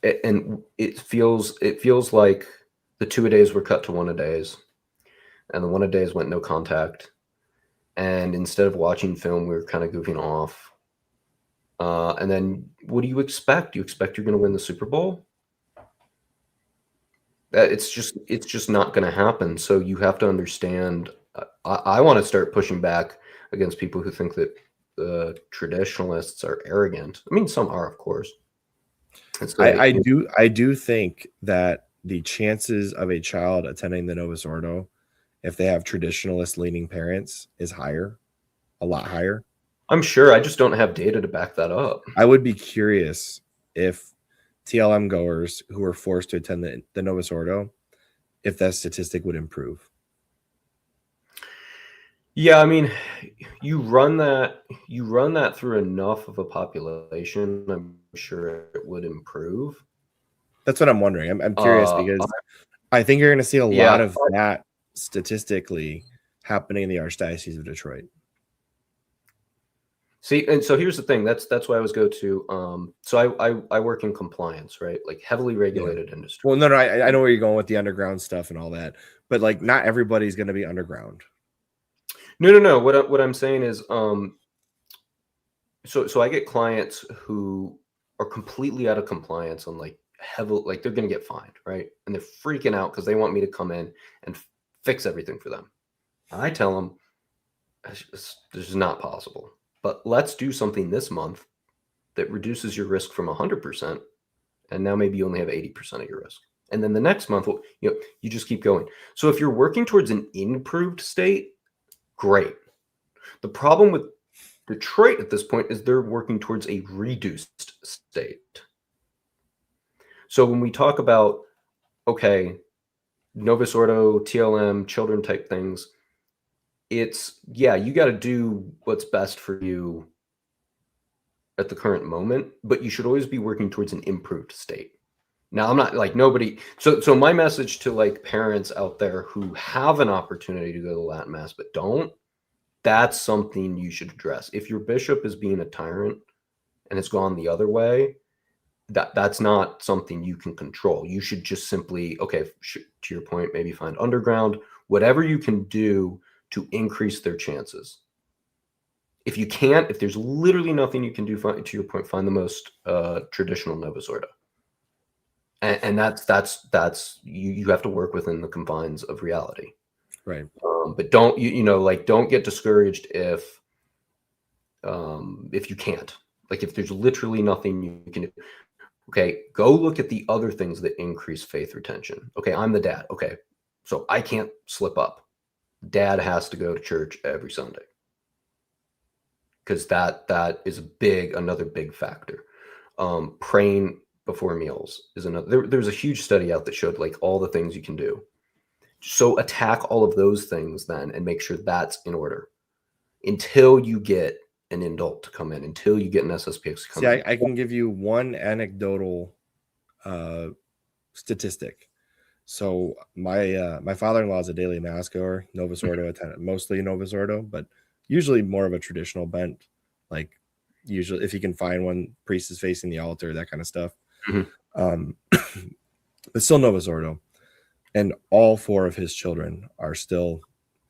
it feels like the 2-a-days were cut to 1-a-days, and the 1-a-days went no contact. And instead of watching film, we were kind of goofing off. And then what do you expect? You expect you're going to win the Super Bowl? It's just not going to happen. So you have to understand. I want to start pushing back against people who think that the traditionalists are arrogant. I mean, some are, of course. I do think that the chances of a child attending the Novus Ordo, if they have traditionalist leaning parents, is higher, a lot higher. I'm sure. I just don't have data to back that up. I would be curious if TLM goers who are forced to attend the Novus Ordo, if that statistic would improve. Yeah, I mean, you run that through enough of a population, I'm sure it would improve. That's what I'm wondering. I'm curious Uh, because I think you're going to see a lot yeah. of that statistically happening in the Archdiocese of Detroit. See, and so here's the thing. That's why I always go to. So I work in compliance, right? Like heavily Yeah. regulated industry. Well, no, I know where you're going with the underground stuff and all that, but like not everybody's going to be underground. No. What I'm saying is, so I get clients who are completely out of compliance on like heavily, like they're going to get fined, right? And they're freaking out because they want me to come in and fix everything for them. I tell them this is not possible. But let's do something this month that reduces your risk from 100%, and now maybe you only have 80% of your risk. And then the next month, well, you just keep going. So if you're working towards an improved state, great. The problem with Detroit at this point is they're working towards a reduced state. So when we talk about, okay, Novus Ordo, TLM, children type things, it's, yeah, you got to do what's best for you at the current moment, but you should always be working towards an improved state. Now, I'm not like nobody. So my message to like parents out there who have an opportunity to go to Latin Mass but don't, that's something you should address. If your bishop is being a tyrant and it's gone the other way, that's not something you can control. You should just simply, okay, to your point, maybe find underground, whatever you can do to increase their chances. If you can't, if there's literally nothing you can do, to your point, find the most traditional Novus Ordo. And that's you have to work within the confines of reality, Right. but don't like don't get discouraged if you can't, like if there's literally nothing you can do. Okay, go look at the other things that increase faith retention. Okay, I'm the dad. Okay, so I can't slip up. Dad has to go to church every Sunday because that is another big factor. Praying before meals is another. There's a huge study out that showed like all the things you can do. So attack all of those things then and make sure that's in order until you get an indult to come in, until you get an SSPX to come See, in. I can give you one anecdotal statistic. So my father-in-law is a daily mass goer, Novus Ordo attendant, mostly Novus Ordo, but usually more of a traditional bent. Like usually, if you can find one, priest is facing the altar, that kind of stuff. Mm-hmm. But still Novus Ordo, and all four of his children are still,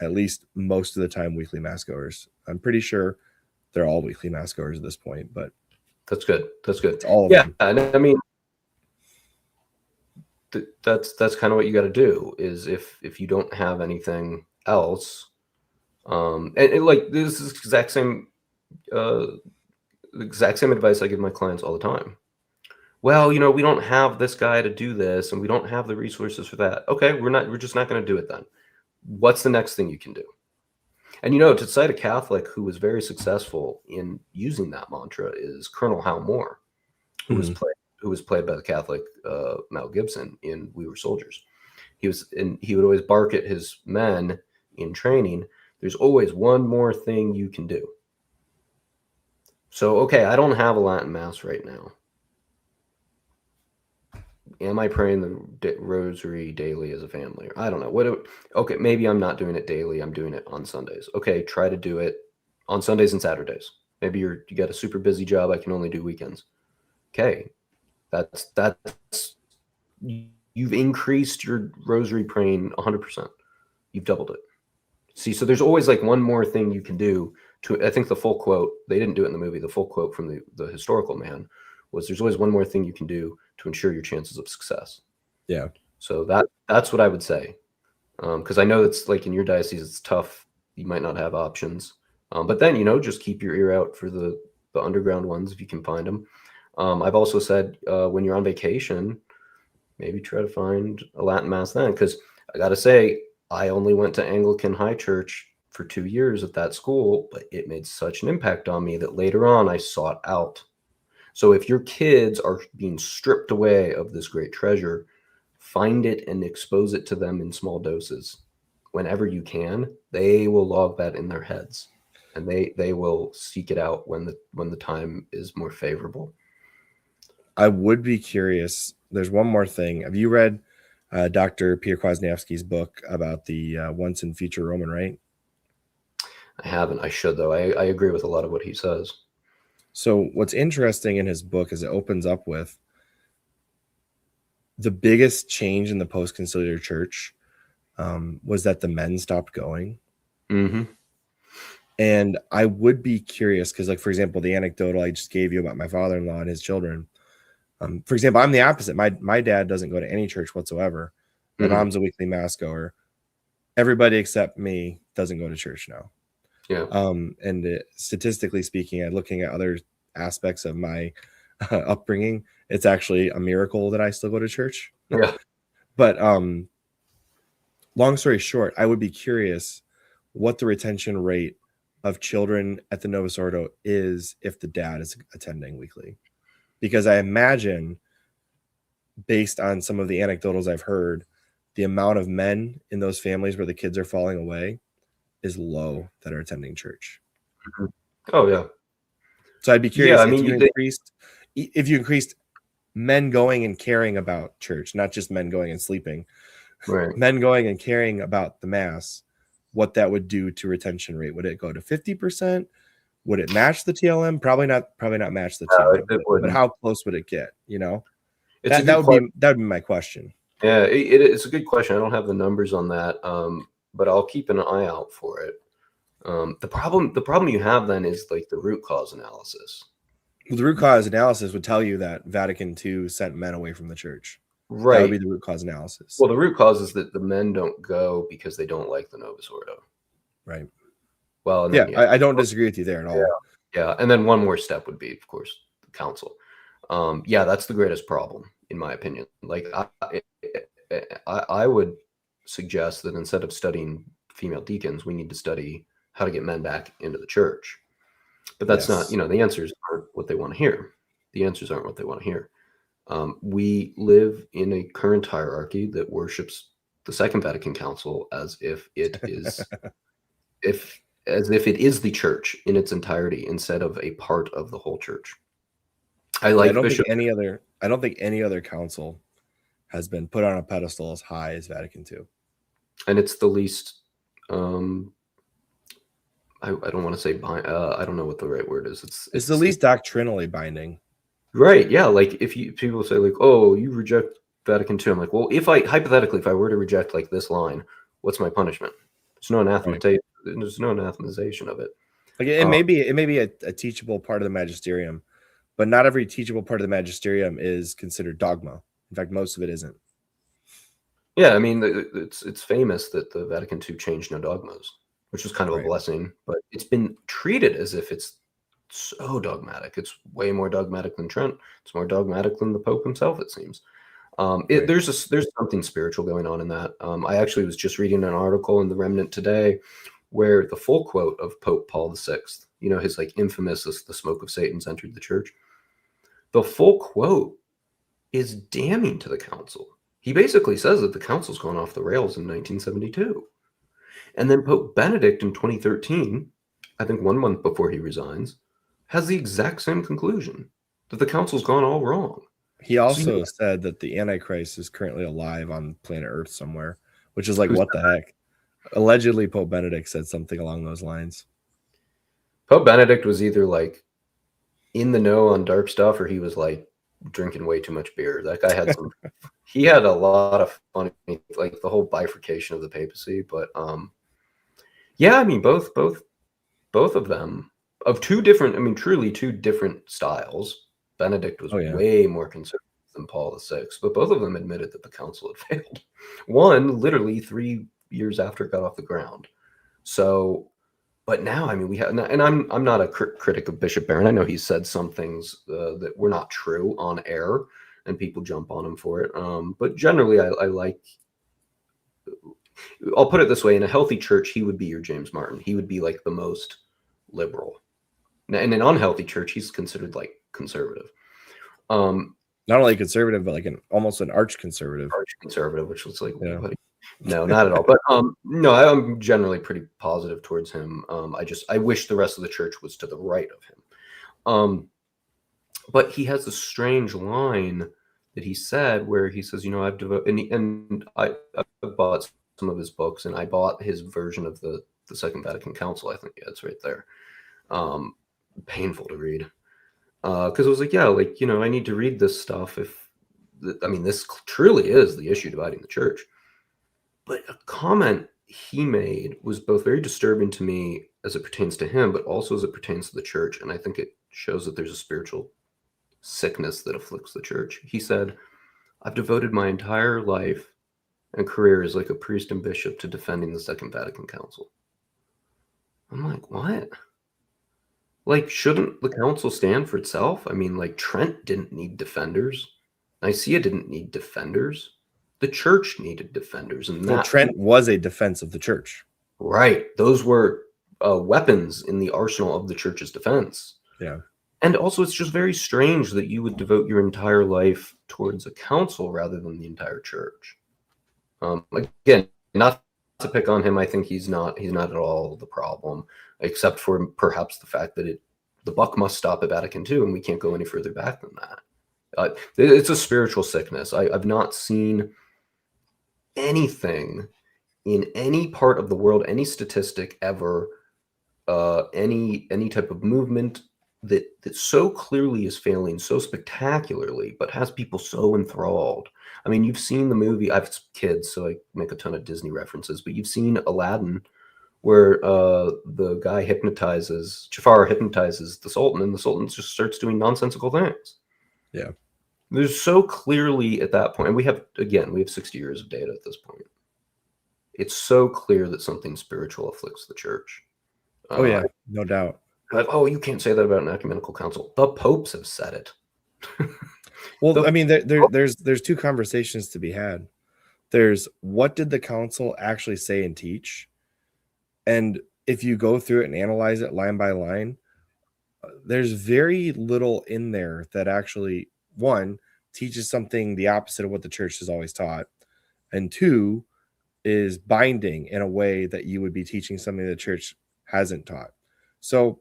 at least most of the time, weekly mass goers. I'm pretty sure they're all weekly mass goers at this point, but That's good. That's good. it's all of Yeah, them. and I mean, that's kind of what you got to do is if you don't have anything else, and like this is the exact same advice I give my clients all the time. Well, we don't have this guy to do this, and we don't have the resources for that. Okay, we're just not going to do it then. What's the next thing you can do? And to cite a Catholic who was very successful in using that mantra is Colonel Hal Moore, who was played by the Catholic Mel Gibson in We Were Soldiers. He would always bark at his men in training. There's always one more thing you can do. So, okay, I don't have a Latin Mass right now. Am I praying the rosary daily as a family? I don't know. Okay, maybe I'm not doing it daily. I'm doing it on Sundays. Okay, try to do it on Sundays and Saturdays. Maybe you got a super busy job. I can only do weekends. Okay, that's you've increased your rosary praying 100%. You've doubled it. See, so there's always like one more thing you can do to, I think the full quote, they didn't do it in the movie. The full quote from the historical man was there's always one more thing you can do to ensure your chances of success. Yeah. So that's what I would say. Because I know it's like in your diocese, it's tough. You might not have options. But then, just keep your ear out for the underground ones if you can find them. I've also said when you're on vacation, maybe try to find a Latin Mass then. Because I got to say, I only went to Anglican High Church for 2 years at that school, but it made such an impact on me that later on I sought out. So if your kids are being stripped away of this great treasure, find it and expose it to them in small doses whenever you can. They will log that in their heads, and they will seek it out when the time is more favorable. I would be curious. There's one more thing. Have you read Dr. Pierre Kwasniewski's book about the once and future Roman Rite? I haven't. I should, though. I agree with a lot of what he says. So what's interesting in his book is it opens up with the biggest change in the post-conciliar church was that the men stopped going. Mm-hmm. And I would be curious because, like, for example, the anecdotal I just gave you about my father-in-law and his children. For example, I'm the opposite. My dad doesn't go to any church whatsoever. My Mm-hmm. mom's a weekly mass goer. Everybody except me doesn't go to church now. Yeah. And statistically speaking, and looking at other aspects of my upbringing, it's actually a miracle that I still go to church. Yeah. But long story short, I would be curious what the retention rate of children at the Novus Ordo is if the dad is attending weekly. Because I imagine, based on some of the anecdotals I've heard, the amount of men in those families where the kids are falling away is low that are attending church. Mm-hmm. Oh, yeah. So I'd be curious, Yeah, I mean, if you increased men going and caring about church, not just men going and sleeping, right. men going and caring about the mass, what that would do to retention rate. Would it go to 50%? Would it match the TLM? Probably not match the TLM. But how close would it get? That would be my question. Yeah, it's a good question. I don't have the numbers on that, but I'll keep an eye out for it. The problem you have then is like the root cause analysis. Well, the root cause analysis would tell you that Vatican II sent men away from the church. Right. That would be the root cause analysis. Well, the root cause is that the men don't go because they don't like the Novus Ordo. Right. Well, and yeah, then, I don't disagree with you there at all. Yeah. And then one more step would be, of course, the council. Yeah, that's the greatest problem, in my opinion. Like, I would suggest that instead of studying female deacons, we need to study how to get men back into the church. But that's not, the answers aren't what they want to hear. The answers aren't what they want to hear. We live in a current hierarchy that worships the Second Vatican Council as if it is, as if it is the church in its entirety instead of a part of the whole church. I don't think any other council has been put on a pedestal as high as Vatican II. And it's the least, I don't want to say I don't know what the right word is. It's the least doctrinally binding. Right. Yeah. Like if people say like, oh, you reject Vatican II. I'm like, well, if I were to reject like this line, what's my punishment? There's no anathematization. Right. There's no anathematization of it. Like it may be a teachable part of the magisterium, but not every teachable part of the magisterium is considered dogma. In fact, most of it isn't. Yeah, I mean, it's famous that the Vatican II changed no dogmas, which was kind of a blessing, but it's been treated as if it's so dogmatic. It's way more dogmatic than Trent. It's more dogmatic than the Pope himself, it seems. There's something spiritual going on in that. I actually was just reading an article in the Remnant today where the full quote of Pope Paul VI, his like infamous "the smoke of Satan's entered the church." The full quote is damning to the council. He basically says that the council's gone off the rails in 1972. And then Pope Benedict in 2013, I think 1 month before he resigns, has the exact same conclusion, that the council's gone all wrong. He also said that the Antichrist is currently alive on planet Earth somewhere, which is like, what the heck? Allegedly, Pope Benedict said something along those lines. Pope Benedict was either like in the know on dark stuff, or he was like drinking way too much beer. That guy had he had a lot of funny, like the whole bifurcation of the papacy. But yeah, I mean, both of them of truly two different styles. Benedict was way more conservative than Paul VI, but both of them admitted that the council had failed. One literally 3 years after it got off the ground. So, but now, I mean, we have, and I'm not a critic of Bishop Barron. I know he said some things that were not true on air, and people jump on him for it. But generally, I like. I'll put it this way: in a healthy church, he would be your James Martin. He would be like the most liberal. Now, in an unhealthy church, he's considered like conservative. Not only conservative, but like almost an arch conservative. Arch conservative, which was like, No, not at all. But no, I'm generally pretty positive towards him. I wish the rest of the church was to the right of him. But he has a strange line that he said where he says, you know, I've devoted, and I bought some of his books, and I bought his version of the Second Vatican Council. I think it's right there. Painful to read, because it was like, yeah, like, you know, I need to read this stuff if, I mean, this truly is the issue dividing the church. But a comment he made was both very disturbing to me as it pertains to him, but also as it pertains to the church. And I think it shows that there's a spiritual sickness that afflicts the church. He said, I've devoted my entire life and career as like a priest and bishop to defending the Second Vatican Council. I'm like, what? Like, shouldn't the council stand for itself? I mean, like, Trent didn't need defenders. Nicaea didn't need defenders. The church needed defenders. And well, Trent was a defense of the church. Right. Those were weapons in the arsenal of the church's defense. Yeah. And also, it's just very strange that you would devote your entire life towards a council rather than the entire church. Again, not to pick on him. I think he's not at all the problem, except for perhaps the fact that the buck must stop at Vatican II, and we can't go any further back than that. It's a spiritual sickness. I've not seen anything in any part of the world, any statistic ever, any type of movement that so clearly is failing so spectacularly, but has people so enthralled. I mean, you've seen the movie. I have kids, so I make a ton of Disney references, but you've seen Aladdin, where the guy Jafar hypnotizes the Sultan, and the Sultan just starts doing nonsensical things. Yeah. There's so clearly at that point, and we have 60 years of data at this point. It's so clear that something spiritual afflicts the church. Oh yeah, no doubt. Oh, you can't say that about an ecumenical council. The popes have said it. Well, I mean, there's two conversations to be had. There's what did the council actually say and teach? And if you go through it and analyze it line by line, there's very little in there that actually, one, teaches something the opposite of what the church has always taught, and two, is binding in a way that you would be teaching something the church hasn't taught. So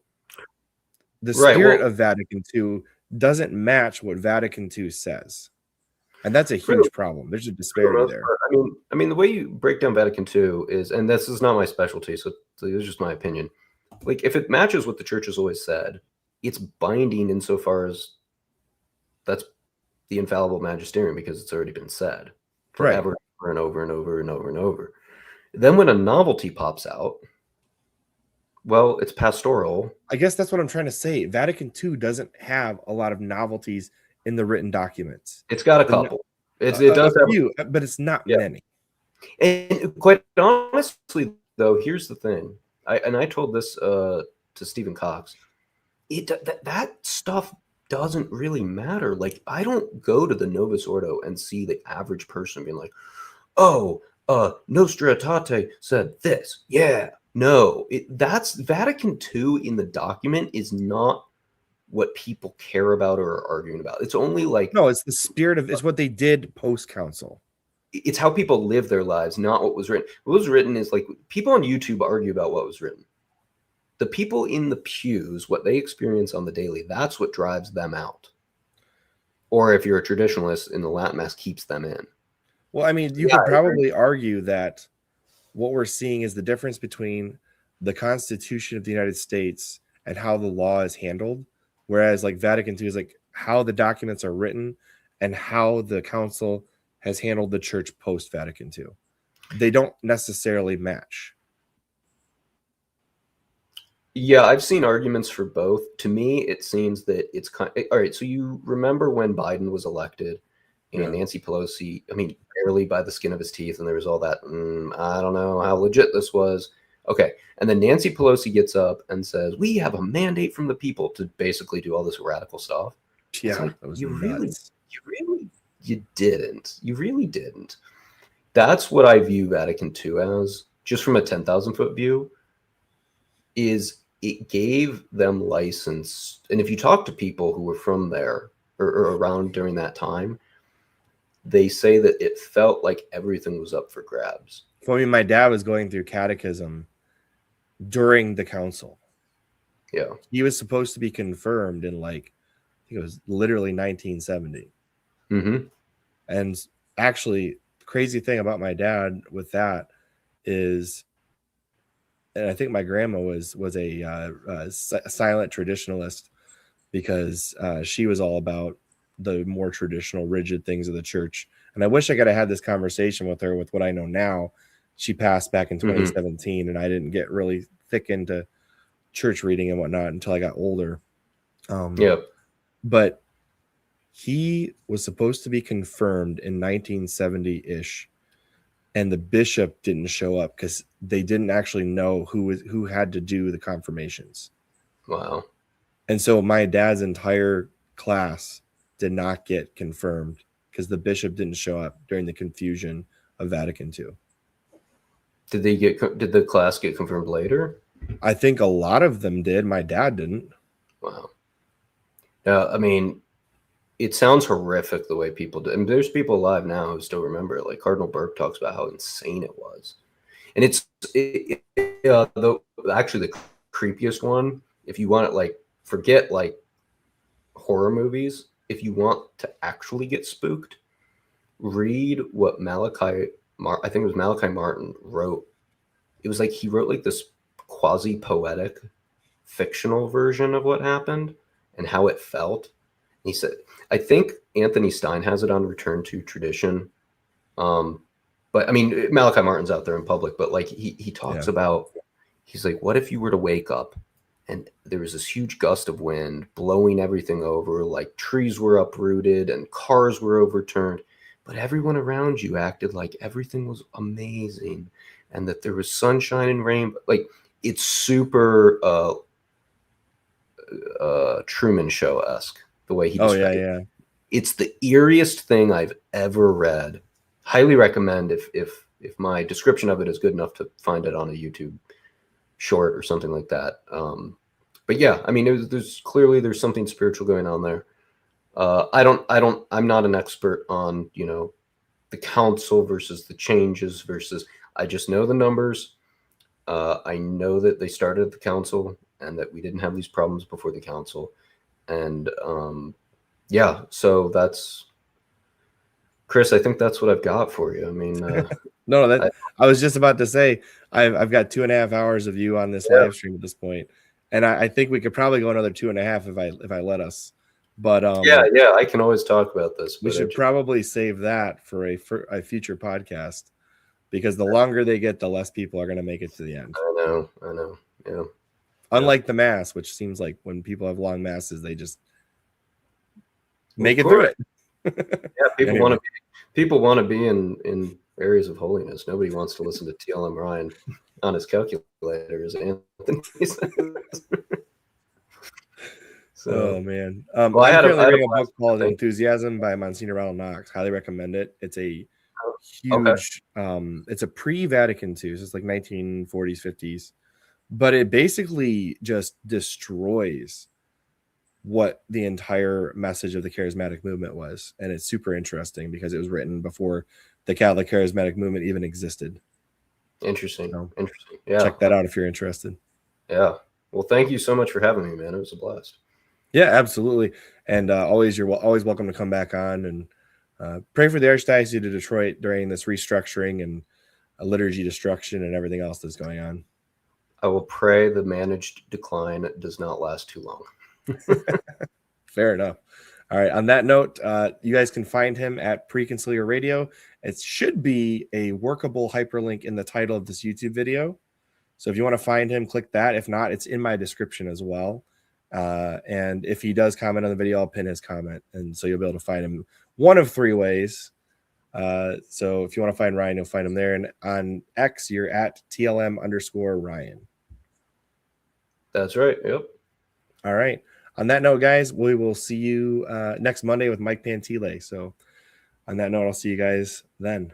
the spirit of Vatican II doesn't match what Vatican II says. And that's a huge problem. There's a disparity there. I mean, the way you break down Vatican II is, and this is not my specialty, so this is just my opinion. Like, if it matches what the church has always said, it's binding insofar as that's the infallible magisterium, because it's already been said forever, right, and over and over and over and over. Then when a novelty pops out, well, it's pastoral. I guess that's what I'm trying to say. Vatican II doesn't have a lot of novelties in the written documents. It's got a couple. It does have a few, but it's not many. And quite honestly, though, here's the thing. I told this to Stephen Cox. That stuff doesn't really matter. Like, I don't go to the Novus Ordo and see the average person being like, "Oh, Nostra Aetate said this." Yeah, no, that's Vatican II in the document is not what people care about or are arguing about. It's only like, no, it's the spirit of, it's what they did post council. It's how people live their lives, not what was written. What was written is like, people on YouTube argue about what was written. The people in the pews, what they experience on the daily, that's what drives them out. Or if you're a traditionalist in the Latin Mass, keeps them in. Well, I mean, you could probably argue that what we're seeing is the difference between the Constitution of the United States and how the law is handled. Whereas like Vatican II is like how the documents are written and how the council has handled the church post Vatican II. They don't necessarily match. Yeah, I've seen arguments for both. To me, it seems that it's kind of, all right. So you remember when Biden was elected and Nancy Pelosi, I mean, barely by the skin of his teeth, and there was all that, I don't know how legit this was. Okay. And then Nancy Pelosi gets up and says, we have a mandate from the people to basically do all this radical stuff. Yeah, like, that was you nuts. really didn't. That's what I view Vatican II as, just from a 10,000 foot view, is it gave them license. And if you talk to people who were from there or around during that time, they say that it felt like everything was up for grabs. For me, my dad was going through catechism during the council. Yeah. He was supposed to be confirmed in like, I think it was literally 1970. Mm-hmm. And actually, the crazy thing about my dad with that is, and I think my grandma was a silent traditionalist, because she was all about the more traditional, rigid things of the church. And I wish I could have had this conversation with her with what I know now. She passed back in 2017, and I didn't get really thick into church reading and whatnot until I got older. Yeah. But he was supposed to be confirmed in 1970-ish, and the bishop didn't show up because they didn't actually know who had to do the confirmations. Wow. And so my dad's entire class did not get confirmed because the bishop didn't show up during the confusion of Vatican II. Did the class get confirmed later? I think a lot of them did. My dad didn't. Wow. I mean, it sounds horrific the way people do. I mean, there's people alive now who still remember it. Like Cardinal Burke talks about how insane it was. And actually the creepiest one, if you want it, like, forget like horror movies, if you want to actually get spooked, read what I think it was Malachi Martin wrote. It was like he wrote like this quasi-poetic fictional version of what happened and how it felt. He said, I think Anthony Stein has it on Return to Tradition. But I mean, Malachi Martin's out there in public, but like he talks about, he's like, what if you were to wake up and there was this huge gust of wind blowing everything over, like trees were uprooted and cars were overturned, but everyone around you acted like everything was amazing and that there was sunshine and rain. Like, it's super Truman Show-esque the way he described it. Yeah. It's the eeriest thing I've ever read. Highly recommend if my description of it is good enough to find it on a YouTube short or something like that. But yeah, I mean, there's clearly something spiritual going on there. I'm not an expert on, the council versus the changes versus, I just know the numbers. I know that they started at the council and that we didn't have these problems before the council. And yeah, so that's, Chris, I think that's what I've got for you. I mean, I was just about to say, I've got 2.5 hours of you on this live stream at this point, and I think we could probably go another 2.5 if I let us. But yeah, I can always talk about this. We should probably save that for a future podcast, because the longer they get, the less people are going to make it to the end. I know. Yeah. Unlike the mass, which seems like when people have long masses, they just make it through it. Yeah, people want to be in areas of holiness. Nobody wants to listen to TLM Ryan on his calculator, as Anthony says. So, oh man, well, I'm currently reading a book called Enthusiasm by Monsignor Ronald Knox. Highly recommend it. It's a huge, it's a pre-Vatican II, so it's like 1940s, 50s, but it basically just destroys what the entire message of the charismatic movement was. And it's super interesting because it was written before the Catholic charismatic movement even existed. Interesting. So, interesting. Yeah. Check that out if you're interested. Yeah. Well, thank you so much for having me, man. It was a blast. Yeah, absolutely. And you're always welcome to come back on and pray for the Archdiocese of Detroit during this restructuring and liturgy destruction and everything else that's going on. I will pray the managed decline does not last too long. Fair enough. All right. On that note, you guys can find him at Preconciliar Radio. It should be a workable hyperlink in the title of this YouTube video. So if you want to find him, click that. If not, it's in my description as well. And if he does comment on the video, I'll pin his comment. And so you'll be able to find him one of 3 ways. So if you want to find Ryan, you'll find him there. And on X, you're at TLM_Ryan. That's right. Yep. All right. On that note, guys, we will see you next Monday with Mike Pantile. So on that note, I'll see you guys then.